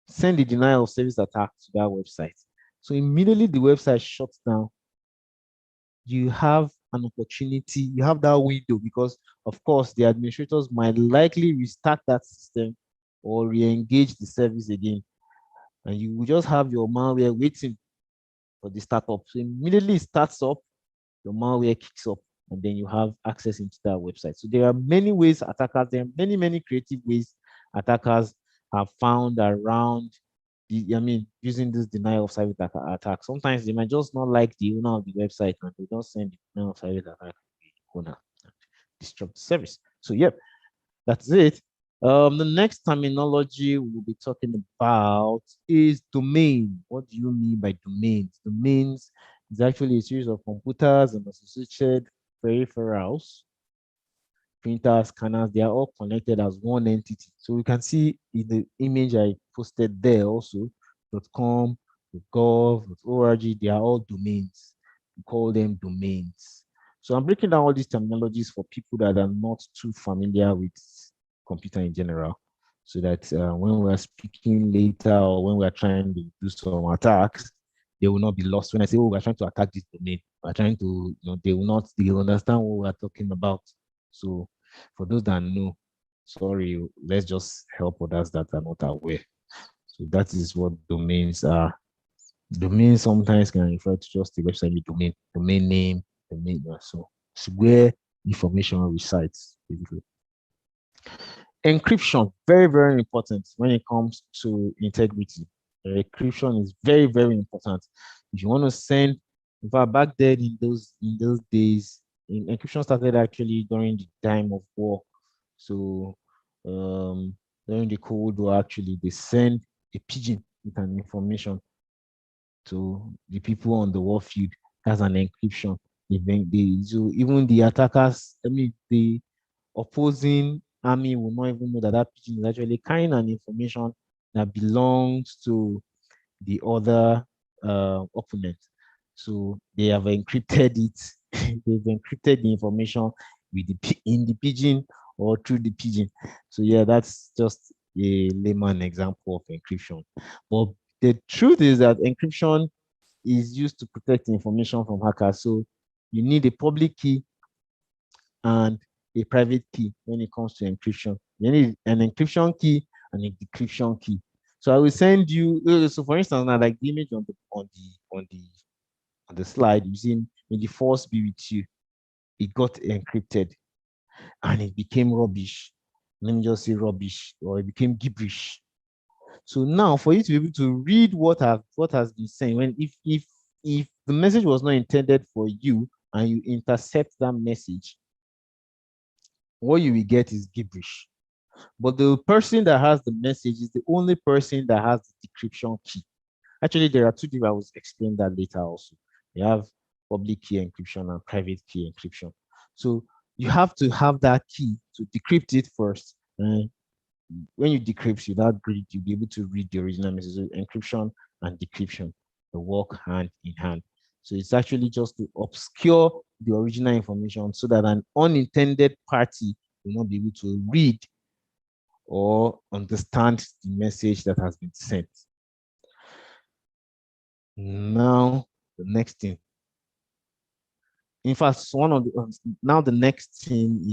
send the denial of service attack to that website. So immediately the website shuts down, you have an opportunity, you have that window because, of course, the administrators might likely restart that system or re-engage the service again. And you will just have your malware waiting for the startup. So immediately it starts up, your malware kicks up, and then you have access into that website. So there are many ways there are many creative ways attackers have found around using this denial of service attack. Sometimes they might just not like the owner of the website and they don't send the denial of service attack to the owner and disrupt the service. So yep, that's it. The next terminology we'll be talking about is domain. What do you mean by domains? Domains is actually a series of computers and associated peripherals, printers, scanners, they are all connected as one entity. So you can see in the image I posted there also, .com, .gov, .org, they are all domains. We call them domains. So I'm breaking down all these terminologies for people that are not too familiar with computer in general, so that when we're speaking later or when we're trying to do some attacks, they will not be lost. When I say, oh, we're trying to attack this domain, we're trying to, they will understand what we're talking about. So for those that know, sorry, let's just help others that are not aware. So that is what domains are. Domain sometimes can refer to just the website with domain name, domain. So it's where information resides, basically. Encryption, very, very important when it comes to integrity. Encryption is very, very important. If you want to send, in fact, back then in those days, encryption started actually during the time of war. So during the Cold War, actually, they send a pigeon with an information to the people on the warfield. That's an encryption. So even the attackers, I mean, the opposing army will not even know that that pigeon is actually carrying an information that belongs to the other opponent. So they have encrypted it. They've encrypted the information in the pigeon or through the pigeon. So yeah, that's just a layman example of encryption. But the truth is that encryption is used to protect information from hackers. So you need a public key and a private key when it comes to encryption. You need an encryption key and a decryption key. So I will send you. So for instance, now like the image on the slide, you see, in the force be with you, it got encrypted and it became rubbish. Let me just say rubbish, or it became gibberish. So now, for you to be able to read what has been sent, when if the message was not intended for you and you intercept that message, what you will get is gibberish. But the person that has the message is the only person that has the decryption key. Actually, there are two different. I will explain that later also. You have public key encryption and private key encryption. So you have to have that key to decrypt it first. And when you decrypt without grid, you'll be able to read the original message. So encryption and decryption, they work hand in hand. So it's actually just to obscure the original information so that an unintended party will not be able to read or understand the message that has been sent. Now, the next thing. In fact, now the next thing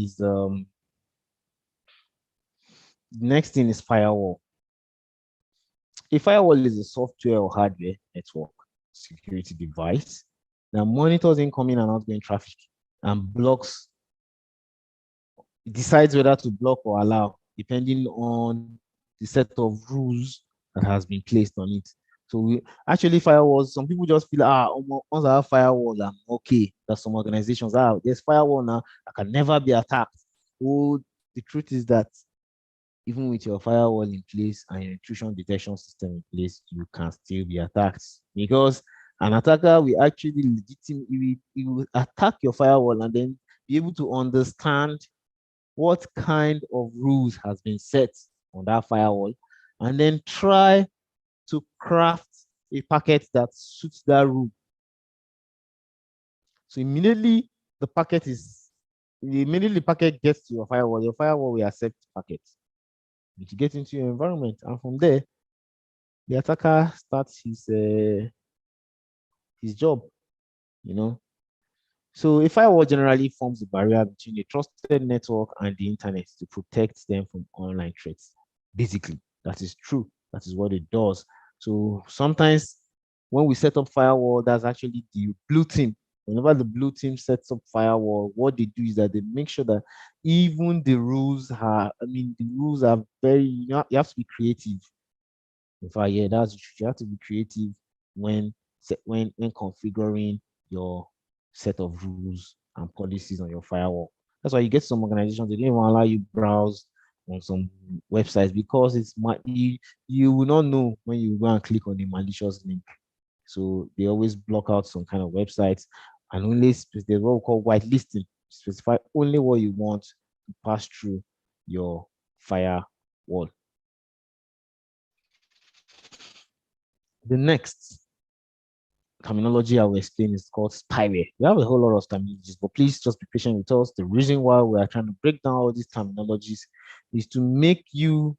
is firewall. A firewall is a software or hardware network security device that monitors incoming and outgoing traffic and decides whether to block or allow, depending on the set of rules that has been placed on it. So we actually firewalls, some people just feel, once I have firewalls, I'm okay. There's some organizations, there's firewall now, I can never be attacked. Oh, the truth is that even with your firewall in place and your intrusion detection system in place, you can still be attacked, because an attacker will actually he will attack your firewall and then be able to understand what kind of rules has been set on that firewall, and then try to craft a packet that suits that rule. So immediately the packet gets to your firewall will accept the packet. It get into your environment, and from there, the attacker starts his job. You know. So a firewall generally forms a barrier between a trusted network and the internet to protect them from online threats. Basically, that is true. That is what it does. So sometimes when we set up firewall, that's actually the blue team. Whenever the blue team sets up firewall, what they do is that they make sure that even the rules are very, you have to be creative. In fact, yeah, you have to be creative when when configuring your set of rules and policies on your firewall. That's why you get some organizations, they don't even allow you browse on some websites, because you will not know when you go and click on a malicious link. So they always block out some kind of websites, and there's what we call whitelisting. Specify only what you want to pass through your firewall. The next terminology I will explain is called spyware. We have a whole lot of terminologies, but please just be patient with us. The reason why we are trying to break down all these terminologies is to make you,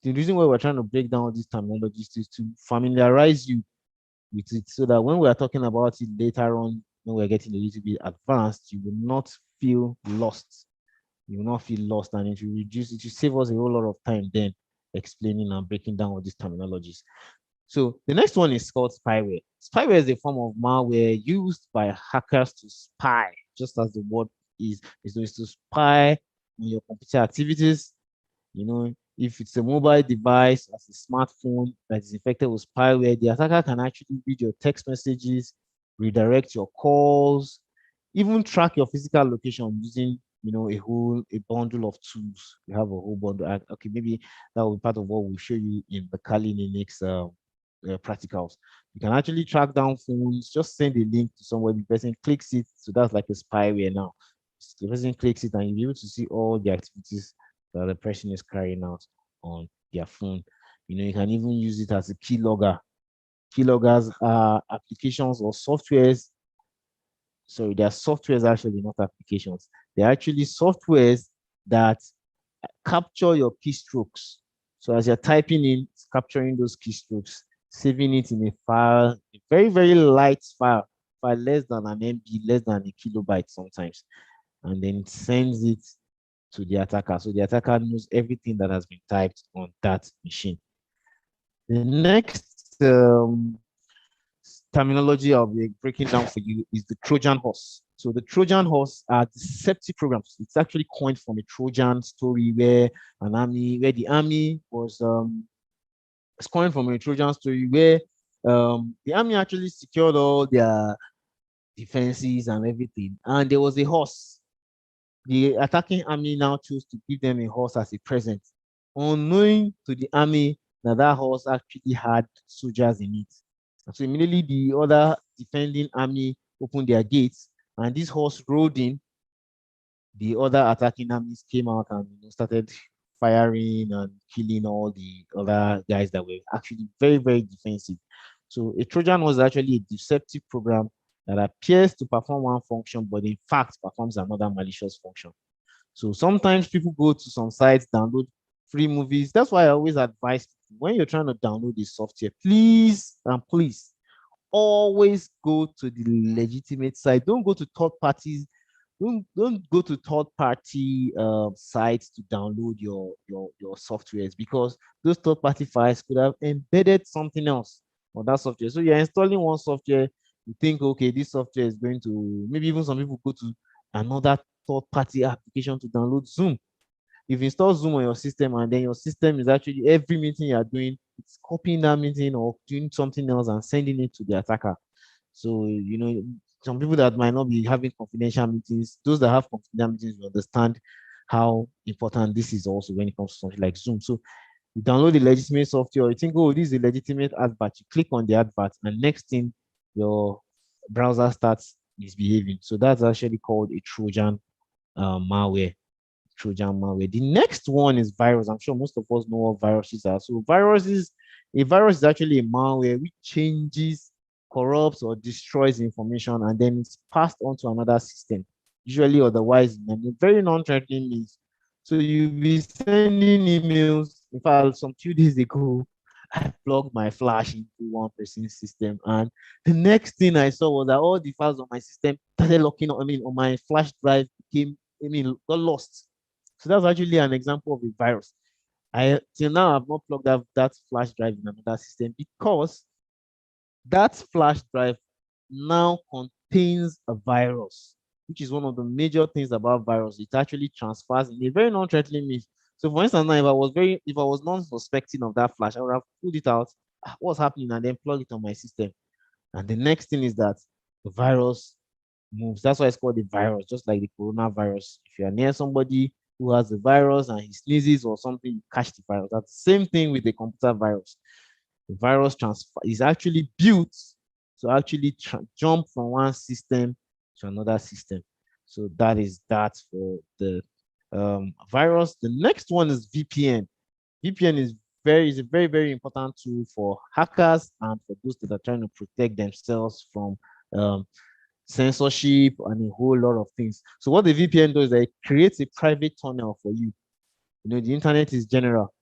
the reason why we're trying to break down all these terminologies is to familiarize you with it, so that when we are talking about it later on, when we're getting a little bit advanced, you will not feel lost. You will not feel lost, and it will save us a whole lot of time then explaining and breaking down all these terminologies. So the next one is called spyware. Spyware is a form of malware used by hackers to spy, just as the word is to spy on your computer activities. You know, if it's a mobile device, as a smartphone that is infected with spyware, the attacker can actually read your text messages, redirect your calls, even track your physical location using, a bundle of tools. We have a whole bundle. Okay, maybe that will be part of what we'll show you in the Kali next practicals. You can actually track down phones, just send a link to somewhere, the person clicks it. So that's like a spyware now. The person clicks it and you'll be able to see all the activities that the person is carrying out on their phone. You can even use it as a keylogger. Keyloggers are applications or softwares. Sorry, they are softwares actually, not applications. They're actually softwares that capture your keystrokes. So as you're typing in, it's capturing those keystrokes, saving it in a file, a very, very light file less than an MB, less than a kilobyte sometimes. And then it sends it to the attacker. So the attacker knows everything that has been typed on that machine. The next terminology I'll be breaking down for you is the Trojan horse. So the Trojan horse are deceptive programs. It's actually coined from a Trojan story where the army was it's coined from a Trojan story where the army actually secured all their defenses and everything, and there was a horse. The attacking army now chose to give them a horse as a present, unknowing to the army that that horse actually had soldiers in it. And so immediately the other defending army opened their gates, and this horse rode in. The other attacking armies came out and started firing and killing all the other guys that were actually very, very defensive. So a Trojan was actually a deceptive program that appears to perform one function, but in fact performs another malicious function. So sometimes people go to some sites, download free movies. That's why I always advise people, when you're trying to download this software, please and please always go to the legitimate site. Don't go to third parties. Don't go to third party sites to download your softwares, because those third party files could have embedded something else on that software. So you're installing one software, you think, okay, this software is going to, maybe even some people go to another third party application to download Zoom. You've installed Zoom on your system, and then your system is actually, every meeting you're doing, it's copying that meeting or doing something else and sending it to the attacker. So, some people that might not be having confidential meetings, those that have confidential meetings will understand how important this is also when it comes to something like Zoom. So you download the legitimate software, you think, oh, this is a legitimate advert. You click on the advert, and next thing, your browser starts misbehaving. So that's actually called a Trojan malware. Trojan malware. The next one is virus. I'm sure most of us know what viruses are. So a virus is actually a malware which changes, corrupts, or destroys information, and then it's passed on to another system, usually otherwise in a very non-threatening means. So you'll be sending emails. In fact, some 2 days ago, I plugged my flash into one person's system, and the next thing I saw was that all the files on my system started locking on. On my flash drive got lost. So that's actually an example of a virus. I till now I've not plugged that flash drive in another system, because that flash drive now contains a virus, which is one of the major things about virus. It actually transfers in a very non-threatening means. So for instance, now if I was non-suspecting of that flash, I would have pulled it out, what's happening, and then plug it on my system. And the next thing is that the virus moves. That's why it's called the virus, just like the coronavirus. If you are near somebody who has the virus and he sneezes or something, you catch the virus. That's the same thing with the computer virus. The virus transfer is actually built to actually jump from one system to another system. So that is that for the virus. The next one is VPN. VPN is a very, very important tool for hackers and for those that are trying to protect themselves from censorship and a whole lot of things. So what the VPN does is that it creates a private tunnel for you. The internet is general.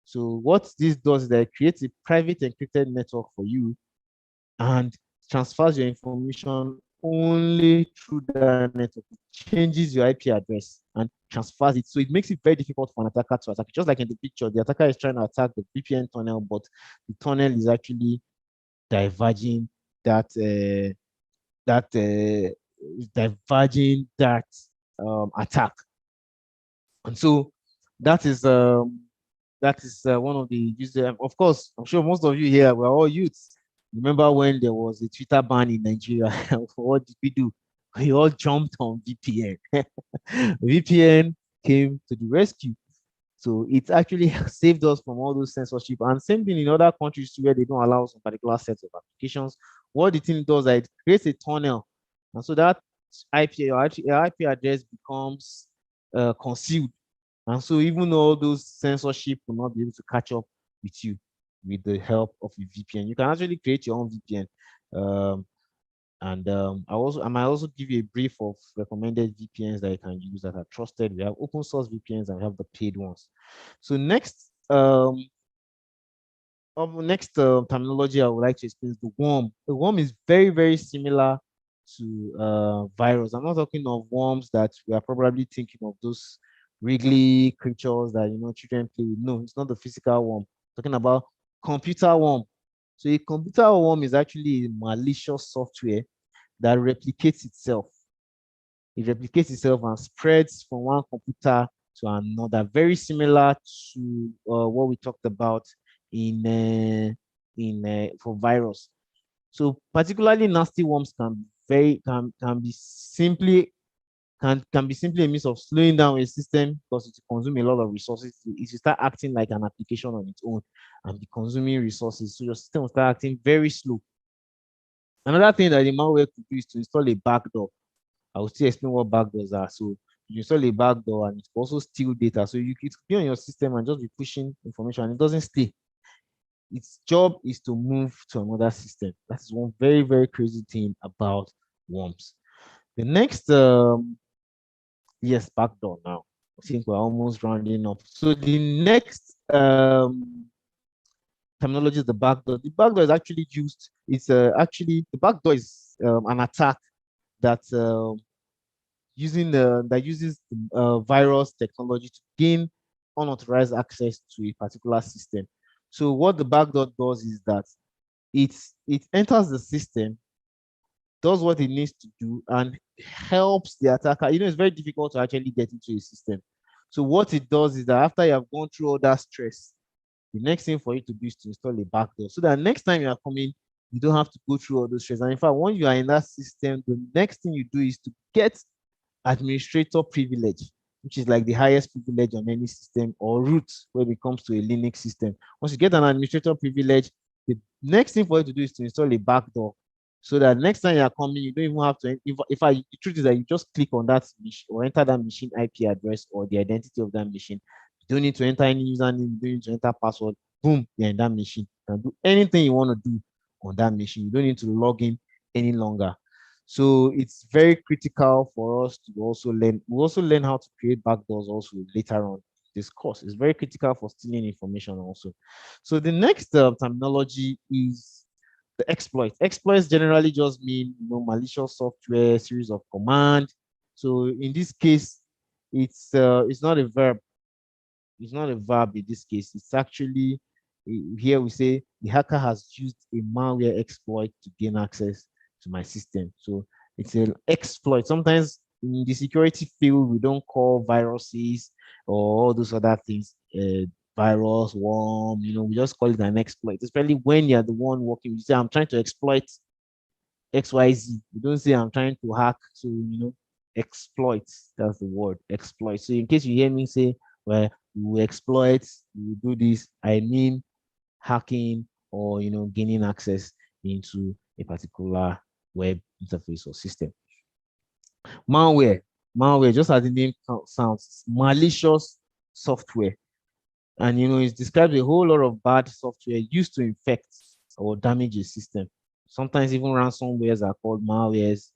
So what this does is that it creates a private encrypted network for you and transfers your information only through that network. It changes your IP address. and transfers it. So it makes it very difficult for an attacker to attack. Just like in the picture, the attacker is trying to attack the VPN tunnel, but the tunnel is actually diverging that diverging that attack. And so that is one of the user. Of course, I'm sure most of you here were all youths. Remember when there was a Twitter ban in Nigeria? What did we do? We all jumped on VPN. VPN came to the rescue. So it actually saved us from all those censorship. And same thing in other countries too, where they don't allow some particular sets of applications. What the thing does is it creates a tunnel. And so that IP address becomes concealed. And so even all those censorship will not be able to catch up with you with the help of a VPN. You can actually create your own VPN. I might also give you a brief of recommended VPNs that you can use that are trusted. We have open source VPNs and we have the paid ones. So next terminology I would like to explain is the worm. The worm is very, very similar to virus. I'm not talking of worms that we are probably thinking of, those wriggly creatures that children play with. No, it's not the physical worm. I'm talking about computer worm. So a computer worm is actually a malicious software that replicates itself. It replicates itself and spreads from one computer to another, very similar to what we talked about for virus. So particularly nasty worms can be simply a means of slowing down a system because it consumes a lot of resources. It will start acting like an application on its own and be consuming resources. So your system will start acting very slow. Another thing that the malware could do is to install a backdoor. I will still explain what backdoors are. So you install a backdoor and it will also steal data. So it could be on your system and just be pushing information and it doesn't stay. Its job is to move to another system. That is one very, very crazy thing about worms. The next, yes, backdoor now. I think we're almost rounding up. So the next terminology is the backdoor. The backdoor is actually used. It's actually the backdoor is an attack that uses virus technology to gain unauthorized access to a particular system. So what the backdoor does is that it enters the system, does what it needs to do, and helps the attacker. It's very difficult to actually get into a system. So what it does is that after you have gone through all that stress, the next thing for you to do is to install a backdoor so that next time you are coming, you don't have to go through all those stress. And in fact, once you are in that system, the next thing you do is to get administrator privilege, which is like the highest privilege on any system, or root when it comes to a Linux system. Once you get an administrator privilege, the next thing for you to do is to install a backdoor so that next time you are coming, you don't even have to. The truth is that you just click on that machine or enter that machine IP address or the identity of that machine. You don't need to enter any username, you don't need to enter password. Boom, you're in that machine. You can do anything you want to do on that machine. You don't need to log in any longer. So it's very critical for us to also learn. We also learn how to create backdoors also later on this course. It's very critical for stealing information also. So the next terminology is the exploit. Exploits generally just mean malicious software, series of command. So in this case, it's not a verb. It's not a verb in this case. It's actually here we say the hacker has used a malware exploit to gain access to my system. So it's an exploit. Sometimes in the security field, we don't call viruses or all those other things virus, worm, we just call it an exploit, especially when you're the one working. You say, I'm trying to exploit XYZ. You don't say, I'm trying to hack. So, exploit, that's the word, exploit. So in case you hear me say, well, we exploit, we do this, I mean hacking or, gaining access into a particular web interface or system. Malware, just as the name sounds, malicious software. And it describes a whole lot of bad software used to infect or damage a system. Sometimes even ransomwares are called malwares,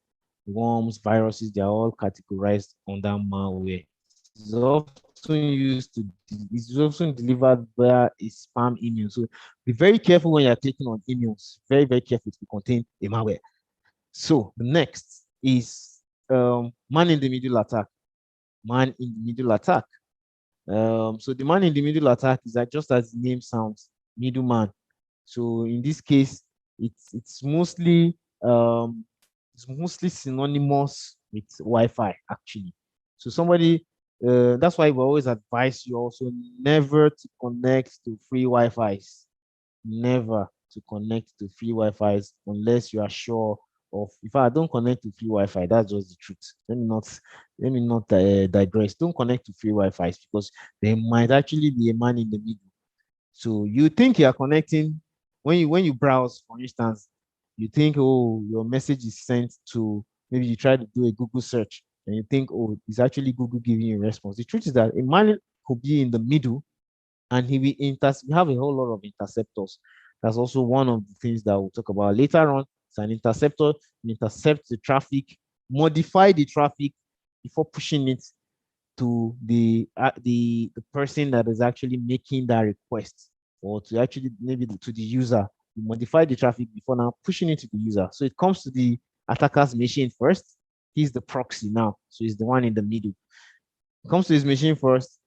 worms, viruses, they are all categorized under malware. It's often delivered via a spam email. So be very careful when you're clicking on emails. Very, very careful to contain a malware. So the next is man in the middle attack. man in the middle attack. So the man in the middle attack is that just as the name sounds, middleman. So in this case, um, it's mostly synonymous with Wi-Fi actually. So somebody that's why we always advise you also never to connect to free Wi-Fi's. Never to connect to free Wi-Fi's unless you are sure of. If I don't connect to free Wi-Fi, that's just the truth. Let me not digress. Don't connect to free Wi-Fi's because there might actually be a man in the middle. So you think you are connecting when you browse, for instance, you think, oh, your message is sent to, maybe you try to do a Google search and you think, oh, it's actually Google giving you a response. The truth is that a man could be in the middle and he will we have a whole lot of interceptors. That's also one of the things that we'll talk about later on. It's an interceptor, it intercepts the traffic, modify the traffic before pushing it to the person that is actually making that request, or to actually maybe to the user. You modify the traffic before now pushing it to the user. So it comes to the attacker's machine first. He's the proxy now, so he's the one in the middle. It comes to his machine first.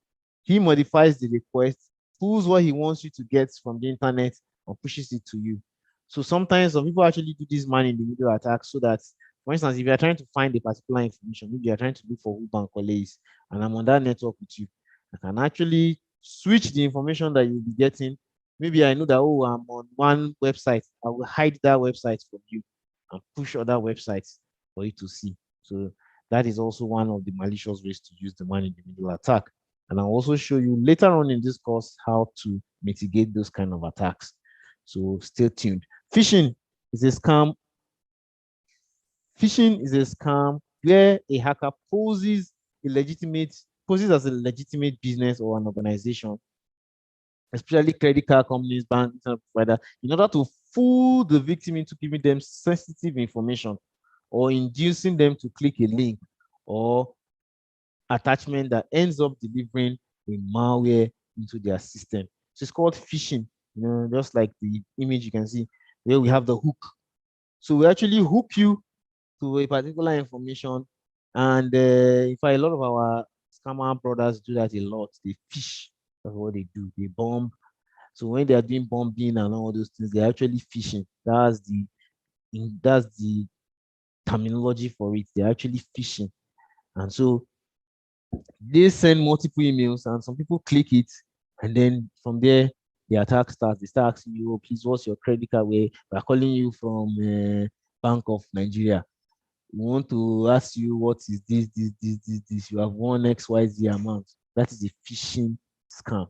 He modifies the request, pulls what he wants you to get from the internet, and pushes it to you. So sometimes some people actually do this man in the middle attack so that, for instance, if you're trying to find a particular information, maybe you're trying to look for Uber and Colleagues, and I'm on that network with you, I can actually switch the information that you'll be getting. Maybe I know that, oh, I'm on one website. I will hide that website from you and push other websites for you to see. So that is also one of the malicious ways to use the man in the middle attack. And I'll also show you later on in this course how to mitigate those kind of attacks. So stay tuned. Phishing is a scam. Phishing is a scam where a hacker poses as a legitimate business or an organization, especially credit card companies, banks, internet provider, in order to fool the victim into giving them sensitive information or inducing them to click a link or attachment that ends up delivering a malware into their system. So it's called phishing, just like the image you can see where we have the hook. So we actually hook you to a particular information. And in fact, a lot of our scammer brothers do that a lot. They fish. That's what they do. They bomb. So when they are doing bombing and all those things, they're actually phishing. That's the terminology for it. They're actually phishing. And so they send multiple emails and some people click it, and then from there the attack starts. They start asking you, oh, please, what's your credit card? We're calling you from Bank of Nigeria. We want to ask you what is this. You have won XYZ amount. That is a phishing scam.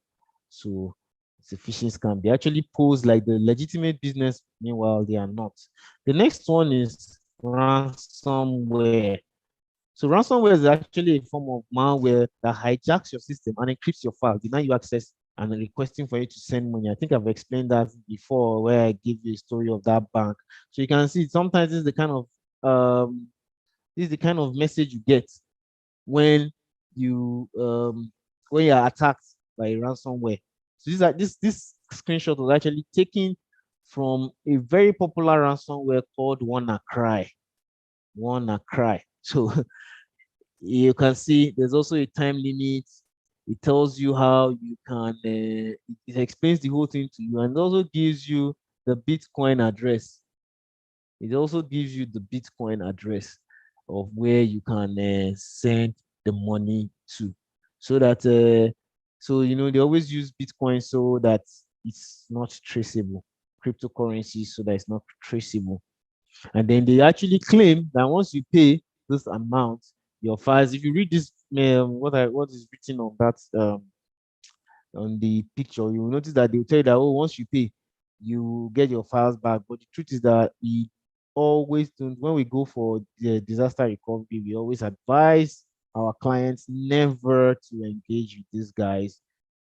So it's a phishing scam. They actually pose like the legitimate business, meanwhile they are not. The next one is ransomware. So ransomware is actually a form of malware that hijacks your system and encrypts your file, deny you access, and requesting for you to send money. I think I've explained that before, where I give you a story of that bank. So you can see sometimes um, this is the kind of message you get when you are attacked by ransomware. So this screenshot was actually taken from a very popular ransomware called WannaCry. WannaCry. So you can see there's also a time limit. It tells you how you can, it explains the whole thing to you, and also gives you the Bitcoin address. It also gives you the Bitcoin address of where you can send the money to. So that, they always use Bitcoin so that it's not traceable. Cryptocurrency so that it's not traceable. And then they actually claim that once you pay this amount, your files, if you read this, what is written on that, on the picture, you will notice that they will tell you that, oh, once you pay, you get your files back. But the truth is that we always don't, when we go for the disaster recovery, we always advise our clients never to engage with these guys,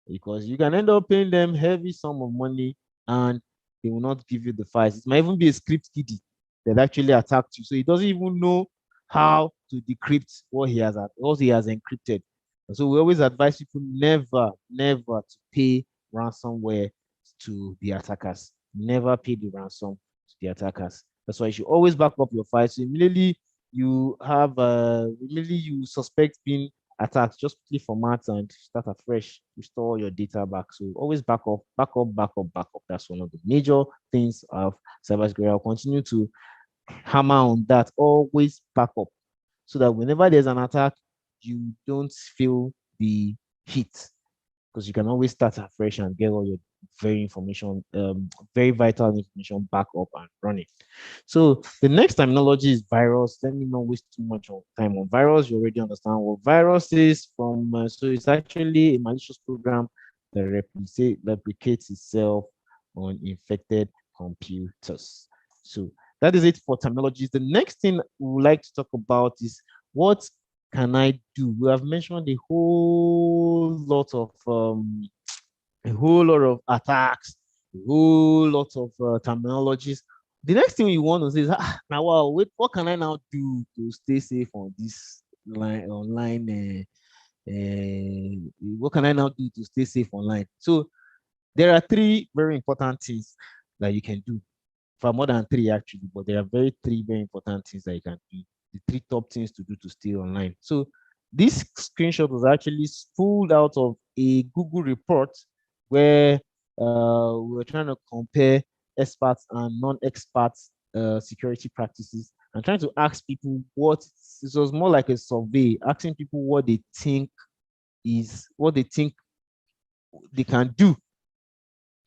because you can end up paying them heavy sum of money and they will not give you the files. It might even be a script kiddie that actually attacked you. So he doesn't even know how to decrypt what he has encrypted. And so we always advise people never to pay ransomware to the attackers. Never pay the ransom to the attackers. That's why you should always back up your files. So immediately you suspect being attacks, just quickly format and start afresh, restore your data back. So always back up, back up, back up, back up. That's one of the major things of cybersecurity. I'll continue to hammer on that. Always back up so that whenever there's an attack, you don't feel the heat, because you can always start afresh and get all your very vital information back up and running. So the next terminology is virus. Let me not waste too much of time on virus. You already understand what virus is from. So it's actually a malicious program that replicates itself on infected computers. So that is it for terminologies. The next thing we would like to talk about is what can I do? We have mentioned a whole lot of attacks, a whole lot of terminologies. The next thing you want to say is, now, wow, wait, what can I now do to stay safe on this online? What can I now do to stay safe online? So there are three very important things that you can do. For more than three actually, but there are three very important things that you can do. The three top things to do to stay online. So this screenshot was actually pulled out of a Google report where we were trying to compare experts and non-experts security practices and trying to ask people it was more like a survey, asking people what they think they can do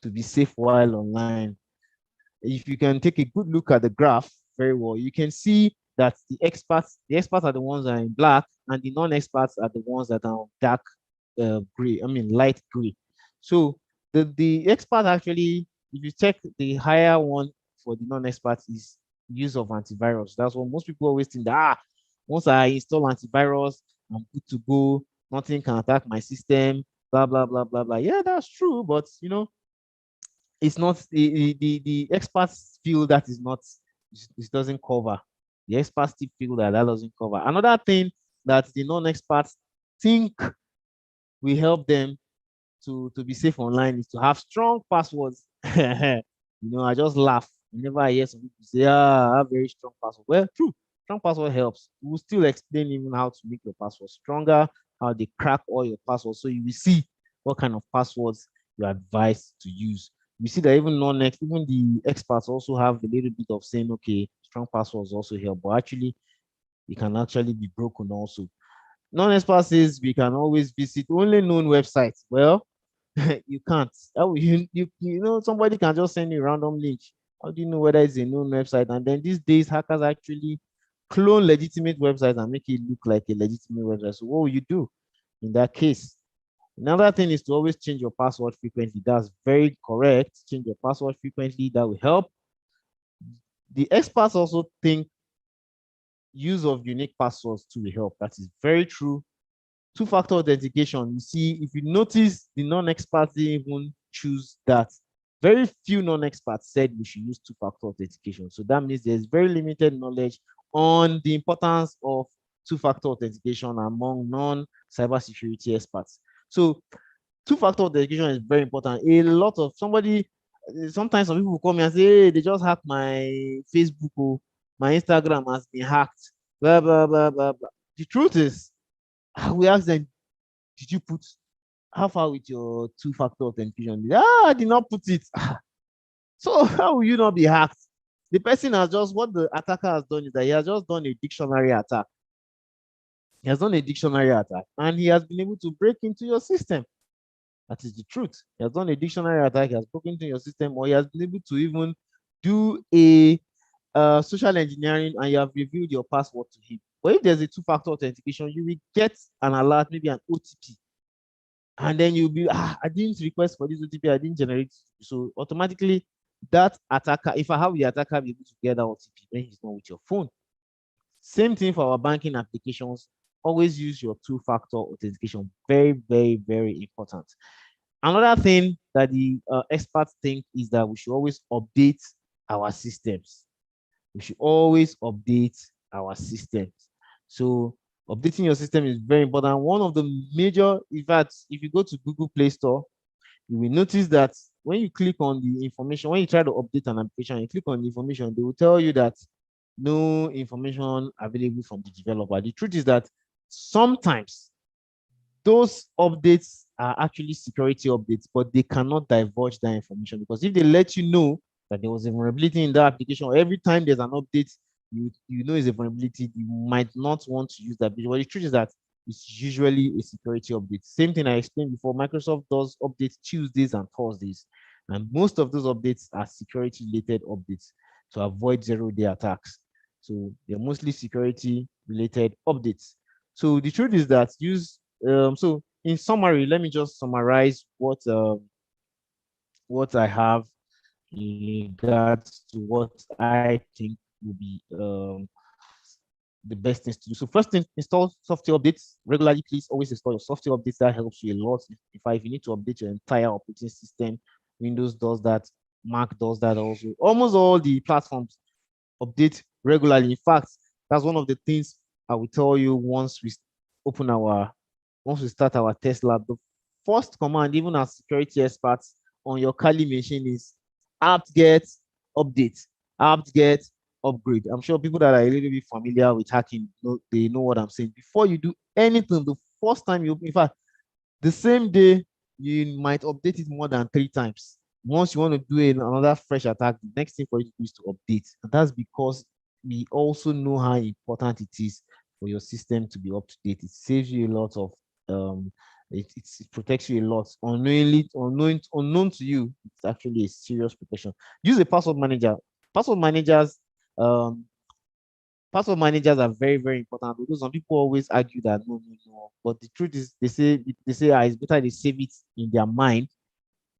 to be safe while online. If you can take a good look at the graph very well, you can see that the experts are the ones that are in black, and the non-experts are the ones that are dark gray, light gray. So the expert actually, if you check the higher one for the non-experts, is use of antivirus. That's what most people always think that, once I install antivirus, I'm good to go, nothing can attack my system, blah, blah, blah, blah, blah. Yeah, that's true, but it's not the experts feel that is not, it doesn't cover. The experts still feel that doesn't cover. Another thing that the non-experts think will help them to be safe online is to have strong passwords. I just laugh whenever I hear some people say, I have very strong password. Well, true, strong password helps. We'll still explain even how to make your password stronger, how they crack all your passwords, so you will see what kind of passwords you're advised to use. You see that even the experts also have a little bit of saying, okay, strong passwords also help, but actually, it can actually be broken also. Non-experts says we can always visit only known websites. Well, you can't. Somebody can just send you a random link. How do you know whether it's a known website? And then these days, hackers actually clone legitimate websites and make it look like a legitimate website. So what will you do in that case? Another thing is to always change your password frequently. That's very correct. Change your password frequently. That will help. The experts also think use of unique passwords to help. That is very true. Two-factor authentication. You see, if you notice, the non-experts didn't even choose that. Very few non-experts said we should use two-factor authentication. So that means there's very limited knowledge on the importance of two-factor authentication among non-cybersecurity experts. So two-factor authentication is very important. Sometimes some people come and say, hey, they just hacked my Facebook, or my Instagram has been hacked, blah, blah, blah, blah, blah. The truth is, we ask them, did you put, how far with your two-factor authentication? I did not put it. So how will you not be hacked? The person what the attacker has done is that he has just done a dictionary attack. He has done a dictionary attack, and he has been able to break into your system. That is the truth. He has done a dictionary attack, he has broken into your system, or he has been able to even do a social engineering, and you have revealed your password to him. But if there's a two-factor authentication, you will get an alert, maybe an OTP. And then you'll be, I didn't request for this OTP, I didn't generate it. So automatically, that attacker, if I have the attacker be able to get that OTP when he's not with your phone. Same thing for our banking applications. Always use your two-factor authentication. Very, very, very important. Another thing that the experts think is that we should always update our systems. We should always update our systems. So updating your system is very important. One of the major, in fact, if you go to Google Play Store, you will notice that when you click on the information, when you try to update an application, you click on the information, they will tell you that no information available from the developer. The truth is that sometimes those updates are actually security updates, but they cannot divulge that information, because if they let you know that there was a vulnerability in that application, or every time there's an update, you know it's a vulnerability, you might not want to use that. But the truth is that it's usually a security update. Same thing I explained before, Microsoft does updates Tuesdays and Thursdays, and most of those updates are security related updates to avoid zero-day attacks. So they're mostly security related updates. So the truth is that so in summary, let me just summarize what I have in regards to what I think will be the best things to do. So first thing, install software updates regularly. Please always install your software updates. That helps you a lot. In fact, if you need to update your entire operating system, Windows does that, Mac does that also. Almost all the platforms update regularly. In fact, that's one of the things I will tell you open our once we start our test lab. The first command, even as security experts on your Kali machine, is apt-get update, apt-get upgrade. I'm sure people that are a little bit familiar with hacking, they know what I'm saying. Before you do anything, the first time you open, in fact, the same day, you might update it more than 3 times. Once you want to do another fresh attack, the next thing for you to do is to update. And that's because we also know how important it is for your system to be up to date. It saves you a lot of it protects you a lot. Unknown to you, it's actually a serious protection. Use a password manager. Password managers, um, password managers are very, very important. Although some people always argue that no, no, no. But the truth is, they say it's better they save it in their mind.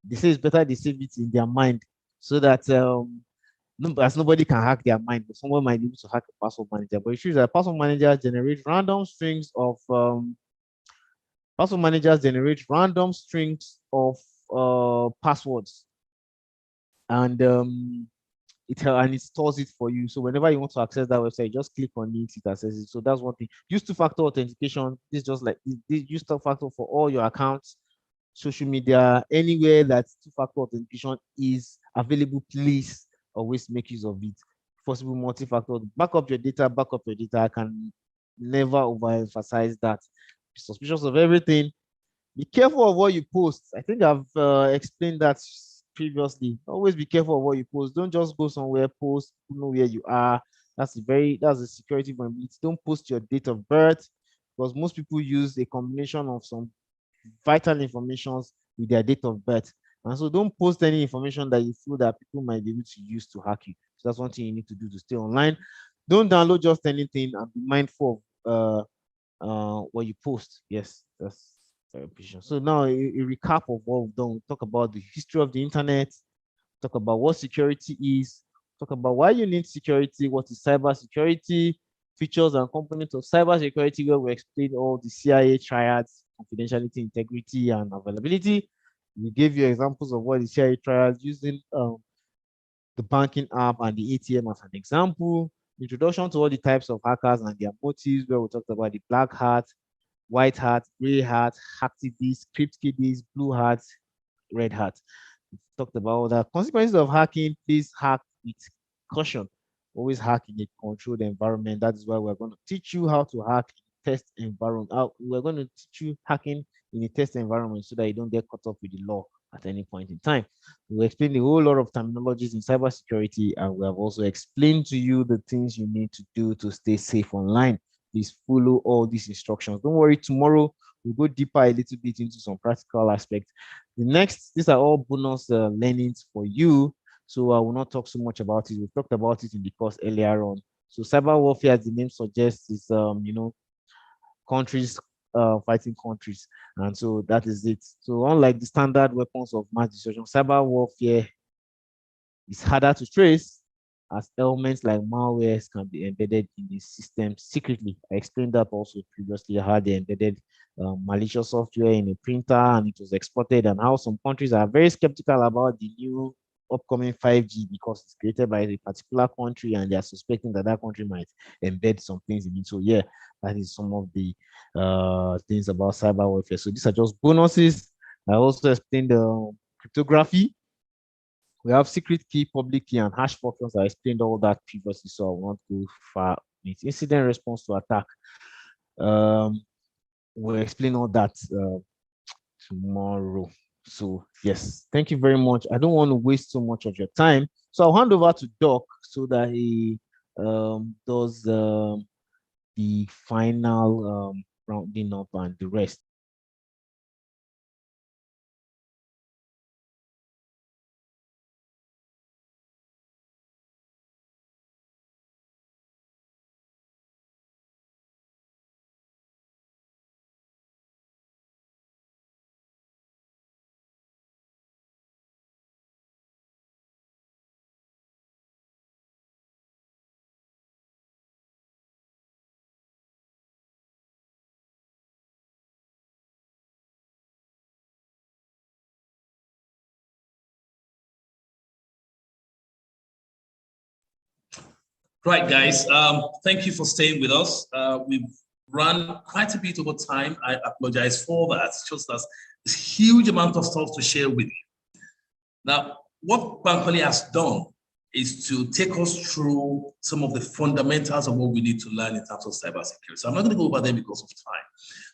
They say it's better they save it in their mind so that as nobody can hack their mind, but someone might be able to hack a password manager. But the truth is that password managers generate random strings of passwords, and it stores it for you. So whenever you want to access that website, just click on it, it accesses it. So that's one thing. Use two-factor authentication. This is just like this use two-factor for all your accounts, social media, anywhere that two-factor authentication is available. Please always make use of it. Possible multi-factor. Back up your data. Back up your data. I can never overemphasize that. Be suspicious of everything. Be careful of what you post. I think I've explained that previously. Always be careful of what you post. Don't just go somewhere, post, you know where you are. That's a security vulnerability. Don't post your date of birth, because most people use a combination of some vital information with their date of birth. And so don't post any information that you feel that people might be able to use to hack you. So that's one thing you need to do to stay online. Don't download just anything, and be mindful of what you post. Yes, that's very important. So now a recap of what we've done. We talk about the history of the internet, talk about what security is, talk about why you need security, what is cybersecurity, features and components of cybersecurity, where we explain all the CIA triads, confidentiality, integrity, and availability. We gave you examples of what the CIA triads using the banking app and the ATM as an example. Introduction to all the types of hackers and their motives, where we talked about the black hat, white hat, gray hat, hacktivists, crypt kiddies, blue hat, red hat. We talked about the consequences of hacking. Please hack with caution. Always hack in a controlled environment. That is why we're going to teach you how to hack in test environment. We're going to teach you hacking in a test environment so that you don't get caught up with the law at any point in time. We explained a whole lot of terminologies in cybersecurity, and we have also explained to you the things you need to do to stay safe online. Please follow all these instructions. Don't worry, tomorrow we'll go deeper a little bit into some practical aspects. These are all bonus learnings for you. So I will not talk so much about it. We talked about it in the course earlier on. So cyber warfare, as the name suggests, is countries fighting countries, and so that is it. So unlike the standard weapons of mass destruction, cyber warfare is harder to trace, as elements like malwares can be embedded in the system secretly. I explained that also previously, how they embedded malicious software in a printer and it was exported, and how some countries are very skeptical about the new upcoming 5G because it's created by a particular country and they are suspecting that that country might embed some things in it. So yeah, that is some of the things about cyber warfare. So these are just bonuses. I also explained cryptography. We have secret key, public key, and hash functions. I explained all that previously, so I will not go far. It's incident response to attack. we'll explain all that tomorrow. So yes, thank you very much. I don't want to waste so much of your time, so I'll hand over to Doc so that he does the final rounding up and the rest. Right, guys. Thank you for staying with us. We've run quite a bit over time. I apologize for that. It's just that there's a huge amount of stuff to share with you. Now, what Bankole has done is to take us through some of the fundamentals of what we need to learn in terms of cybersecurity. So I'm not going to go over them because of time.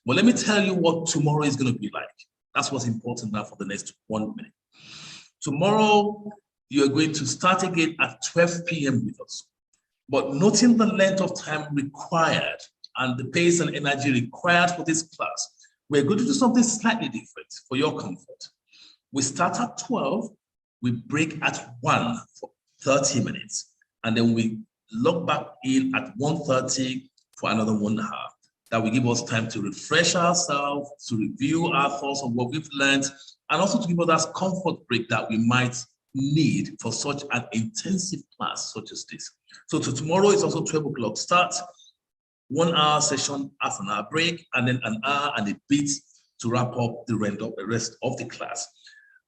But let me tell you what tomorrow is going to be like. That's what's important now for the next 1 minute. Tomorrow, you're going to start again at 12 p.m. with us. But noting the length of time required and the pace and energy required for this class, we're going to do something slightly different for your comfort. We start at 12, we break at 1 for 30 minutes, and then we log back in at 1:30 for another 1 hour. That will give us time to refresh ourselves, to review our thoughts on what we've learned, and also to give us that comfort break that we might need for such an intensive class such as this. So tomorrow is also 12 o'clock start, 1 hour session, half an hour break, and then an hour and a bit to wrap up the rest of the class.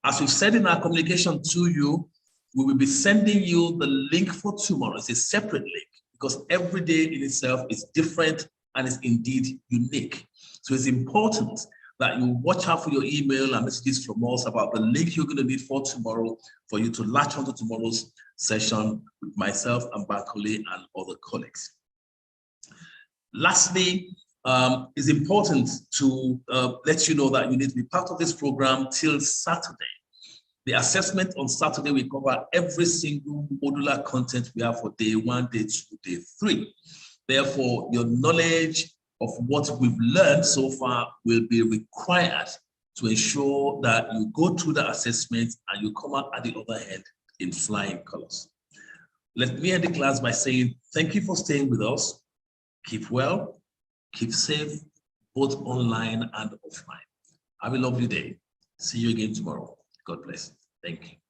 As we've said in our communication to you, we will be sending you the link for tomorrow. It's a separate link because every day in itself is different and is indeed unique. So it's important that you watch out for your email and messages from us about the link you're going to need for tomorrow for you to latch onto tomorrow's session with myself and Bankole and other colleagues. Lastly, it's important to let you know that you need to be part of this program till Saturday. The assessment on Saturday will cover every single modular content we have for day 1, day 2, day 3. Therefore, your knowledge of what we've learned so far will be required to ensure that you go through the assessment and you come out at the other end in flying colors. Let me end the class by saying thank you for staying with us. Keep well, keep safe, both online and offline. Have a lovely day. See you again tomorrow. God bless. Thank you.